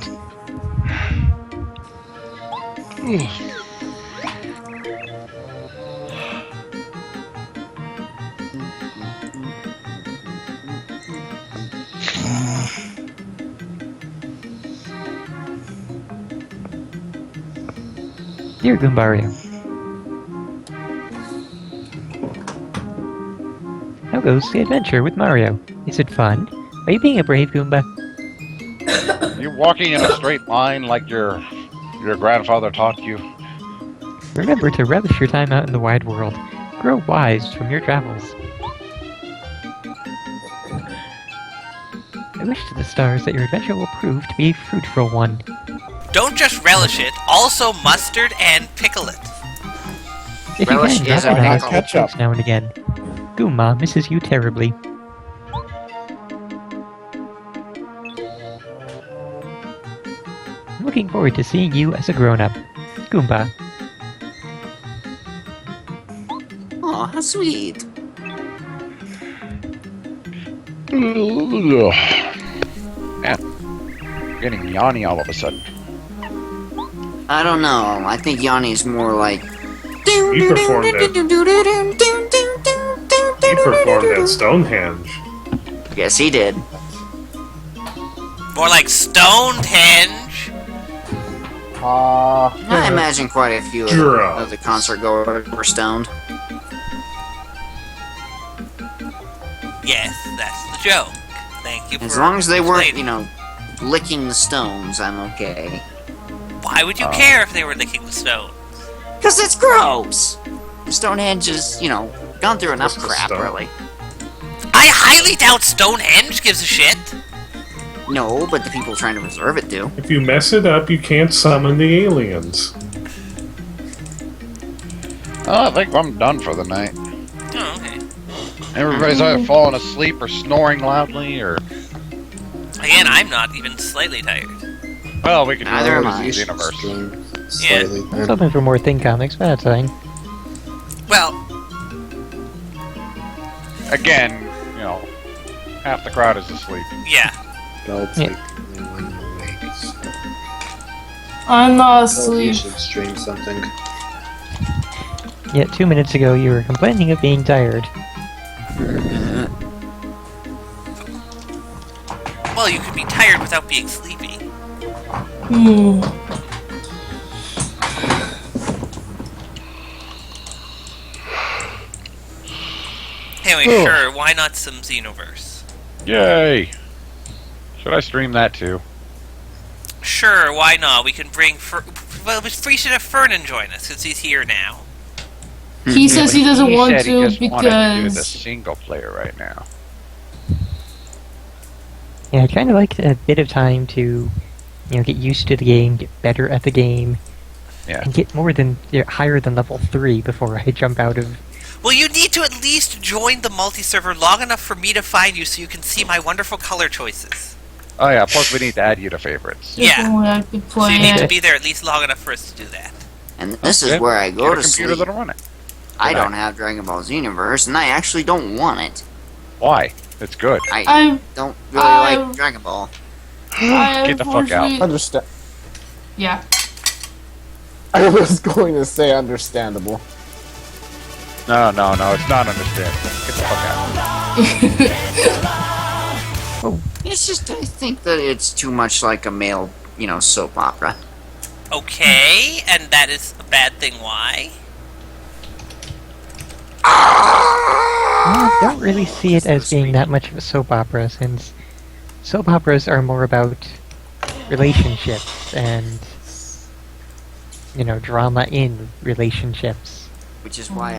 Dear Goombario, how goes the adventure with Mario? Is it fun? Are you being a brave Goomba? You walking in a straight line like your grandfather taught you. Remember to relish your time out in the wide world. Grow wise from your travels. I wish to the stars that your adventure will prove to be a fruitful one. Don't just relish it, also mustard and pickle it. If Relish you can, is drop a by pickle. Hot Cakes now and again. Goomba misses you terribly. I'm looking forward to seeing you as a grown-up. Goomba. Oh, how sweet. Man, getting yawny all of a sudden. I don't know. I think Yanni's more like. He performed that. He performed at Stonehenge. Yes, he did. More like Stonehenge. I imagine quite a few of the concert goers were stoned. Yes, that's the joke. Thank you for As long as they weren't, explaining. licking the stones, I'm okay. Why would you care if they were licking the stone? Because it's gross! Stonehenge is, gone through enough crap, really. I highly doubt Stonehenge gives a shit. No, but the people trying to preserve it do. If you mess it up, you can't summon the aliens. I think I'm done for the night. Oh, okay. Everybody's either falling asleep or snoring loudly, or... Again, I'm not even slightly tired. Well, we can Neither am do I. the universe. slightly. I was hoping for more Thing comics, but that's fine. Well, Again, half the crowd is asleep. yeah. Belt's Yeah. like the only one awake. So. I'm not You asleep. should stream something. Yet 2 minutes ago you were complaining of being tired. Well, you could be tired without being sleepy. Anyway, Oh. sure, why not some Xenoverse? Yay! Should I stream that too? Sure, why not? We can bring... Well, we should have Fernan join us, since he's here now. He says he doesn't want said to he just wanted to do the because... single player right now. Yeah, I kind of like a bit of time to, get used to the game, get better at the game, and get higher than level 3 before I jump out of... Well, you need to at least join the multi-server long enough for me to find you so you can see my wonderful color choices. Oh yeah, plus we need to add you to favorites. If only I could So play you need it. to be there at least long enough for us to do that. And this Okay. is where I go Get a to computer sleep. that'll run it. I Good don't night. have Dragon Ball Xenoverse, and I actually don't want it. Why? It's good. I don't really like Dragon Ball. Get the fuck out. Understand. Yeah. I was going to say understandable. No, it's not understandable. Get the fuck out. It's just, I think that it's too much like a male, soap opera. Okay, and that is a bad thing. Why? I don't really see it as being that much of a soap opera, since soap operas are more about relationships and, drama in relationships. Which is why